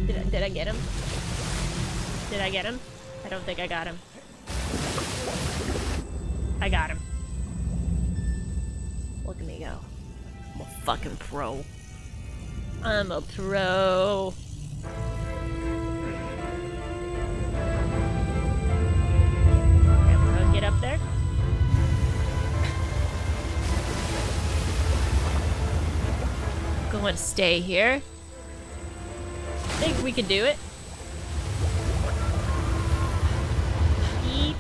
Did I get him? Did I get him? I don't think I got him. I got him. Look at me go. I'm a fucking pro. I'm a pro. Okay, we're gonna get up there. Going to stay here. I think we can do it. Eeps.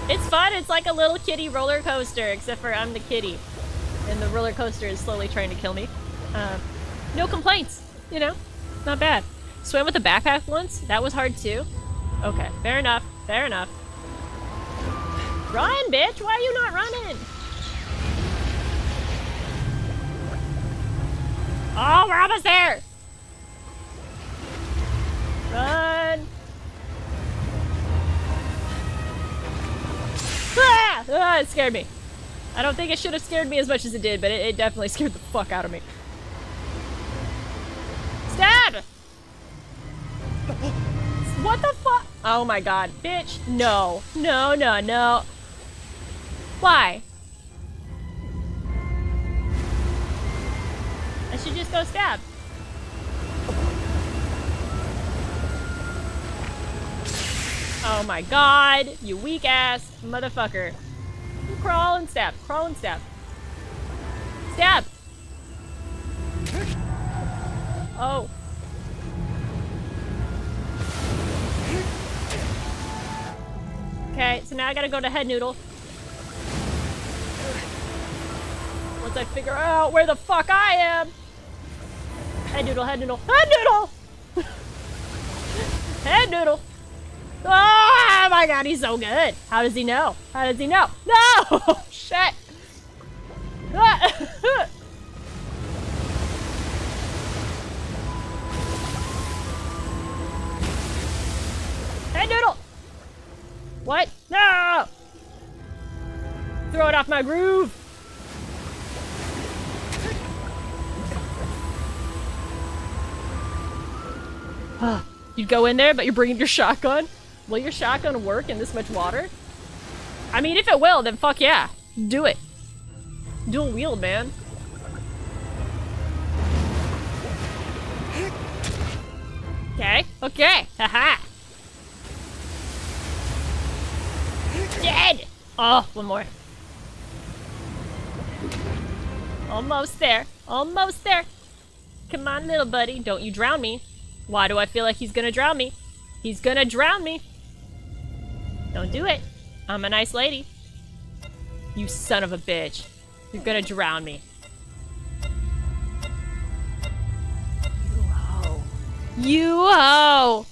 It's fun. It's like a little kitty roller coaster, except for I'm the kitty, and the roller coaster is slowly trying to kill me. No complaints. You know, not bad. Swam with a backpack once. That was hard too. Okay, fair enough. Fair enough. Run, bitch! Why are you not running? Oh, we're almost there! Run! Ah! Ah, it scared me. I don't think it should have scared me as much as it did, but it definitely scared the fuck out of me. Stab! What the fuck? Oh my god, bitch. No. No, no, no. Why? I should just go stab. Oh my god, you weak ass motherfucker. Crawl and stab, crawl and stab. Stab! Oh. Okay, so now I gotta go to Head Noodle. Once I figure out where the fuck I am. Head Noodle, Head Noodle, Head Noodle! Head Noodle! Oh my god, he's so good! How does he know? How does he know? No! Shit! Head Noodle! What? No! Throw it off my groove! You'd go in there, but you're bringing your shotgun? Will your shotgun work in this much water? I mean, if it will, then fuck yeah. Do it. Dual wield, man. Okay, okay, haha. Dead! Oh, one more. Almost there, almost there. Come on, little buddy, don't you drown me. Why do I feel like he's gonna drown me? He's gonna drown me. Don't do it. I'm a nice lady. You son of a bitch. You're gonna drown me. You hoe. You hoe!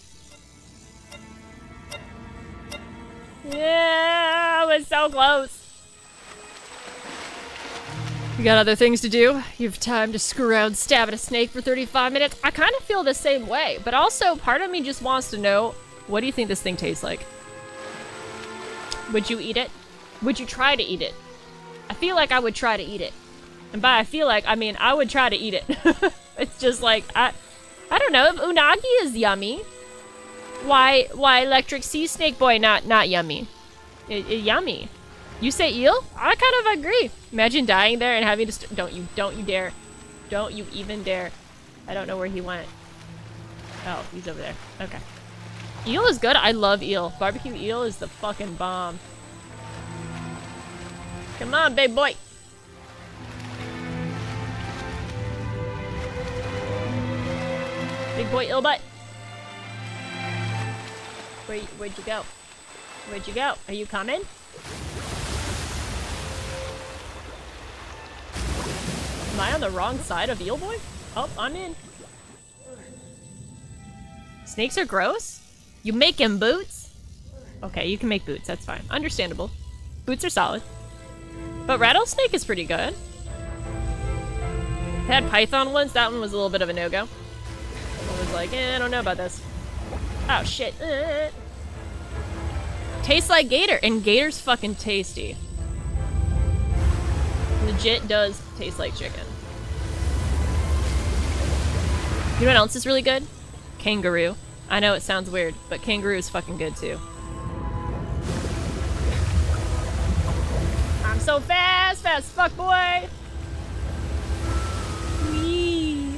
Yeah, I was so close. You got other things to do? You have time to screw around stabbing a snake for 35 minutes? I kind of feel the same way, but also part of me just wants to know, what do you think this thing tastes like? Would you eat it? Would you try to eat it? I feel like I would try to eat it. And by I feel like, I mean I would try to eat it. It's just like, I don't know, unagi is yummy. Why electric sea snake boy not yummy? Yummy. You say eel? I kind of agree. Imagine dying there and having to don't you dare. Don't you even dare. I don't know where he went. Oh, he's over there. Okay. Eel is good. I love eel. Barbecue eel is the fucking bomb. Come on, big boy. Big boy eel butt. Where'd you go? Where'd you go? Are you coming? Am I on the wrong side of eel boy? Oh, I'm in. Snakes are gross? You making boots? Okay, you can make boots. That's fine. Understandable. Boots are solid. But rattlesnake is pretty good. I had python once. That one was a little bit of a no-go. I was like, I don't know about this. Oh, shit. Tastes like gator. And gator's fucking tasty. Legit does taste like chicken. You know what else is really good? Kangaroo. I know it sounds weird, but kangaroo is fucking good too. I'm so fast fuck boy! Whee!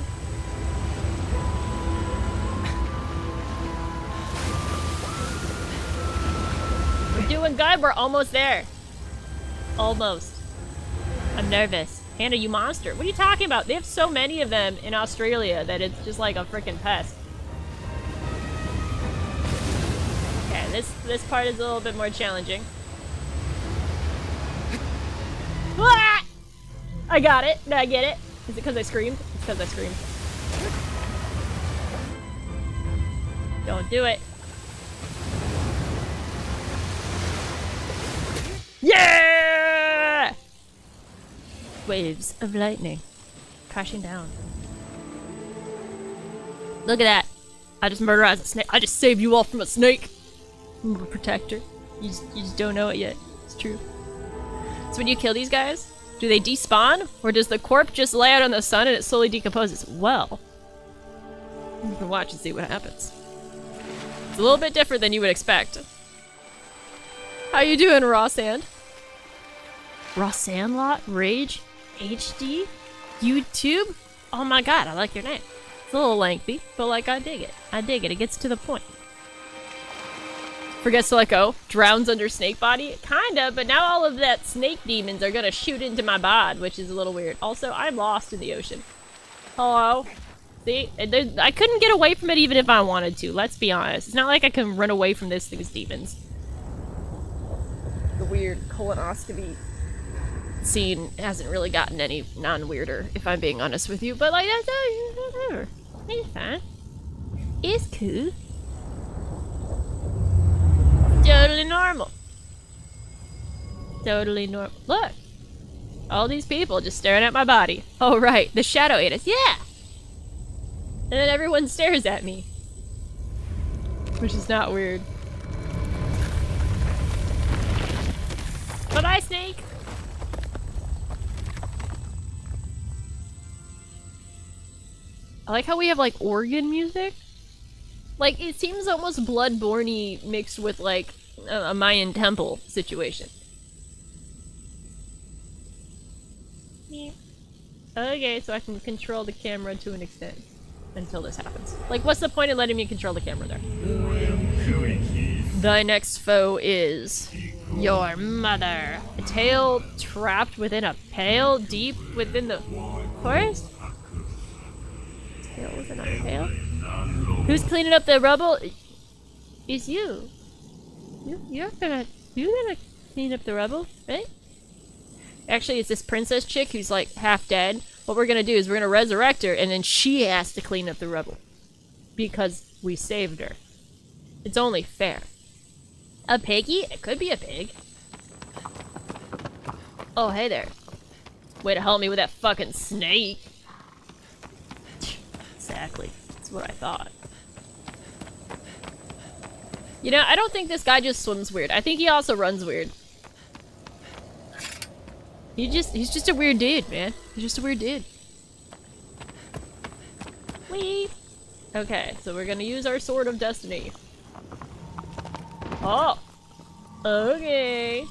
We're doing good, we're almost there. Almost. I'm nervous. Hannah, you monster. What are you talking about? They have so many of them in Australia that it's just like a freaking pest. Okay, this part is a little bit more challenging. Ah! I got it. Did I get it? Is it because I screamed? It's because I screamed. Don't do it. Yeah! Waves of lightning crashing down. Look at that. I just murderized a snake. I just saved you all from a snake. I'm a protector. You just don't know it yet. It's true. So when you kill these guys, do they despawn? Or does the corpse just lay out in the sun and it slowly decomposes? Well, you can watch and see what happens. It's a little bit different than you would expect. How you doing, Raw Sand? Raw Sandlot? Rage? HD? YouTube? Oh my god, I like your name. It's a little lengthy, but like I dig it. I dig it. It gets to the point. Forgets to let go. Drowns under snake body? Kinda, but now all of that snake demons are gonna shoot into my bod, which is a little weird. Also, I'm lost in the ocean. Hello? See? I couldn't get away from it even if I wanted to, let's be honest. It's not like I can run away from this thing's demons. The weird colonoscopy scene hasn't really gotten any non-weirder, if I'm being honest with you. But like, that's whatever. It's fine. It's cool. Totally normal. Totally normal. Look! All these people just staring at my body. Oh right, the shadow ate us. Yeah! And then everyone stares at me. Which is not weird. Bye-bye, snake! I like how we have like organ music. Like, it seems almost Bloodborne-y mixed with like a Mayan temple situation. Yeah. Okay, so I can control the camera to an extent until this happens. Like, what's the point of letting me control the camera there? Thy next foe is your mother. A tail trapped within a pail deep within the forest? Tail within a pail? Who's cleaning up the rubble? It's you. You're gonna clean up the rubble, right? Actually, it's this princess chick who's like half dead. What we're gonna do is we're gonna resurrect her, and then she has to clean up the rubble because we saved her. It's only fair. A piggy? It could be a pig. Oh, hey there. Way to help me with that fucking snake. Exactly. That's what I thought. You know, I don't think this guy just swims weird. I think he also runs weird. He's just a weird dude, man. He's just a weird dude. Whee! Okay, so we're gonna use our Sword of Destiny. Oh! Okay.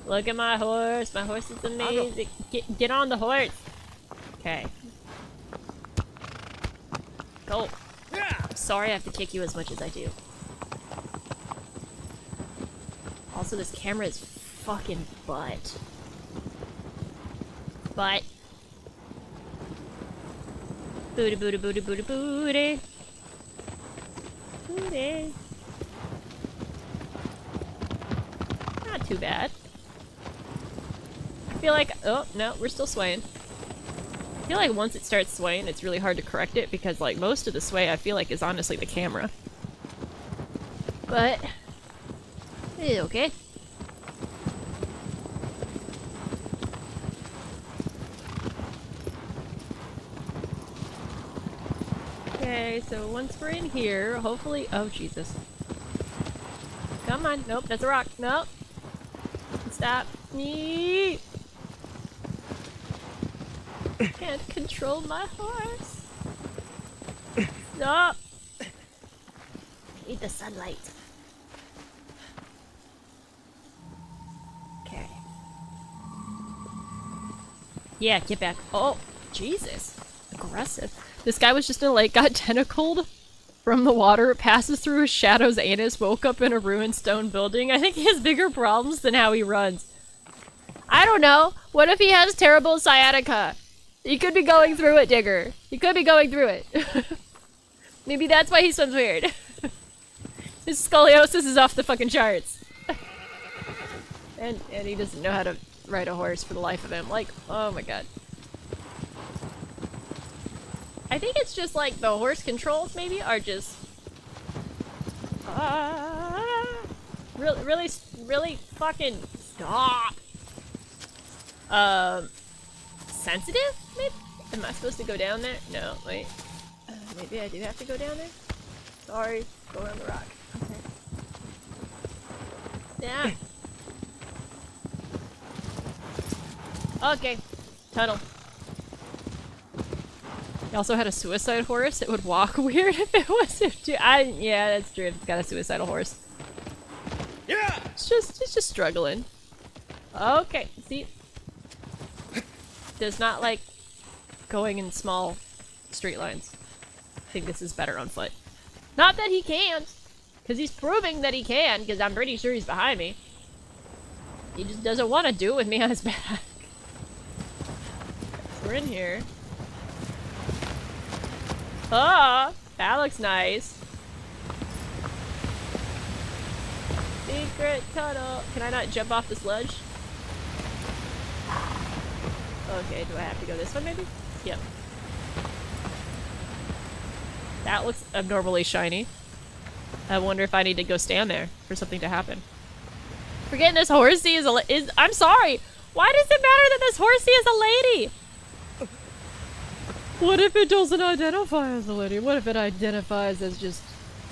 Look at my horse. My horse is amazing. Get on the horse. Okay. Go. I'm sorry I have to kick you as much as I do. Also, this camera is fucking butt. Butt. Booty, booty, booty, booty, booty. Booty. Not too bad. I feel like, oh, no, we're still swaying. I feel like once it starts swaying, it's really hard to correct it because, like, most of the sway I feel like is honestly the camera. But, it's okay. Okay, so once we're in here, hopefully, oh Jesus. Come on, nope, that's a rock, nope. Stop. Nee. Can't control my horse. Stop. Need the sunlight. Okay. Yeah, get back. Oh, Jesus. Aggressive. This guy was just in a lake, got tentacled from the water, passes through his shadow's anus, woke up in a ruined stone building. I think he has bigger problems than how he runs. I don't know. What if he has terrible sciatica? He could be going through it, Digger. He could be going through it. Maybe that's why he swims weird. His scoliosis is off the fucking charts. and he doesn't know how to ride a horse for the life of him. Like, oh my god. I think it's just like the horse controls maybe are just really fucking stop. Sensitive? Maybe? Am I supposed to go down there? No, wait. Maybe I do have to go down there? Sorry. Go around the rock. Okay. Yeah. Okay. Tunnel. He also had a suicide horse. It would walk weird if it wasn't too. Yeah, that's true. It's got a suicidal horse. Yeah. It's just struggling. Okay, see, does not like going in small straight lines. I think this is better on foot. Not that he can't, because he's proving that he can. Because I'm pretty sure he's behind me. He just doesn't want to do it with me on his back. So we're in here. Ah, that looks nice. Secret tunnel. Can I not jump off this ledge? Okay, do I have to go this one maybe? Yep. That looks abnormally shiny. I wonder if I need to go stand there for something to happen. Forgetting this horsey is I'm sorry! Why does it matter that this horsey is a lady? What if it doesn't identify as a lady? What if it identifies as just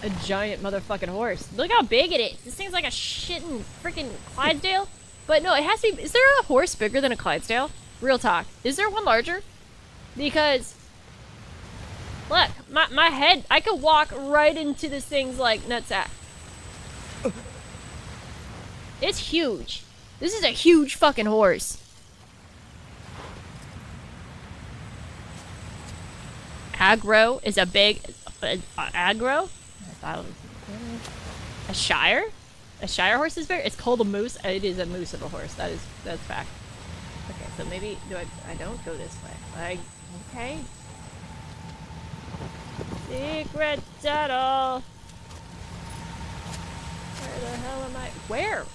a giant motherfucking horse? Look how big it is! This thing's like a shitting freaking Clydesdale? But no, it has to be- is there a horse bigger than a Clydesdale? Real talk. Is there one larger? Because... look, my head- I could walk right into this thing's like nutsack. It's huge. This is a huge fucking horse. Aggro is a big... aggro? A Shire? A Shire horse is bigger? It's called a moose? It is a moose of a horse. That's fact. Okay, so maybe... I don't go this way. Okay. Secret tunnel. Where the hell am I? Where?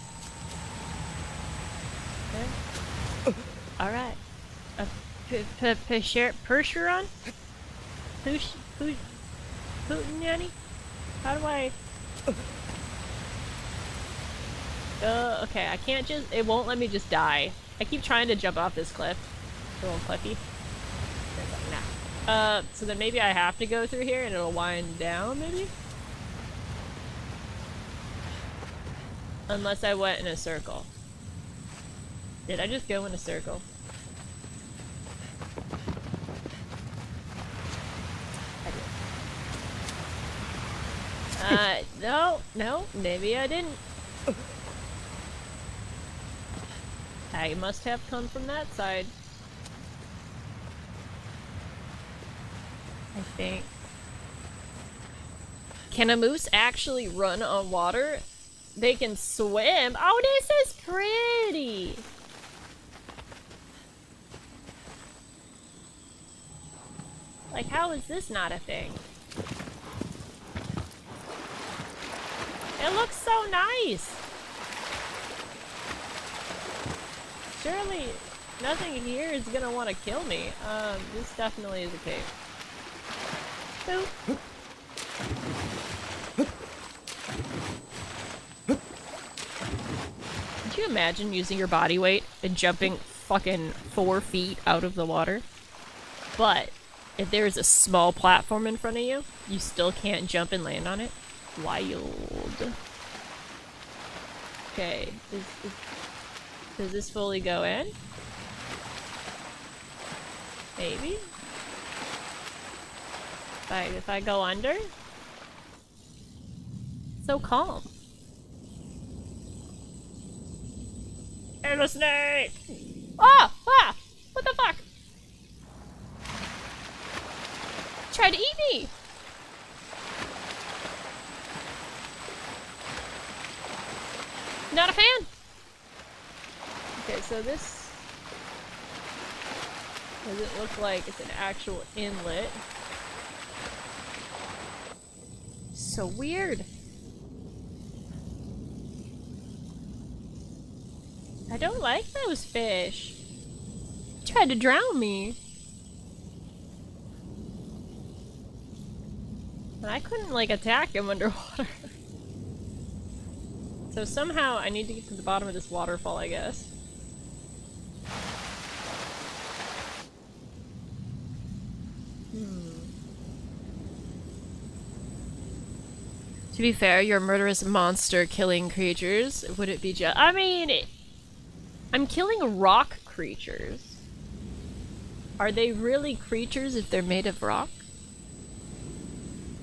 There. Alright. Percheron? Putinani? How do I... okay, I can't just... It won't let me just die. I keep trying to jump off this cliff. It's a little cliffy. Nah. So then maybe I have to go through here and it'll wind down, maybe? Unless I went in a circle. Did I just go in a circle? I did. No, maybe I didn't. I must have come from that side. I think. Can a moose actually run on water? They can swim? Oh, this is pretty! Like, how is this not a thing? It looks so nice! Surely nothing here is gonna want to kill me. This definitely is a cave. Boop. Could you imagine using your body weight and jumping fucking 4 feet out of the water? But if there's a small platform in front of you, you still can't jump and land on it? Wild. Okay, does this fully go in? Maybe? If I go under? So calm. And a snake! Ah! Ah! What the fuck? Tried to eat me! Not a fan! Okay, so this doesn't look like it's an actual inlet. So weird. I don't like those fish. They tried to drown me. And I couldn't, like, attack him underwater. So somehow I need to get to the bottom of this waterfall, I guess. To be fair, you're a murderous monster killing creatures. Would it be just— I mean, I'm killing rock creatures. Are they really creatures if they're made of rock?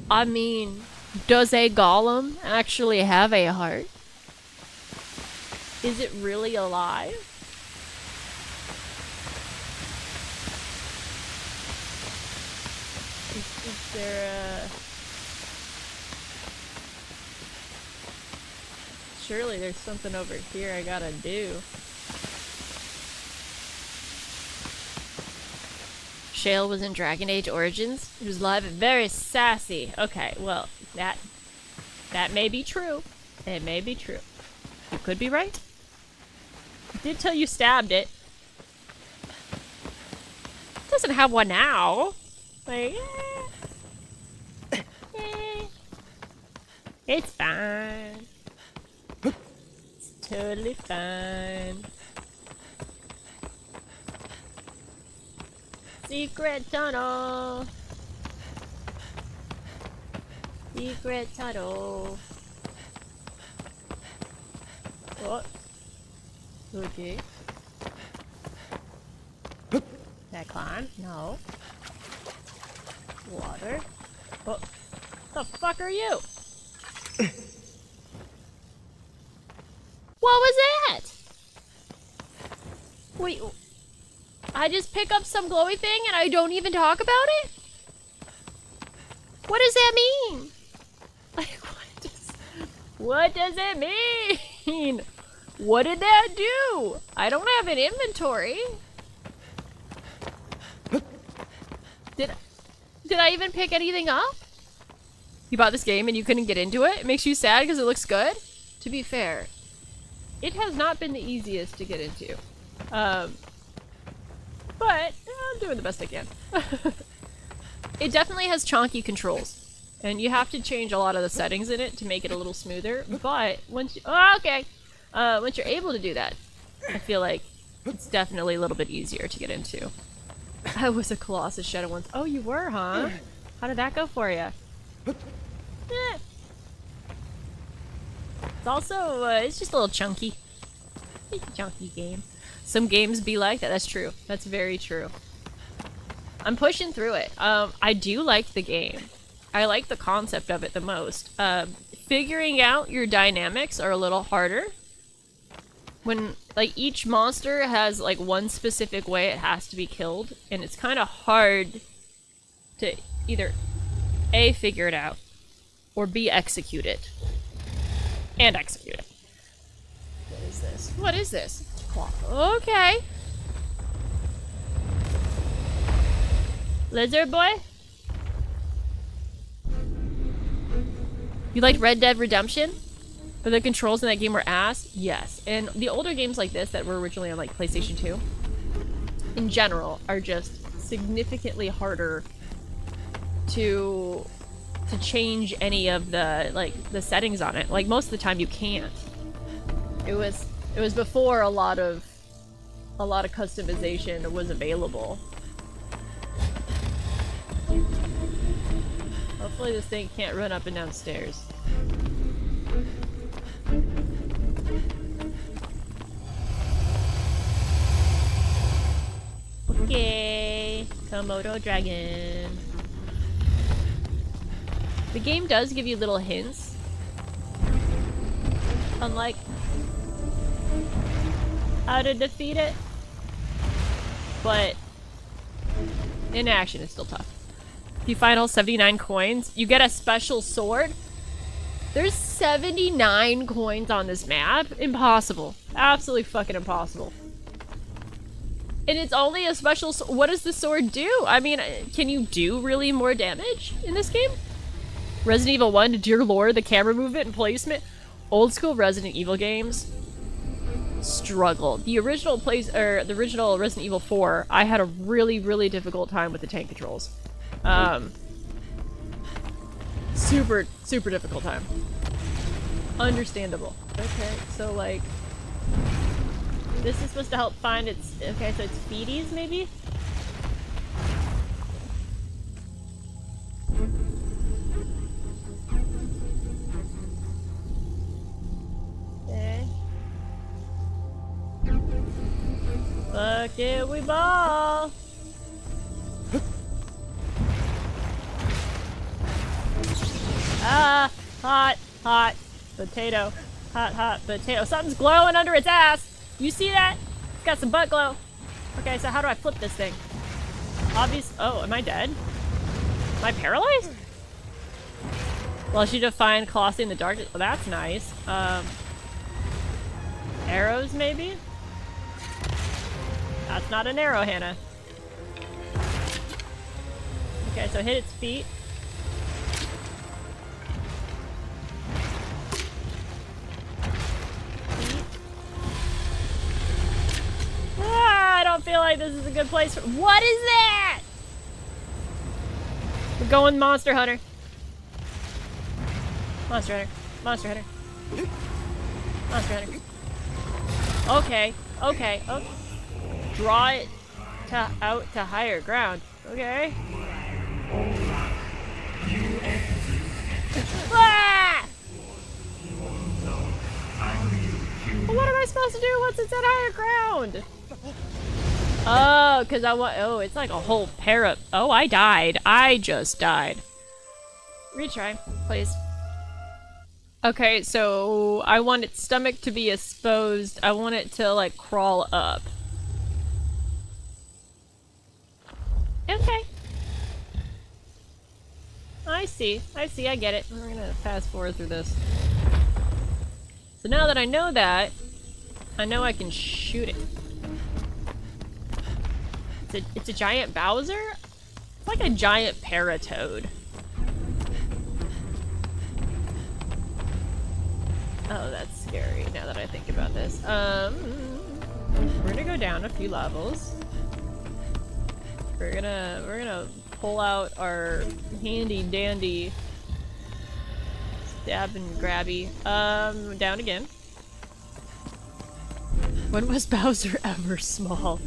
I mean, does a golem actually have a heart? Is it really alive? Is there a... Surely there's something over here I gotta do. Shale was in Dragon Age Origins. He was live and very sassy. Okay, well, that may be true. It may be true. You could be right. It did tell you stabbed it. It doesn't have one now. Like, it's fine. It's totally fine. Secret tunnel. Secret tunnel. What? Okay. That climb? No. Water. What the fuck are you? What was that? Wait, I just pick up some glowy thing and I don't even talk about it? What does that mean? Like, what does it mean? What did that do? I don't have an inventory. Did I even pick anything up? You bought this game and you couldn't get into it? It makes you sad because it looks good? to be fair, it has not been the easiest to get into. But I'm doing the best I can. It definitely has chonky controls. And you have to change a lot of the settings in it to make it a little smoother. But once you... Oh, okay! Once you're able to do that, I feel like it's definitely a little bit easier to get into. I was a Colossus Shadow once. Oh, you were, huh? How did that go for you? It's also, it's just a little chunky. It's a chunky game. Some games be like that. That's true. That's very true. I'm pushing through it. I do like the game. I like the concept of it the most. Figuring out your dynamics are a little harder. When, like, each monster has, like, one specific way it has to be killed, and it's kind of hard to either A, figure it out, or B, execute it. And execute it. What is this? What is this? Okay. Lizard boy? You liked Red Dead Redemption? But the controls in that game were ass? Yes. And the older games like this that were originally on like PlayStation 2, in general, are just significantly harder to change any of the the settings on it. Like most of the time you can't. It was before a lot of customization was available. Hopefully this thing can't run up and down stairs. Okay, Komodo dragon. The game does give you little hints. Unlike how to defeat it. But in action it's still tough. If you find all 79 coins, you get a special sword. There's 79 coins on this map? Impossible. Absolutely fucking impossible. And it's only a special what does the sword do? I mean, can you do really more damage in this game? Resident Evil 1, dear lord, the camera movement and placement. Old school Resident Evil games struggle. The original Resident Evil 4, I had a really, really difficult time with the tank controls. Super, super difficult time. Understandable. Okay, so like, this is supposed to help find its, okay, so it's feeties maybe? Okay. Fuck it, we ball! Ah! Hot, hot potato. Hot, hot potato. Something's glowing under its ass! You see that? It's got some butt glow. Okay, so how do I flip this thing? Oh, am I dead? Am I paralyzed? Well, she defined Colossus in the darkness. Oh, that's nice. Arrows, maybe? That's not an arrow, Hannah. Okay, so hit its feet. I don't feel like this is a good place for— What is that? We're going Monster Hunter. Monster Hunter. Monster Hunter. Monster Hunter. Okay. Okay. Okay. Draw it out to higher ground. Okay. Ah! What am I supposed to do once it's at higher ground? Oh, because I want— oh, it's like a whole pair of— oh, I died. I just died. Retry, please. Okay, so I want its stomach to be exposed. I want it to, like, crawl up. Okay. I see. I see. I get it. We're gonna fast forward through this. So now that I know that, I know I can shoot it. It's a giant Bowser? It's like a giant Paratoad. Oh, that's scary now that I think about this. We're gonna go down a few levels. We're gonna pull out our handy dandy stab and grabby. Down again. When was Bowser ever small?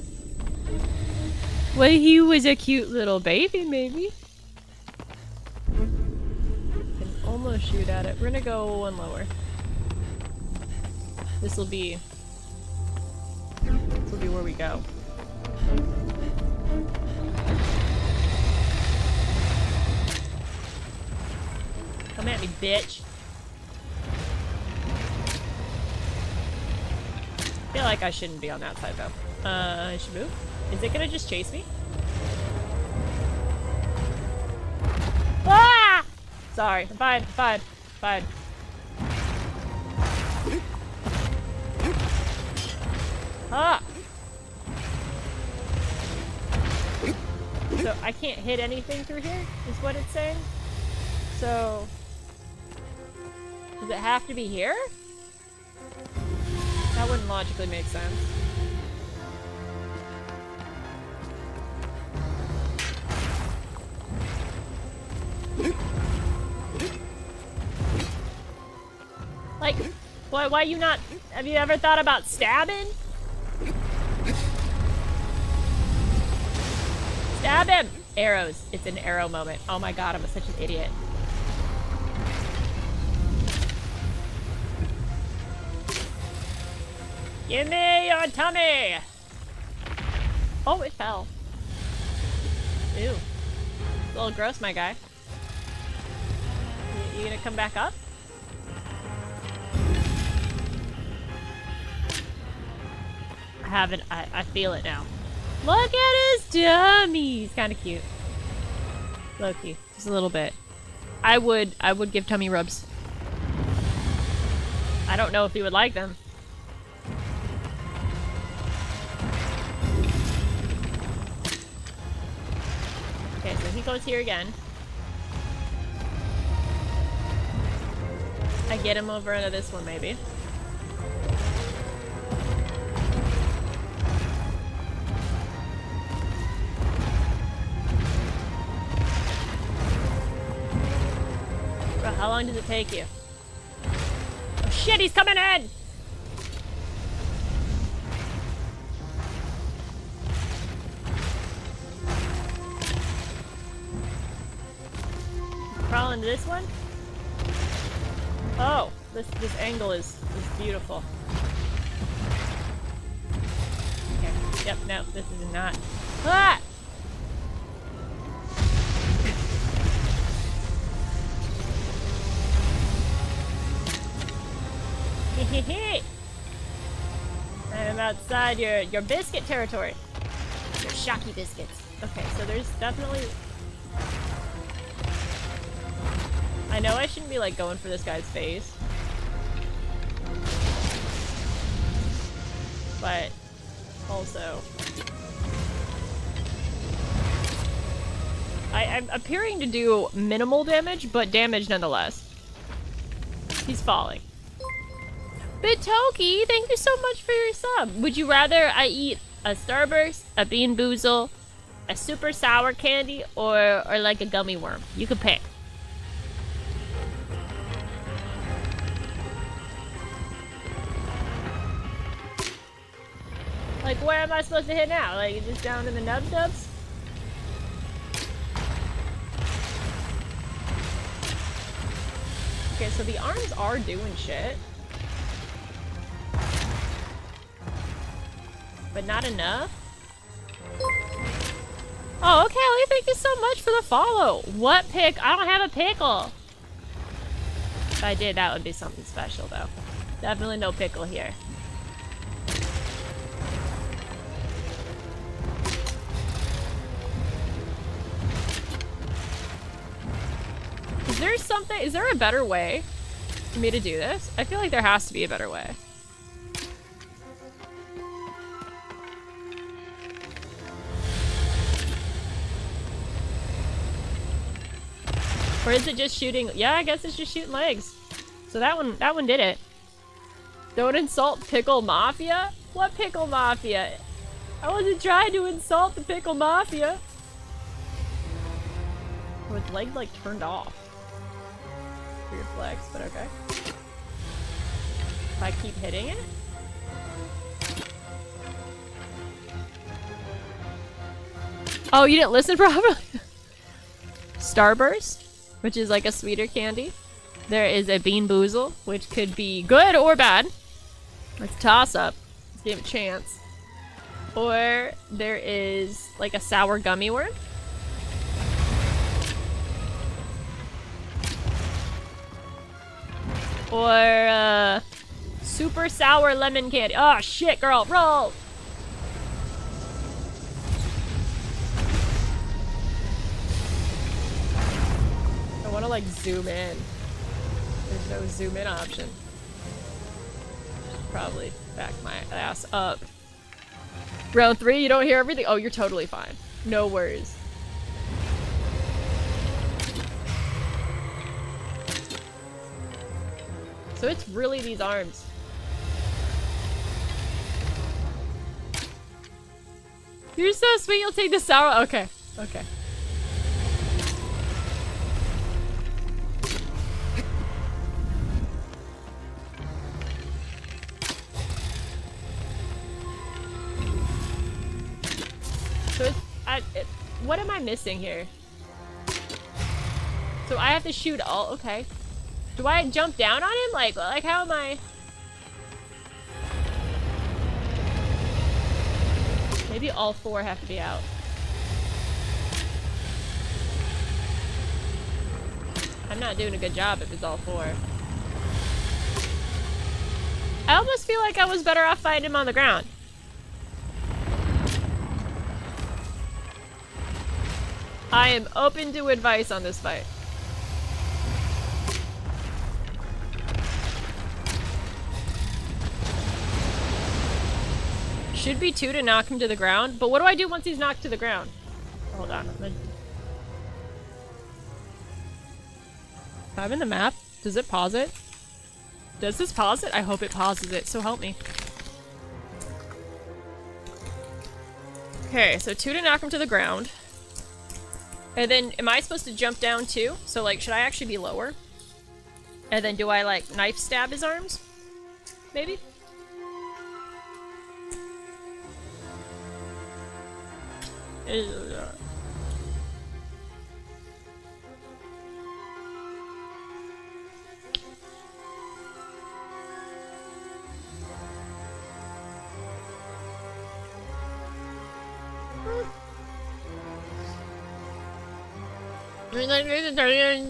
When he was a cute little baby, maybe. Can almost shoot at it. We're gonna go one lower. This'll be where we go. Come at me, bitch. I feel like I shouldn't be on that side though. I should move. Is it gonna just chase me? Ah! Sorry, I'm fine, fine, fine. Ah! So I can't hit anything through here, is what it's saying? So... does it have to be here? That wouldn't logically make sense. Like, why you not... have you ever thought about stabbing? Stab him! Arrows. It's an arrow moment. Oh my god, I'm such an idiot. Give me your tummy! Oh, it fell. Ew. A little gross, my guy. You gonna come back up? I feel it now. Look at his tummy! He's kinda cute. Low-key. Just a little bit. I would give tummy rubs. I don't know if he would like them. Okay, so he goes here again. I get him over into this one, maybe. Bro, how long does it take you? Oh shit, he's coming in! Crawl into this one? Oh, this angle is beautiful. Okay. Yep, no, this is not. Ah! I'm outside your biscuit territory. Your shocky biscuits. Okay, so there's definitely... I know I shouldn't be like going for this guy's face. But also I'm appearing to do minimal damage, but damage nonetheless. He's falling. Bitoki, thank you so much for your sub. Would you rather I eat a Starburst, a Bean Boozle, a super sour candy, or like a gummy worm? You could pick. Like, where am I supposed to hit now? Like, just down in the nub-dubs? Okay, so the arms are doing shit. But not enough? Oh, okay, Ellie, thank you so much for the follow. What pick? I don't have a pickle. If I did, that would be something special, though. Definitely no pickle here. Is there a better way for me to do this? I feel like there has to be a better way. Or is it just shooting? Yeah, I guess it's just shooting legs. So that one did it. Don't insult Pickle Mafia? What Pickle Mafia? I wasn't trying to insult the Pickle Mafia. Oh, its leg like turned off. Weird flex, but okay. If I keep hitting it? Oh, you didn't listen properly? Starburst, which is like a sweeter candy. There is a Bean Boozle, which could be good or bad. Let's toss up. Let's give it a chance. Or there is like a sour gummy worm. Or super sour lemon candy. Oh shit, girl, roll! I want to like zoom in. There's no zoom in option. Probably back my ass up. Round 3, you don't hear everything? Oh, you're totally fine. No worries. So it's really these arms. You're so sweet, you'll take the sour. Okay, okay. So what am I missing here? So I have to shoot all, okay. Do I jump down on him? Like how am I? Maybe all 4 have to be out. I'm not doing a good job if it's all 4. I almost feel like I was better off fighting him on the ground. I am open to advice on this fight. Should be 2 to knock him to the ground, but what do I do once he's knocked to the ground? Hold on. If I'm in the map, does it pause it? Does this pause it? I hope it pauses it, so help me. Okay, so 2 to knock him to the ground. And then, am I supposed to jump down too? So like, should I actually be lower? And then do I like knife stab his arms? Maybe?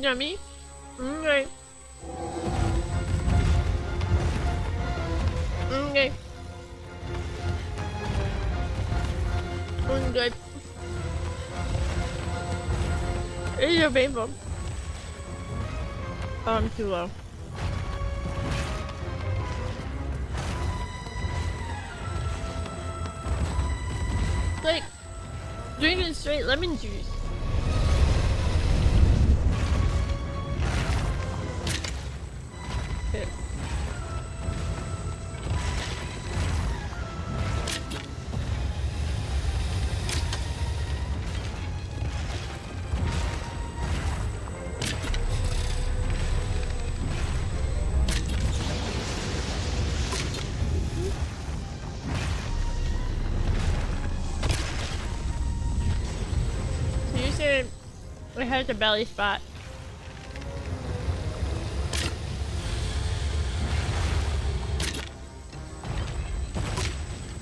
Yummy. Okay. Okay. Okay. It's so painful. Oh, I'm too low. Like, drinking straight lemon juice. Okay. It has a belly spot.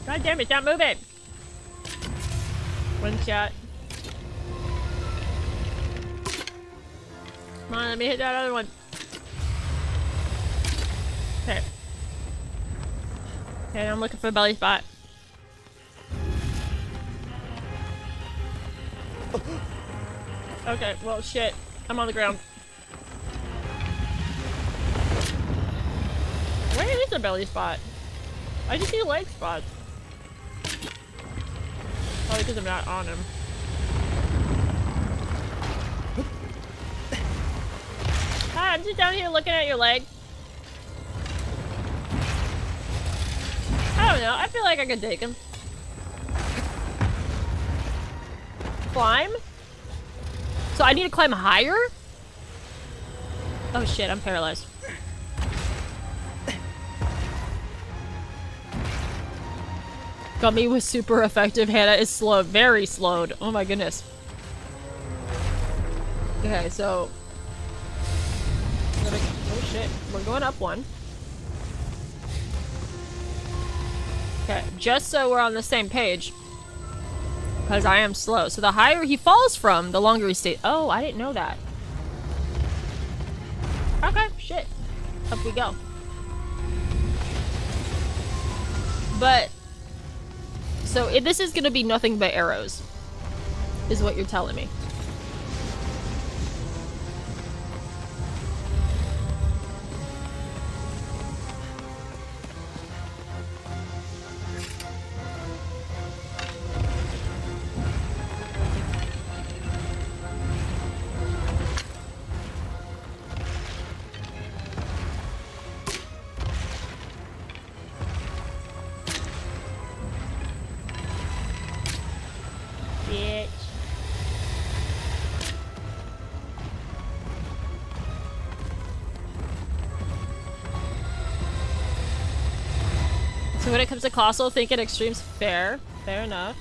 God damn it, stop moving! One shot. Come on, let me hit that other one. Okay. Okay, I'm looking for a belly spot. Okay, well, shit. I'm on the ground. Where is the belly spot? I just see leg spots. Probably because I'm not on him. Hi, I'm just down here looking at your leg. I don't know. I feel like I could take him. Climb? So I need to climb higher? Oh shit, I'm paralyzed. Gummy was super effective. Hannah is slow. Very slowed. Oh my goodness. Okay, so... Oh shit. We're going up one. Okay, just so we're on the same page. Because I am slow. So the higher he falls from, the longer he stays. Oh, I didn't know that. Okay, shit. Up we go. But... So this is gonna be nothing but arrows. Is what you're telling me. So when it comes to Colossus, thinking extremes fair. Fair enough.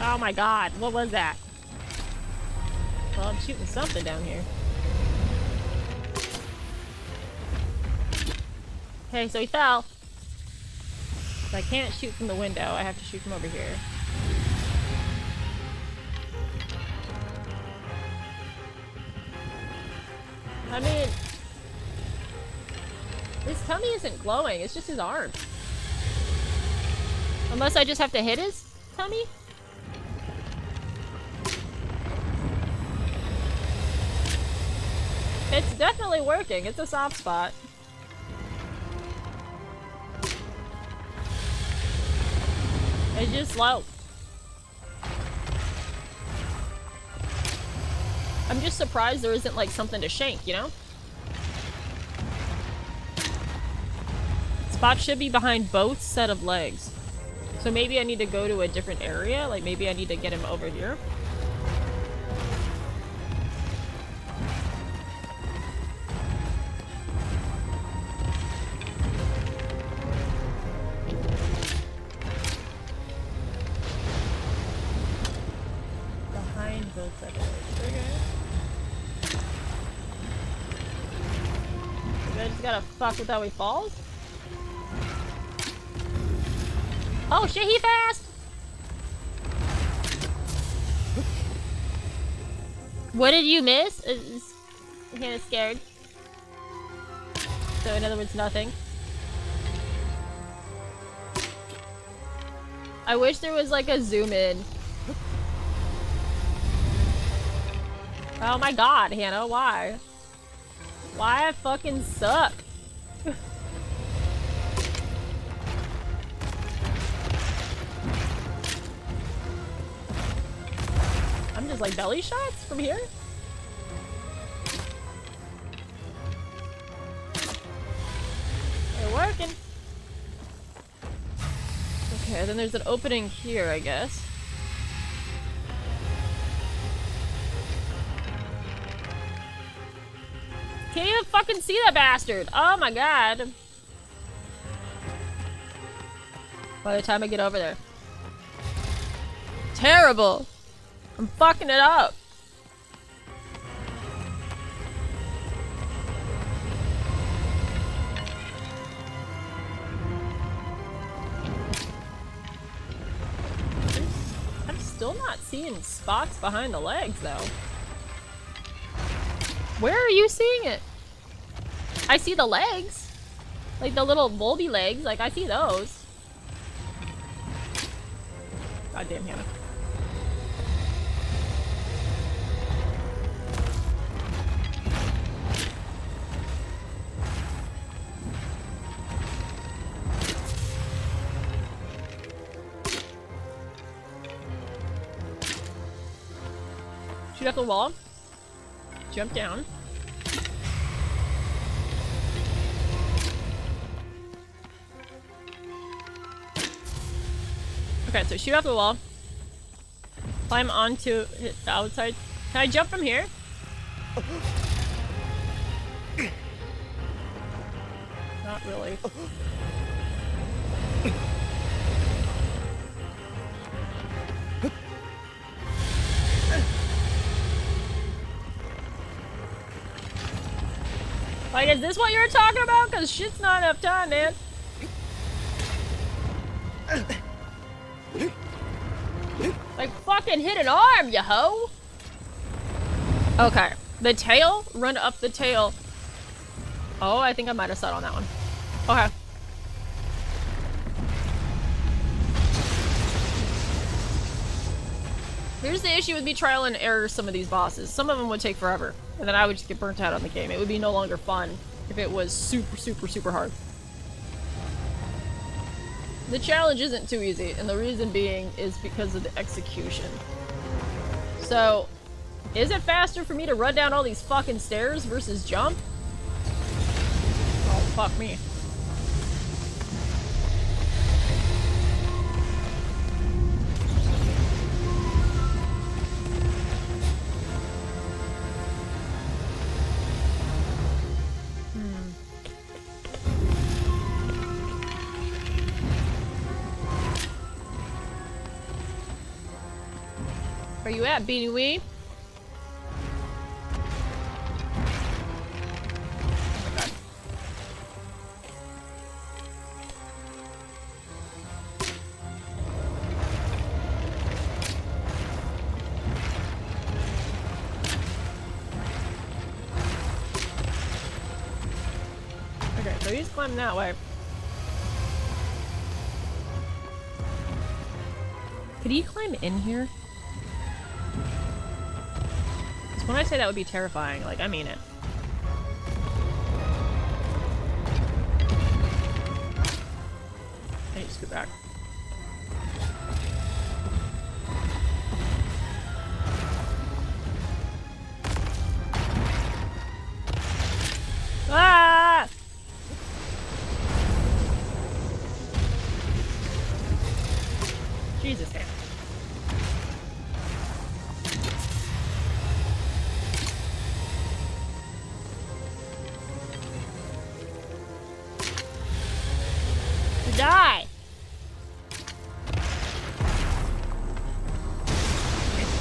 Oh my god, what was that? Well, I'm shooting something down here. Okay, so he fell. So I can't shoot from the window, I have to shoot from over here. I mean... His tummy isn't glowing, it's just his arm. Unless I just have to hit his tummy? It's definitely working, it's a soft spot. It's just slow. I'm just surprised there isn't like something to shank, you know? Spot should be behind both set of legs. So maybe I need to go to a different area? Like maybe I need to get him over here? Behind both set of legs. Okay. Maybe I just gotta fuck with how he falls? Oh shit, he fast! What did you miss? Is Hannah scared? So in other words, nothing. I wish there was like a zoom in. Oh my god, Hannah, why? Why I fucking suck? I'm just like belly shots from here? They're working. Okay, then there's an opening here, I guess. Can't even fucking see that bastard! Oh my god! By the time I get over there. Terrible! I'm fucking it up! I'm still not seeing spots behind the legs, though. Where are you seeing it? I see the legs. Like the little bulby legs, like I see those. Goddamn Hannah. Shoot up the wall. Jump down. Okay, so shoot off the wall. Climb onto the outside. Can I jump from here? Not really. Like, is this what you were talking about? Cause shit's not enough time, man. Like, fucking hit an arm, you hoe! Okay. The tail? Run up the tail. Oh, I think I might have set on that one. Okay. Here's the issue with me trial and error some of these bosses. Some of them would take forever. And then I would just get burnt out on the game. It would be no longer fun if it was super, super, super hard. The challenge isn't too easy, and the reason being is because of the execution. So, is it faster for me to run down all these fucking stairs versus jump? Oh, fuck me. Where you at, Beanie Wee? Oh my god. Okay, so he's climbing that way. Could he climb in here? When I say that would be terrifying, like, I mean it. I need to scoot back. Ah! Jesus, man. Die!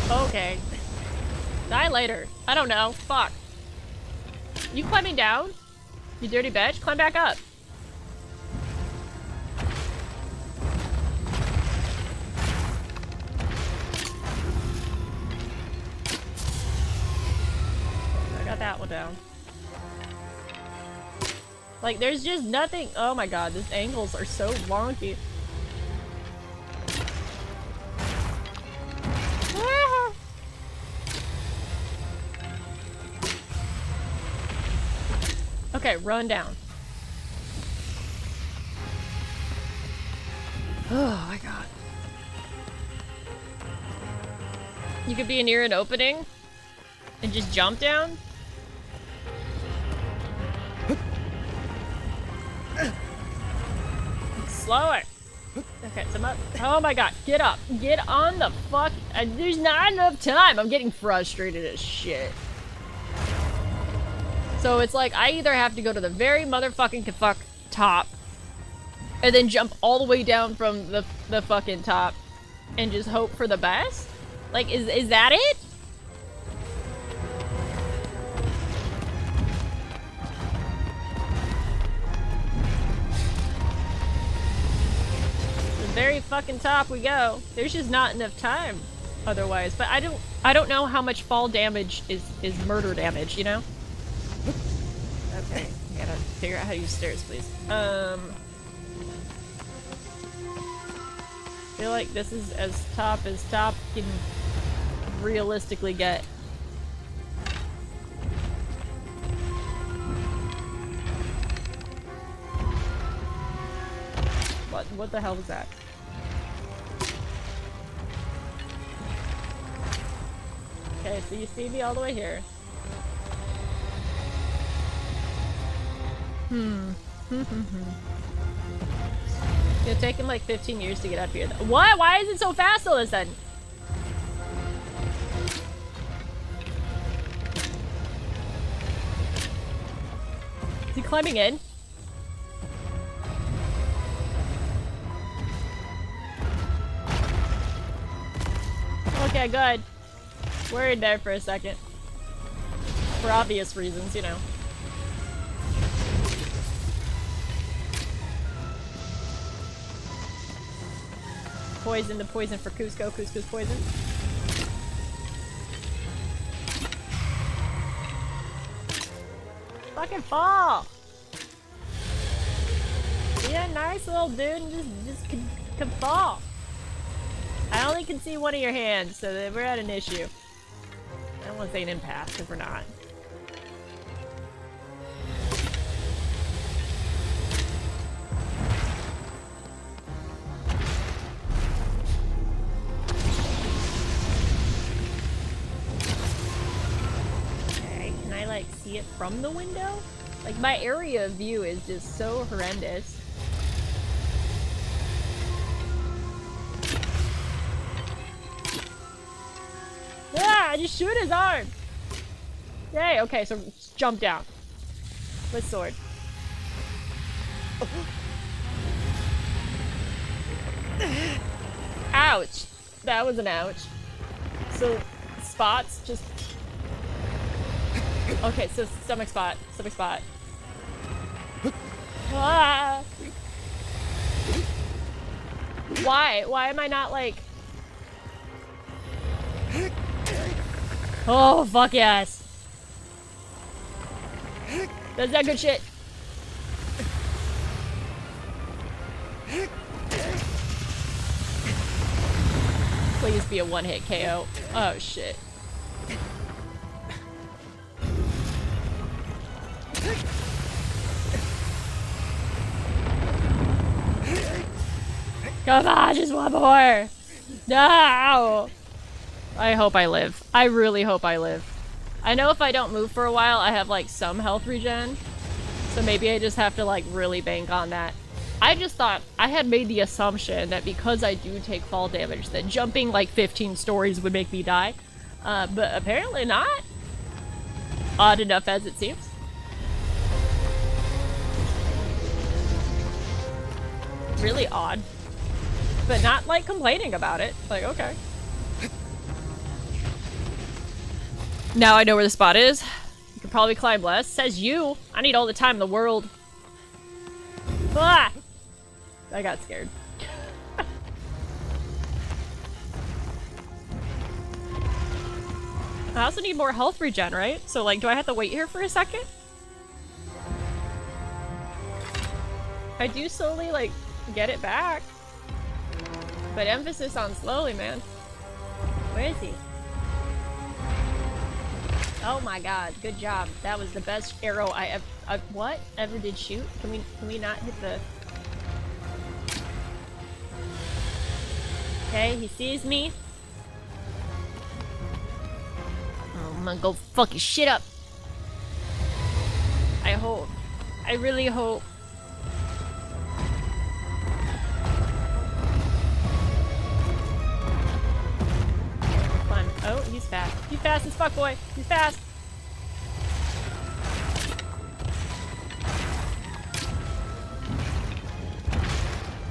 Okay. Die later. I don't know. Fuck. You climbing down? You dirty bitch? Climb back up. I got that one down. Like, there's just nothing. Oh my god, these angles are so wonky. Ah. Okay, run down. Oh my god. You could be near an opening and just jump down. Slower. Okay, so I'm up. Oh my god, get up. Get on the fuck. There's not enough time. I'm getting frustrated as shit. So it's like I either have to go to the very motherfucking fuck top and then jump all the way down from the fucking top and just hope for the best? Like, is that it? Very fucking top we go. There's just not enough time otherwise. But I don't know how much fall damage is murder damage, you know? Okay, I gotta figure out how to use stairs, please. Feel like this is as top can realistically get. What the hell was that? Okay, so you see me all the way here. It'll take him like 15 years to get up here. What? Why is it so fast all of a sudden? Is he climbing in? Okay, good. Worried there for a second. For obvious reasons, you know. Poison, the poison for Cusco. Cusco's poison. Fucking fall! Be a nice little dude and just can fall. I only can see one of your hands, so that we're at an issue. I don't want to say an impasse, because we're not. Okay, can I like see it from the window? Like my area of view is just so horrendous. Ah, I just shoot his arm! Yay, okay, so jump down. With sword. Ouch! That was an ouch. So, spots just... Okay, so stomach spot. Stomach spot. Ah! Why? Why am I not like... Oh, fuck yes. That's that good shit. Please be a one-hit KO. Oh, shit. Come on, just one more. No! I hope I live. I really hope I live. I know if I don't move for a while, I have like some health regen. So maybe I just have to like really bank on that. I just thought, I had made the assumption that because I do take fall damage, that jumping like 15 stories would make me die. But apparently not. Odd enough as it seems. Really odd. But not like complaining about it. Like, okay. Now I know where the spot is. You can probably climb less. Says you. I need all the time in the world. Ah! I got scared. I also need more health regen, right? So like, do I have to wait here for a second? I do slowly like get it back. But emphasis on slowly, man. Where is he? Oh my god, good job. That was the best arrow I ever did shoot. Can we not hit the... Okay, he sees me. Oh, I'm gonna go fuck his shit up. I hope. I really hope. Fun. Oh, he's fast. He's fast as fuck, boy. He's fast.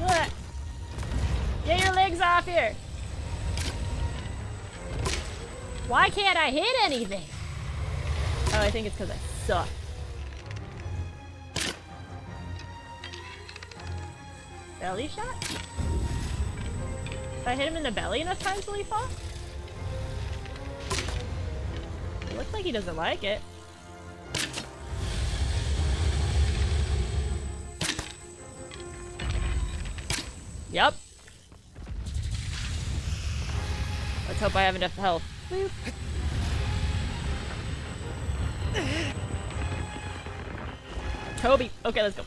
Ugh. Get your legs off here. Why can't I hit anything? Oh, I think it's because I suck. Belly shot? If I hit him in the belly enough times, will he fall? It looks like he doesn't like it. Yep. Let's hope I have enough health. Boop. Toby. Okay, let's go.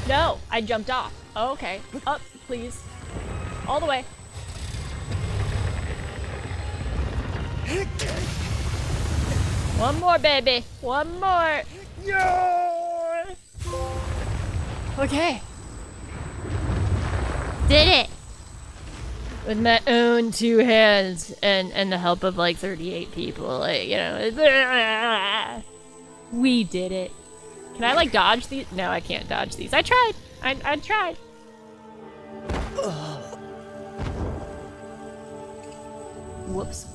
No, I jumped off. Oh, okay. Up, please. All the way. One more, baby. One more. No! Okay. Did it! With my own 2 hands and the help of like 38 people, like, you know. We did it. Can I like dodge these? No, I can't dodge these. I tried. I tried. Whoops.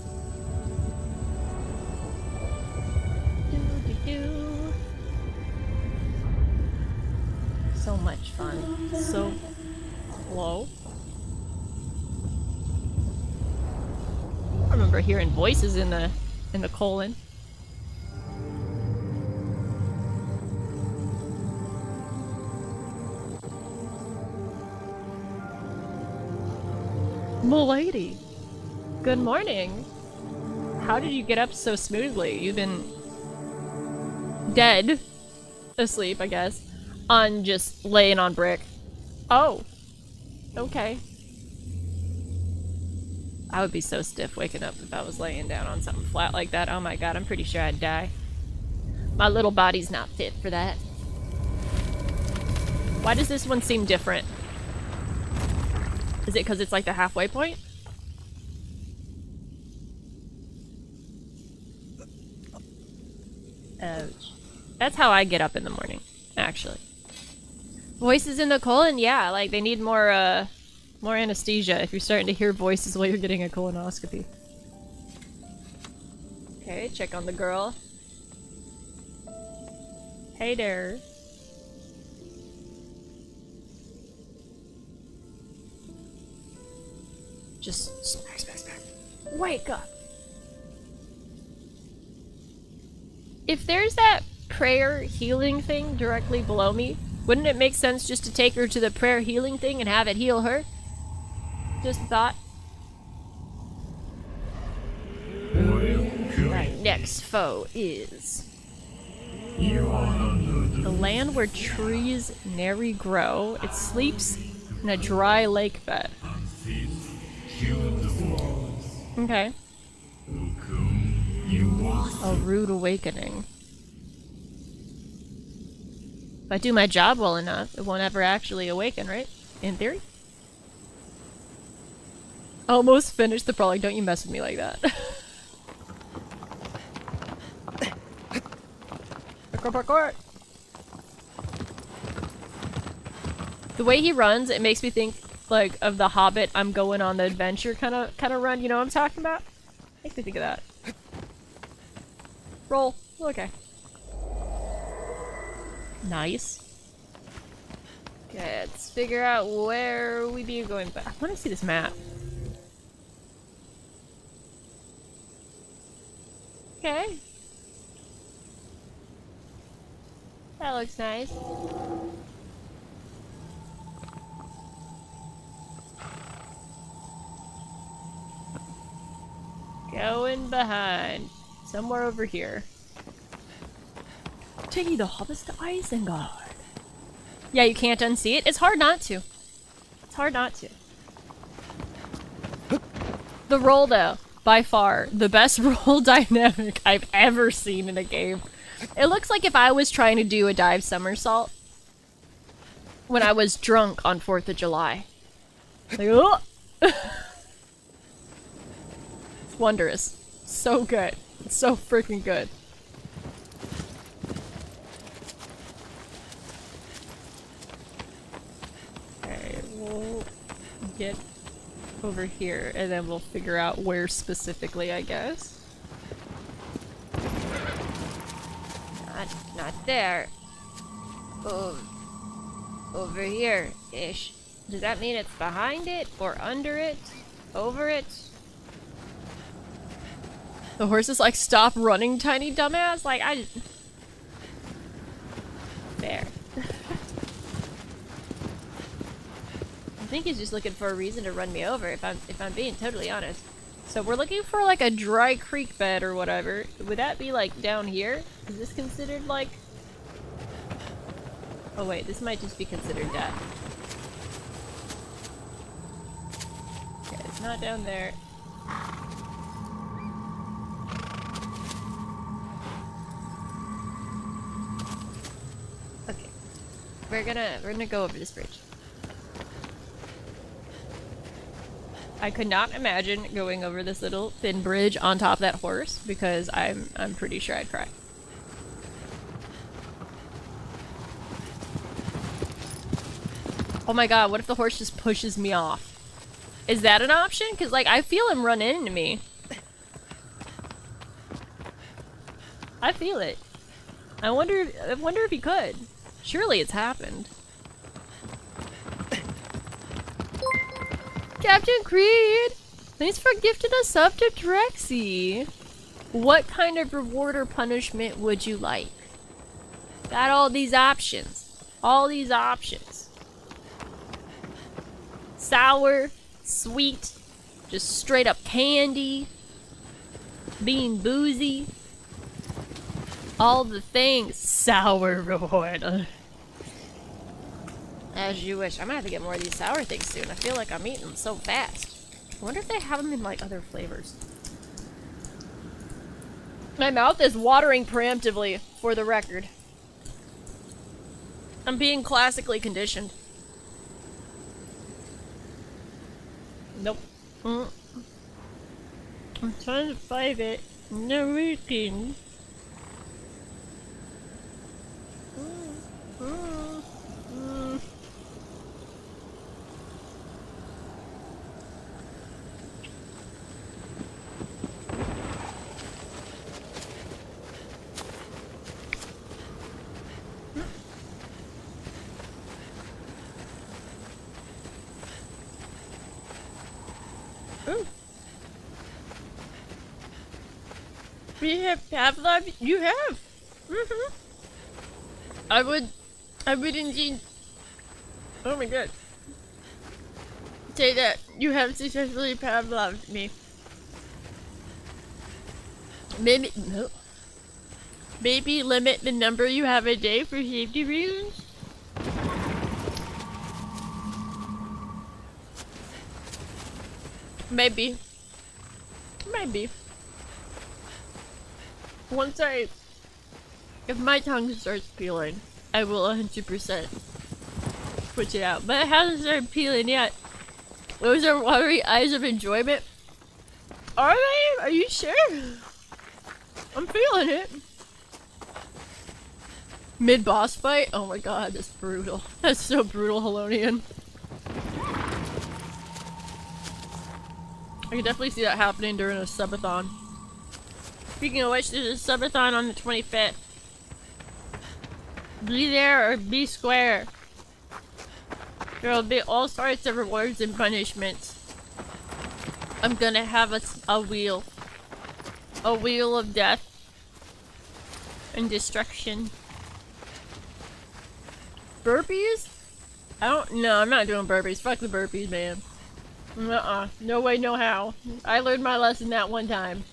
Do. So much fun. So low. I remember hearing voices in the colon. M'lady, good morning. How did you get up so smoothly? You've been dead, asleep, I guess, on just laying on brick. Oh, okay. I would be so stiff waking up if I was laying down on something flat like that. Oh my god, I'm pretty sure I'd die. My little body's not fit for that. Why does this one seem different? Is it because it's like the halfway point? Ouch. That's how I get up in the morning, actually. Voices in the colon? Yeah, like they need more anesthesia if you're starting to hear voices while you're getting a colonoscopy. Okay, check on the girl. Hey there. Just smack, smack, smack. Wake up! If there's that prayer healing thing directly below me, wouldn't it make sense just to take her to the prayer healing thing and have it heal her? Just a thought. My next foe is the land where trees nary grow. It sleeps in a dry lake bed. Okay. A rude awakening. If I do my job well enough, it won't ever actually awaken, right? In theory? Almost finished the prologue. Don't you mess with me like that. Parkour, parkour. The way he runs, it makes me think like of the Hobbit. I'm going on the adventure kind of run. You know what I'm talking about? Makes me think of that. Roll. Okay. Nice. Okay, let's figure out where we be going. But I want to see this map. Okay. That looks nice. Going behind. Somewhere over here. Taking the hobbits to Isengard. Yeah, you can't unsee it. It's hard not to. It's hard not to. The roll, though, by far, the best roll dynamic I've ever seen in a game. It looks like if I was trying to do a dive somersault when I was drunk on 4th of July. Like, oh! It's wondrous. So good. It's so freaking good. Okay, we'll get over here and then we'll figure out where specifically, I guess. Not there. Oh, over here-ish. Does that mean it's behind it? Or under it? Over it? The horse is like, stop running, tiny dumbass. Like, I just... There. I think he's just looking for a reason to run me over, if I'm being totally honest. So we're looking for like a dry creek bed or whatever. Would that be like down here? Is this considered like... Oh wait, this might just be considered death. Okay, it's not down there. Okay. We're gonna go over this bridge. I could not imagine going over this little thin bridge on top of that horse because I'm pretty sure I'd cry. Oh my god, what if the horse just pushes me off? Is that an option? Because, like, I feel him run into me. I feel it. I wonder if he could. Surely it's happened. Captain Creed! Thanks for gifting a sub to Trexie. What kind of reward or punishment would you like? Got all these options. All these options. Sour, sweet, just straight up candy, being boozy, all the things. Sour reward. As you wish. I'm gonna have to get more of these sour things soon. I feel like I'm eating them so fast. I wonder if they have them in like other flavors. My mouth is watering preemptively, for the record. I'm being classically conditioned. Nope. I'm trying to fight it. No working. We have Pavlov? You have? I would indeed. Oh my god. Say that you have successfully Pavloved me. Maybe limit the number you have a day for safety reasons? Maybe. If my tongue starts peeling, I will 100% switch it out. But it hasn't started peeling yet. Those are watery eyes of enjoyment. Are they? Are you sure? I'm feeling it. Mid-boss fight? Oh my god, that's brutal. That's so brutal, Helonian. I can definitely see that happening during a subathon. Speaking of which, there's a subathon on the 25th. Be there or be square. There will be all sorts of rewards and punishments. I'm gonna have a wheel. A wheel of death. And destruction. Burpees? No, I'm not doing burpees. Fuck the burpees, man. No way, no how. I learned my lesson that one time.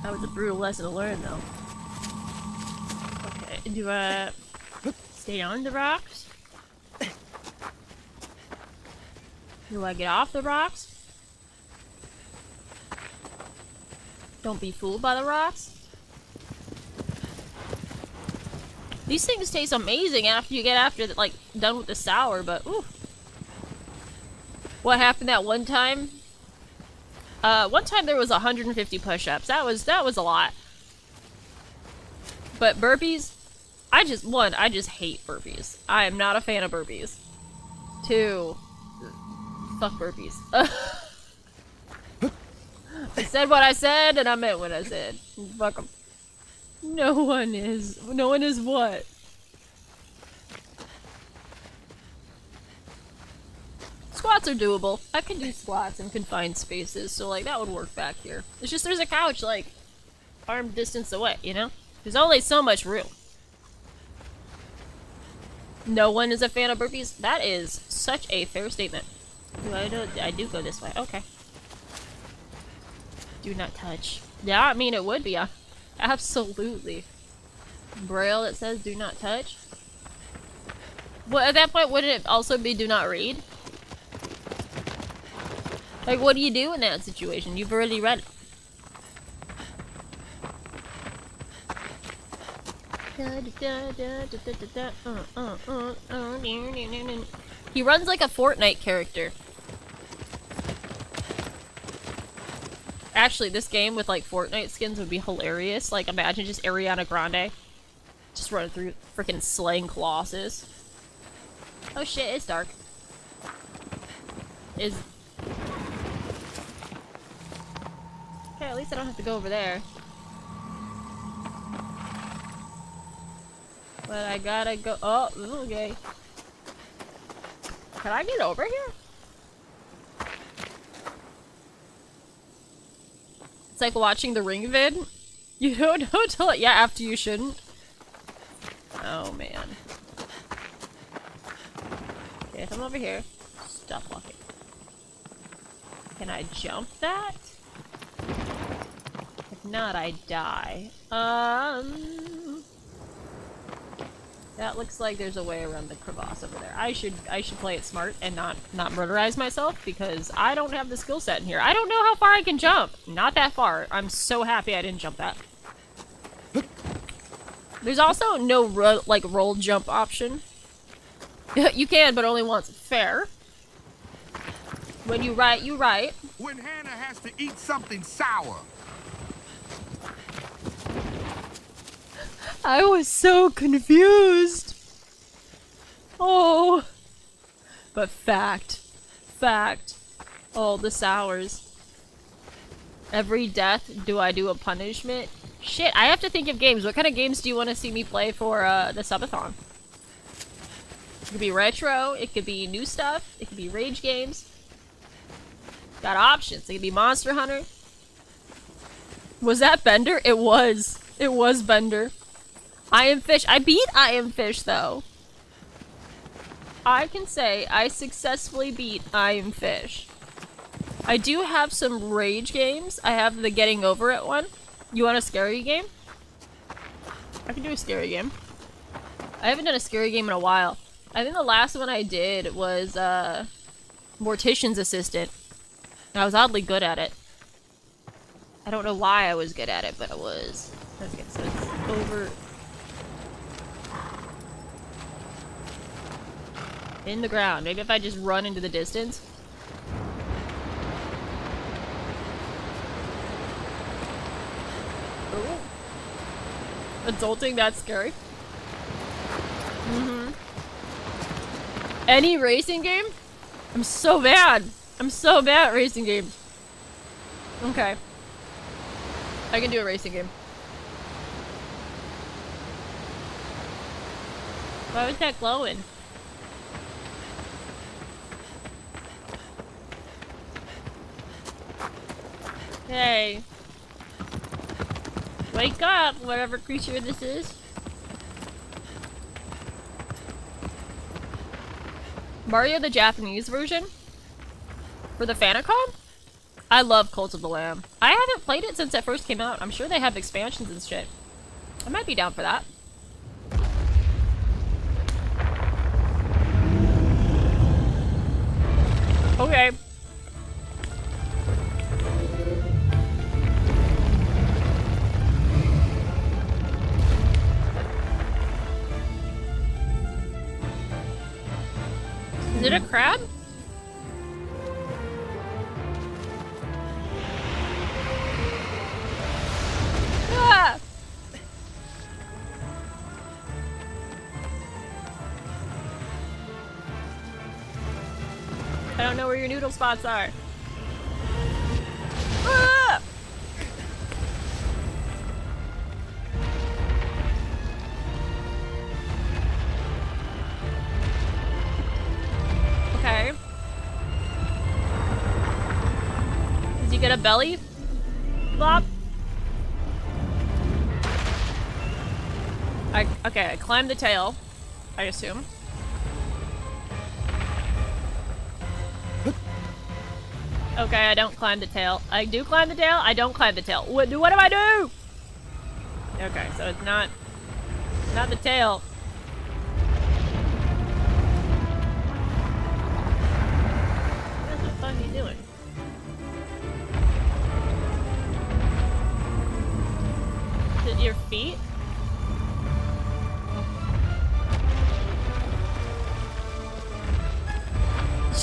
That was a brutal lesson to learn, though. Okay, do I stay on the rocks? Do I get off the rocks? Don't be fooled by the rocks. These things taste amazing after you get done with the sour, but ooh. What happened that one time? One time there was 150 push-ups. That was a lot. But burpees, I just hate burpees. I am not a fan of burpees. 2, fuck burpees. I said what I said, and I meant what I said. Fuck 'em. No one is what? Squats are doable. I can do squats in confined spaces, so like that would work back here. It's just there's a couch like arm distance away, you know? There's only so much room. No one is a fan of burpees? That is such a fair statement. I do go this way. Okay. Do not touch. Yeah, I mean it would be. Absolutely. Braille that says do not touch. Well, at that point, wouldn't it also be do not read? Like, what do you do in that situation? You've already read it. He runs like a Fortnite character. Actually, this game with like Fortnite skins would be hilarious. Like, imagine just Ariana Grande just running through freaking slaying Colossus. Oh shit, it's dark. Okay, at least I don't have to go over there. But I gotta go. Oh, okay. Can I get over here? It's like watching the Ring vid. You don't know till it. Yeah, after you shouldn't. Oh man. Okay, if I'm over here, stop walking. Can I jump that? If not, I die. That looks like there's a way around the crevasse over there. I should play it smart and not murderize myself because I don't have the skill set in here. I don't know how far I can jump. Not that far. I'm so happy I didn't jump that. There's also no roll jump option. You can, but only once. Fair. When you write, you write. When Hannah has to eat something sour. I was so confused. Oh. But fact. Oh, the sours. Every death, do I do a punishment? Shit, I have to think of games. What kind of games do you want to see me play for the subathon? It could be retro, it could be new stuff, it could be rage games. Got options. It could be Monster Hunter. Was that Bender? It was. It was Bender. I Am Fish. I beat I Am Fish, though. I can say I successfully beat I Am Fish. I do have some rage games. I have the Getting Over It one. You want a scary game? I can do a scary game. I haven't done a scary game in a while. I think the last one I did was, Mortician's Assistant. And I was oddly good at it. I don't know why I was good at it, but I was. Okay, so it's over... in the ground. Maybe if I just run into the distance. Ooh. Adulting, that's scary. Mm-hmm. Any racing game? I'm so bad. I'm so bad at racing games. Okay. I can do a racing game. Why was that glowing? Hey. Wake up, whatever creature this is. Mario the Japanese version? For the Famicom? I love Cult of the Lamb. I haven't played it since it first came out. I'm sure they have expansions and shit. I might be down for that. Okay. Is it a crab? Ah! I don't know where your noodle spots are. Ah! Okay. Did you get a belly flop? Okay, I climbed the tail, I assume. Okay, I don't climb the tail. I do climb the tail, I don't climb the tail. What do I do? Okay, so it's not the tail. What the fuck are you doing? Is it your feet?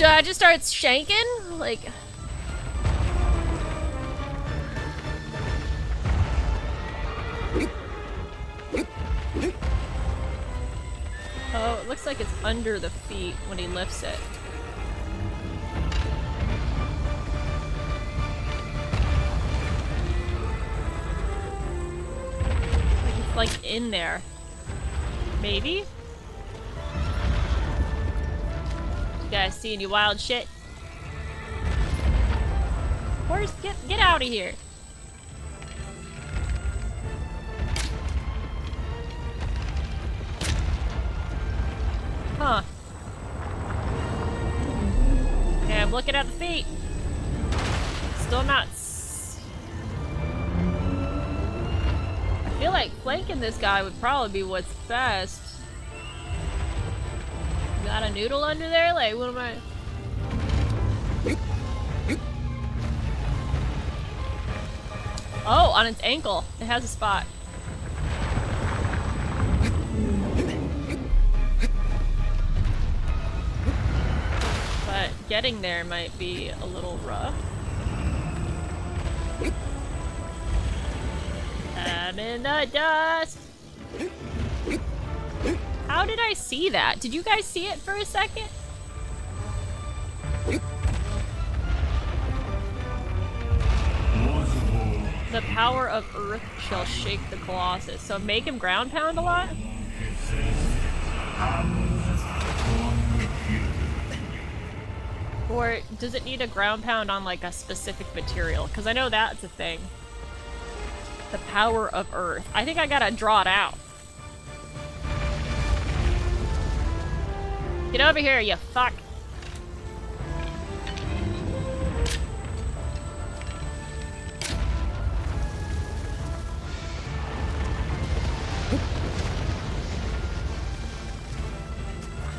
Should I just start shanking? Like... Oh, it looks like it's under the feet when he lifts it. Like it's like in there. Maybe? You guys see any wild shit? Horse, get out of here. Huh. Okay, I'm looking at the feet. Still not. I feel like flanking this guy would probably be what's best. Got a noodle under there? Like, what am I? Oh, on its ankle. It has a spot. But getting there might be a little rough. I'm in the dust. How did I see that? Did you guys see it for a second? The power of Earth shall shake the Colossus. So make him ground pound a lot? Or does it need a ground pound on like a specific material? Because I know that's a thing. The power of Earth. I think I gotta draw it out. Get over here, you fuck.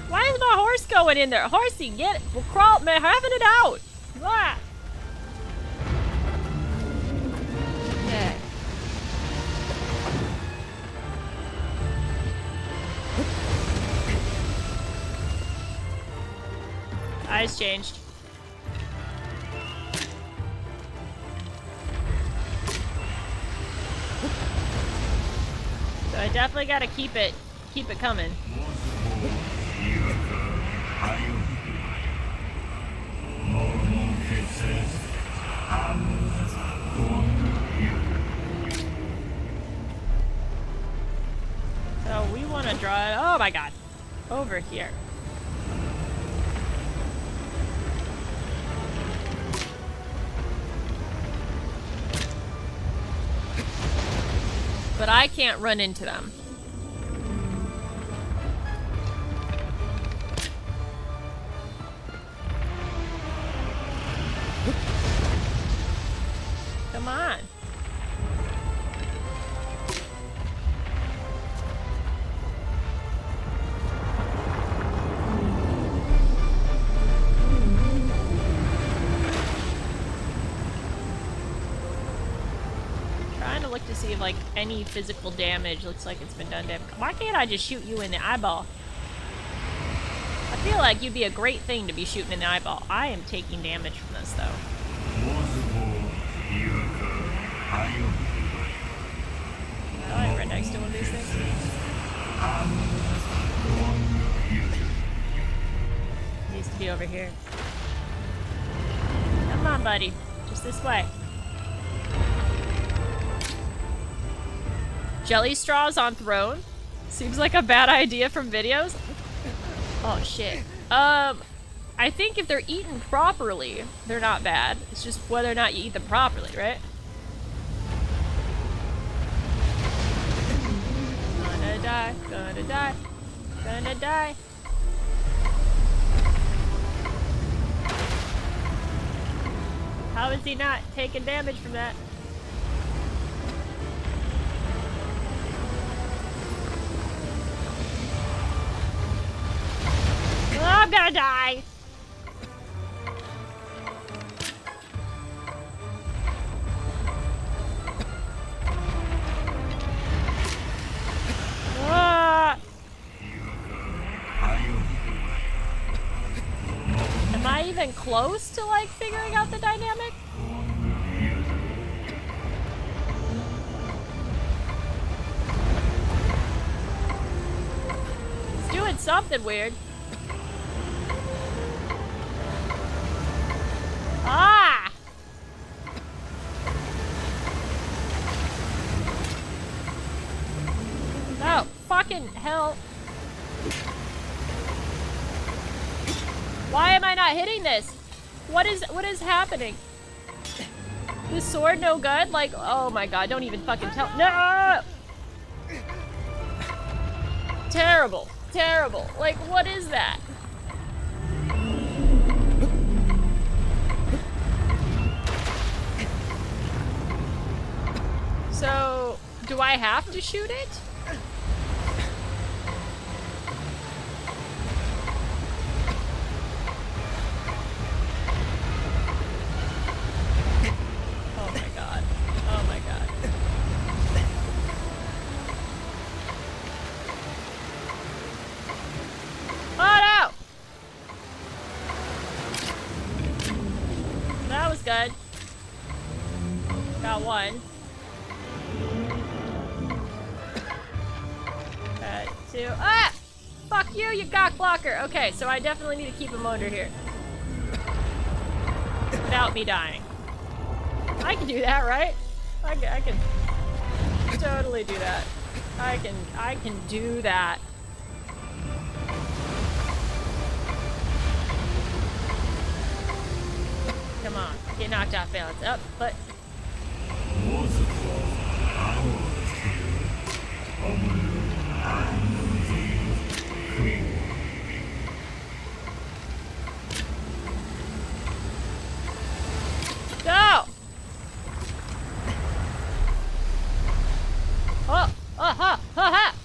Why is my horse going in there? Horsey, get it. We'll crawl, man, having it out. Ah. Okay. Eyes changed. So I definitely gotta keep it coming. So we want to draw it. Oh my god. Over here. But I can't run into them. Come on. Trying to look to see if like any physical damage looks like it's been done to him. Why can't I just shoot you in the eyeball? I feel like you'd be a great thing to be shooting in the eyeball. I am taking damage from this though. Oh, I right next to one of these things. Needs to be over here. Come on, buddy. Just this way. Jelly straws on throne? Seems like a bad idea from videos. Oh, shit. I think if they're eaten properly, they're not bad. It's just whether or not you eat them properly, right? Gonna die, gonna die, gonna die. How is he not taking damage from that? Oh, I'm gonna die! Ah! Am I close to, like, figuring out the dynamic. It's doing something weird. Ah! Oh, fucking hell. Why am I not hitting this? What is happening? This sword no good? Like, oh my god, don't even fucking tell. No! Terrible. Terrible. Like, what is that? So, do I have to shoot it? Oh my god. Oh my god. Oh no! That was good. Got one. Two. Ah! Fuck you, you cock blocker. Okay, so I definitely need to keep him under here. Without me dying. I can do that, right? I can totally do that. I can do that. Come on, get knocked off balance. Up, but go! Oh! Oh! Ha! Ha! Ha!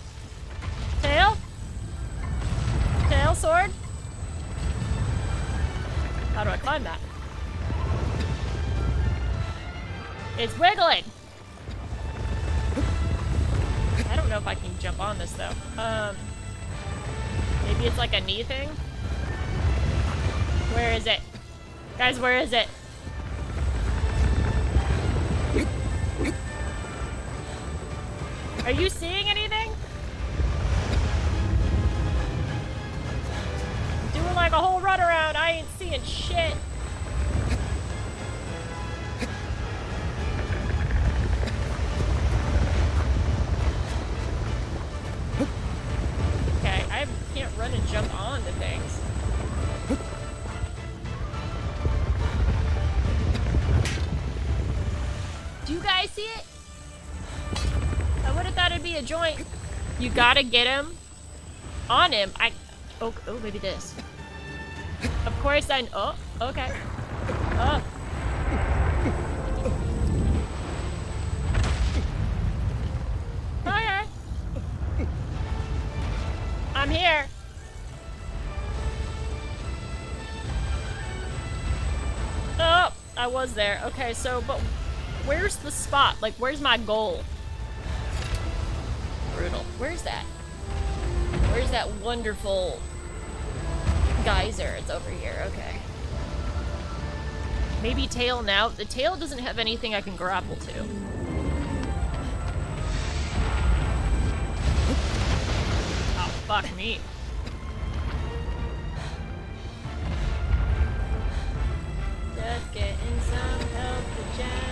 Tail? Tail sword? How do I climb that? It's wiggling! I don't know if I can jump on this though. Maybe it's like a knee thing? Where is it? Guys, where is it? Are you seeing anything? I'm doing like a whole run around. I ain't seeing shit. Okay, I can't run and jump on to things. Do you guys see it? I would have thought it'd be a joint. You gotta get him. On him. Oh, maybe this. Of course I... Oh, okay. Oh. Okay. I'm here. Oh, I was there. Okay, so, but where's the spot? Like, where's my goal? Brutal. Where's that? Where's that wonderful geyser? It's over here. Okay. Maybe tail now. The tail doesn't have anything I can grapple to. Oh, fuck me. Just getting some help to Jack.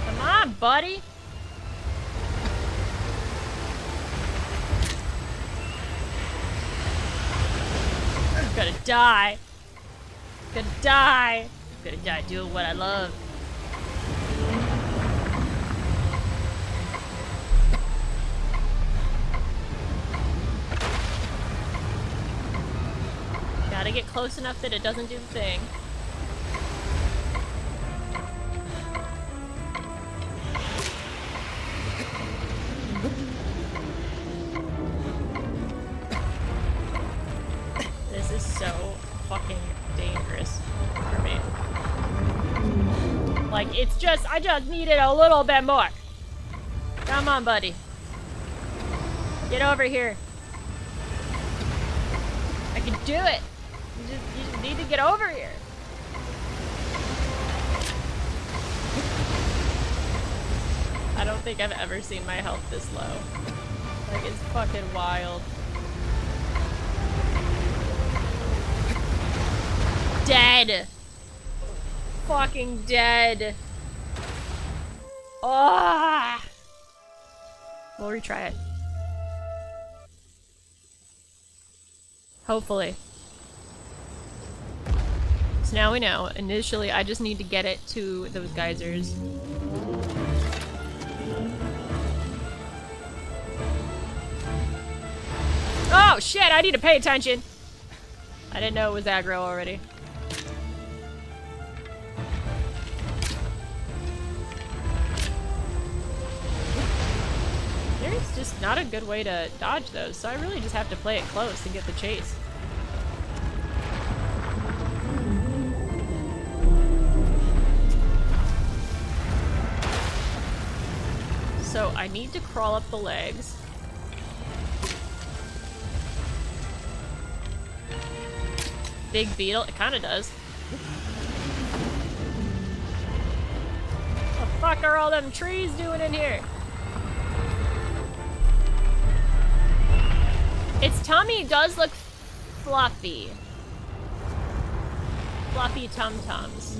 Come on, buddy. I'm gonna die. I'm gonna die. I'm gonna die doing what I love. Gotta get close enough that it doesn't do the thing. This is so fucking dangerous for me. Like, it's just, I just needed a little bit more. Come on, buddy. Get over here. do it. You just need to get over here. I don't think I've ever seen my health this low. Like, it's fucking wild. Dead. Fucking dead. Ah. We'll retry it. Hopefully. So now we know. Initially, I just need to get it to those geysers. Oh shit, I need to pay attention. I didn't know it was aggro already. There's just not a good way to dodge those, so I really just have to play it close and get the chase. So I need to crawl up the legs. Big beetle? It kinda does. What the fuck are all them trees doing in here? Its tummy does look fluffy. Fluffy tum-tums.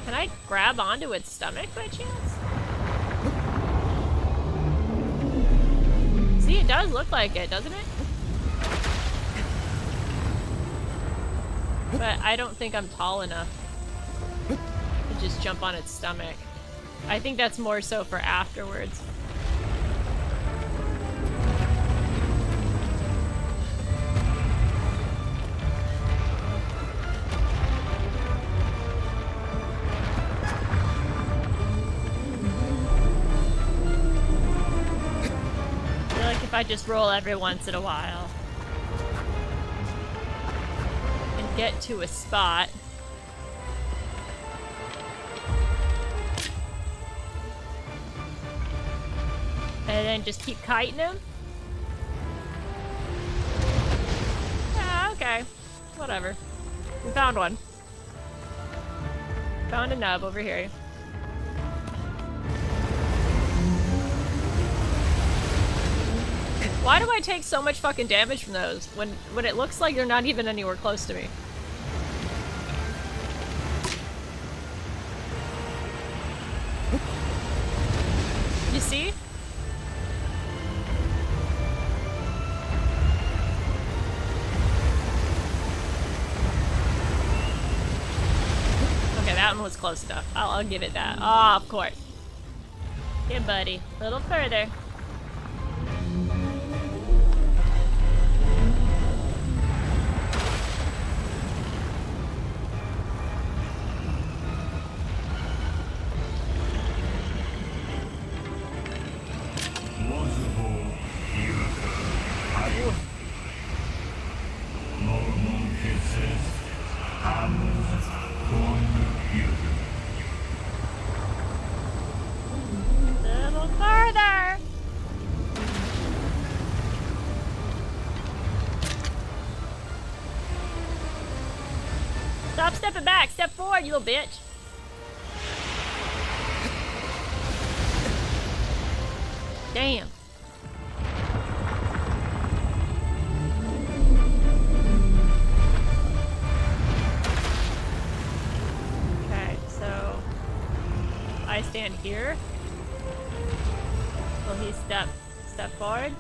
Can I grab onto its stomach by chance? See, it does look like it, doesn't it? But I don't think I'm tall enough to just jump on its stomach. I think that's more so for afterwards. I feel like if I just roll every once in a while and get to a spot. And then just keep kiting him? Yeah, okay. Whatever. We found one. Found a nub over here. Why do I take so much fucking damage from those when it looks like they're not even anywhere close to me? You see? Okay, that one was close enough. I'll give it that. Oh, of course. Yeah, buddy. A little further. Stop stepping back! Step forward, you little bitch! Damn. Okay, so I stand here. Will he step forward?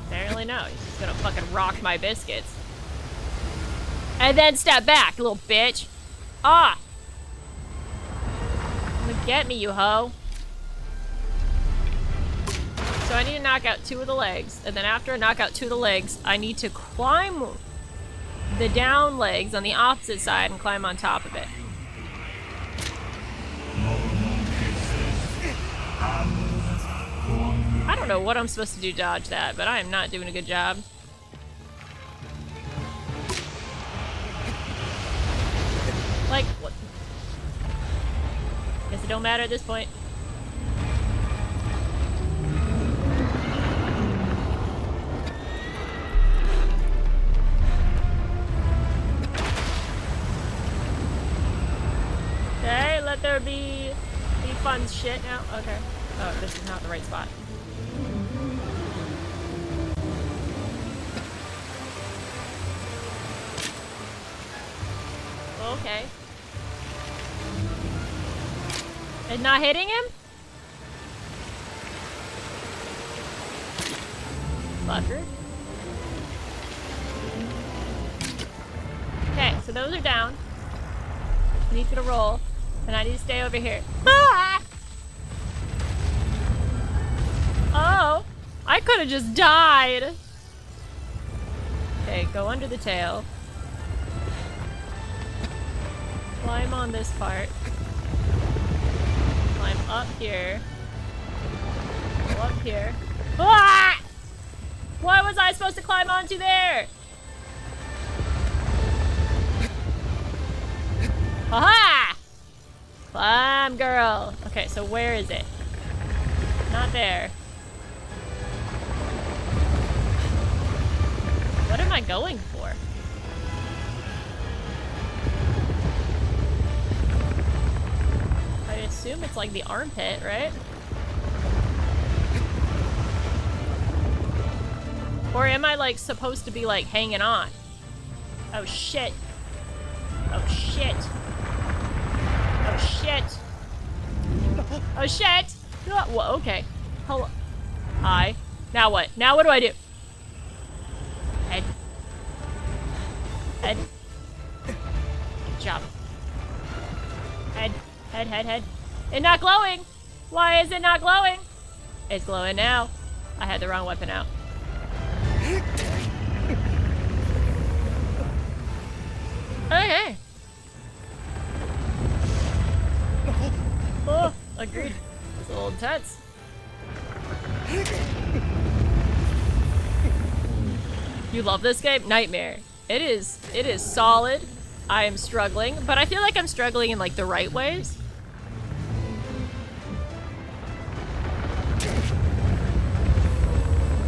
Apparently no. He's just gonna fucking rock my biscuits. And then step back, little bitch. Ah! Come and get me, you hoe. So I need to knock out 2 of the legs, and then after I knock out 2 of the legs, I need to climb the down legs on the opposite side and climb on top of it. I don't know what I'm supposed to do to dodge that, but I am not doing a good job. Like, what? Guess it don't matter at this point. there be fun shit now? Okay. Oh, this is not the right spot. Okay. And not hitting him? Fucker. Okay, so those are down. I need you to roll, and I need to stay over here. Ah! Oh, I could have just died. Okay, go under the tail. Climb on this part. Climb up here. Go up here. Ah! What was I supposed to climb onto there? Aha! Climb, girl. Okay, so where is it? Not there. What am I going for? I assume it's like the armpit, right? Or am I like supposed to be like hanging on? Oh shit. Oh shit. Oh shit. Oh shit. Oh, well, okay. Hello. Hi. Now what? Now what do I do? Head. Head. Good job. Head. Head, head, head. It's not glowing! Why is it not glowing? It's glowing now. I had the wrong weapon out. Okay. Oh, agreed. It's a little intense. You love this game? Nightmare. It is solid. I am struggling, but I feel like I'm struggling in like the right ways.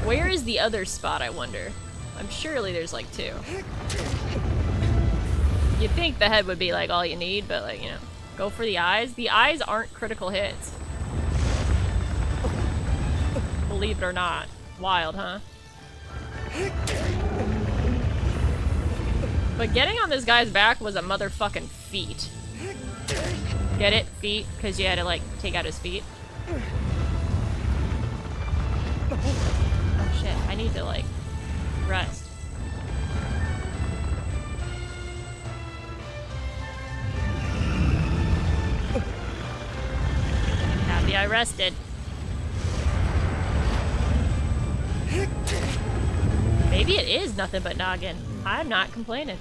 Where is the other spot, I wonder? I'm surely there's like two. You'd think the head would be like all you need, but like, you know, go for the eyes. The eyes aren't critical hits. Believe it or not. Wild, huh? But getting on this guy's back was a motherfucking feat. Get it? Feet? Because you had to like take out his feet. Oh shit, I need to like rest. Happy I rested. Maybe it is nothing but noggin. I'm not complaining.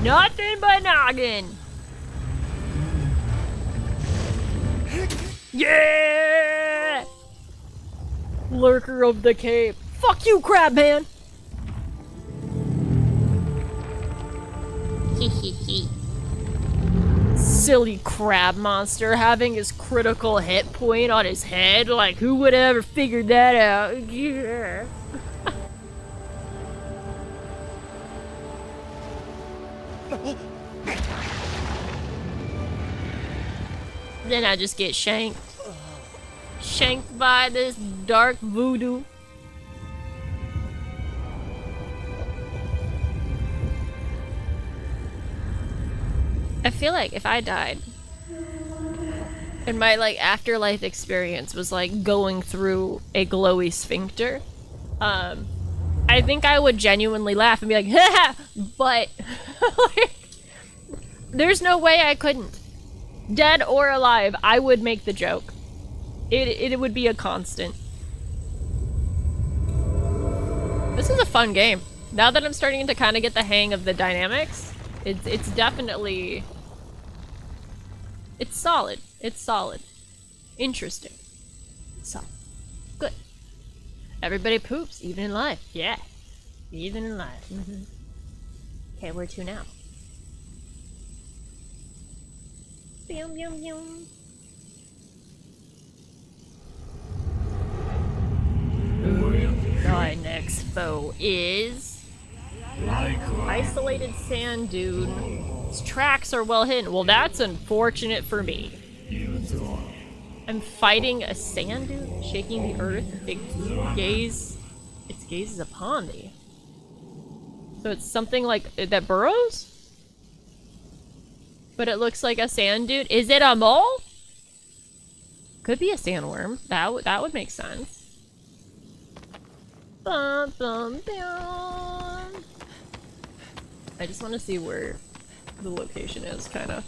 Nothing but noggin! Yeah! Lurker of the Cape. Fuck you, crab man! Silly crab monster having his critical hit point on his head. Like, who would have ever figured that out? Yeah. Then I just get shanked. Shanked by this dark voodoo. I feel like if I died and my like afterlife experience was like going through a glowy sphincter, I think I would genuinely laugh and be like, haha, but like, there's no way I couldn't. Dead or alive, I would make the joke. It would be a constant. This is a fun game. Now that I'm starting to kind of get the hang of the dynamics, it's definitely... It's solid. It's solid. Interesting. Solid. Good. Everybody poops, even in life. Yeah. Even in life. Mm-hmm. Okay, where to now? Yum, yum, yum. Thy next foe is... Isolated sand dune. Its tracks are well hidden. Well, that's unfortunate for me. I'm fighting a sand dune, shaking the earth. Its gaze is upon thee. So it's something like that burrows? But it looks like a sand dune. Is it a mole? Could be a sandworm. That would make sense. Bum, bum, bum. I just want to see where the location is, kind of.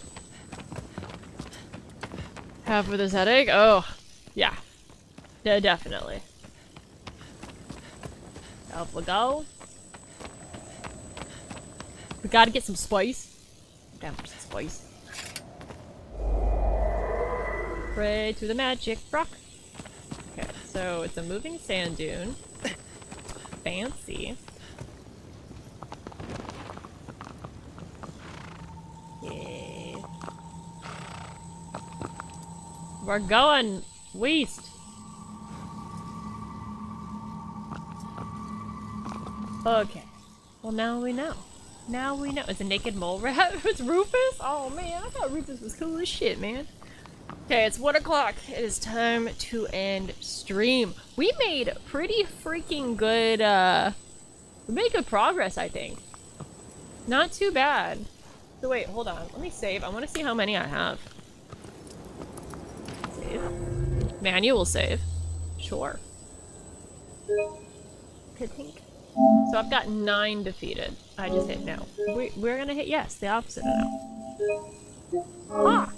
Half with his headache? Oh, yeah. Yeah, definitely. Off we go. We gotta get some spice. Down for some spice. Pray to the magic rock. Okay, so it's a moving sand dune. Fancy. Yeah. We're going west. Okay. Well, now we know. Now we know. It's a naked mole rat. It's Rufus? Oh man, I thought Rufus was cool as shit, man. Okay, it's 1 o'clock. It is time to end stream. We made pretty freaking good, we made good progress, I think. Not too bad. So wait, hold on. Let me save. I want to see how many I have. Save. Manual save. Sure. Ka-tink. So I've got 9 defeated. I just hit no. We're gonna hit yes, the opposite of no. Ah!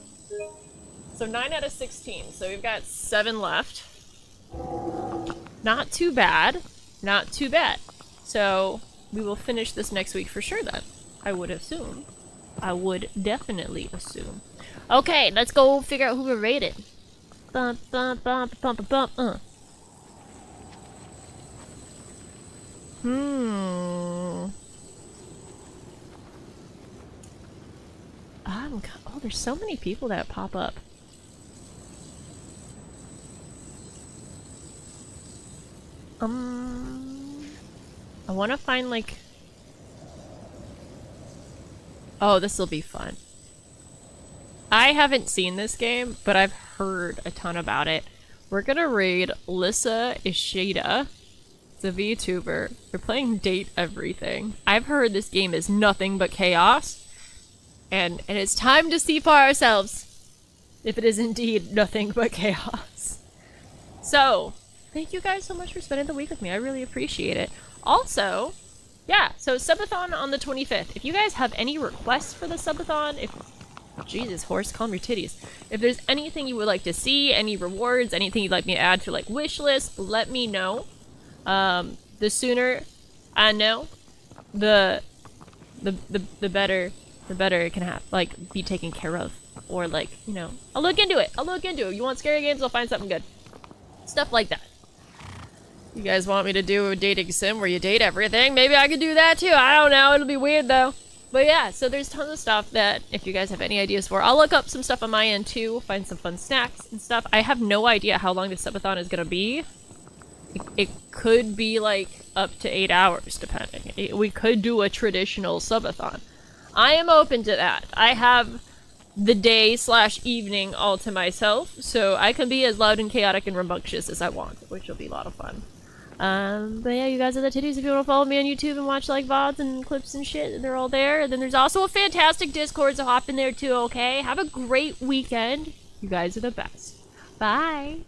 So 9 out of 16. So we've got 7 left. Not too bad. Not too bad. So we will finish this next week for sure then. I would assume. I would definitely assume. Okay, let's go figure out who we're rated. Bum, bum, bum, bum, bum, bum, Oh, there's so many people that pop up. I want to find like... Oh, this will be fun. I haven't seen this game, but I've heard a ton about it. We're gonna raid Lissa Ishida. It's a VTuber. We're playing Date Everything. I've heard this game is nothing but chaos. And it's time to see for ourselves if it is indeed nothing but chaos. So, thank you guys so much for spending the week with me. I really appreciate it. Also, yeah, so subathon on the 25th. If you guys have any requests for the subathon, Jesus, horse, calm your titties. If there's anything you would like to see, any rewards, anything you'd like me to add to like wish list, let me know. The sooner I know, the better it can have, like, be taken care of. Or like, you know, I'll look into it. You want scary games, I'll find something good. Stuff like that. You guys want me to do a dating sim where you date everything? Maybe I could do that too. I don't know. It'll be weird though. But yeah, so there's tons of stuff that if you guys have any ideas for, I'll look up some stuff on my end too. Find some fun snacks and stuff. I have no idea how long this subathon is gonna be. It could be like up to 8 hours depending. We could do a traditional subathon. I am open to that. I have the day/evening all to myself, so I can be as loud and chaotic and rambunctious as I want, which will be a lot of fun. But yeah, you guys are the titties. If you want to follow me on YouTube and watch like VODs and clips and shit, they're all there. And then there's also a fantastic Discord, so hop in there too, okay? Have a great weekend. You guys are the best. Bye.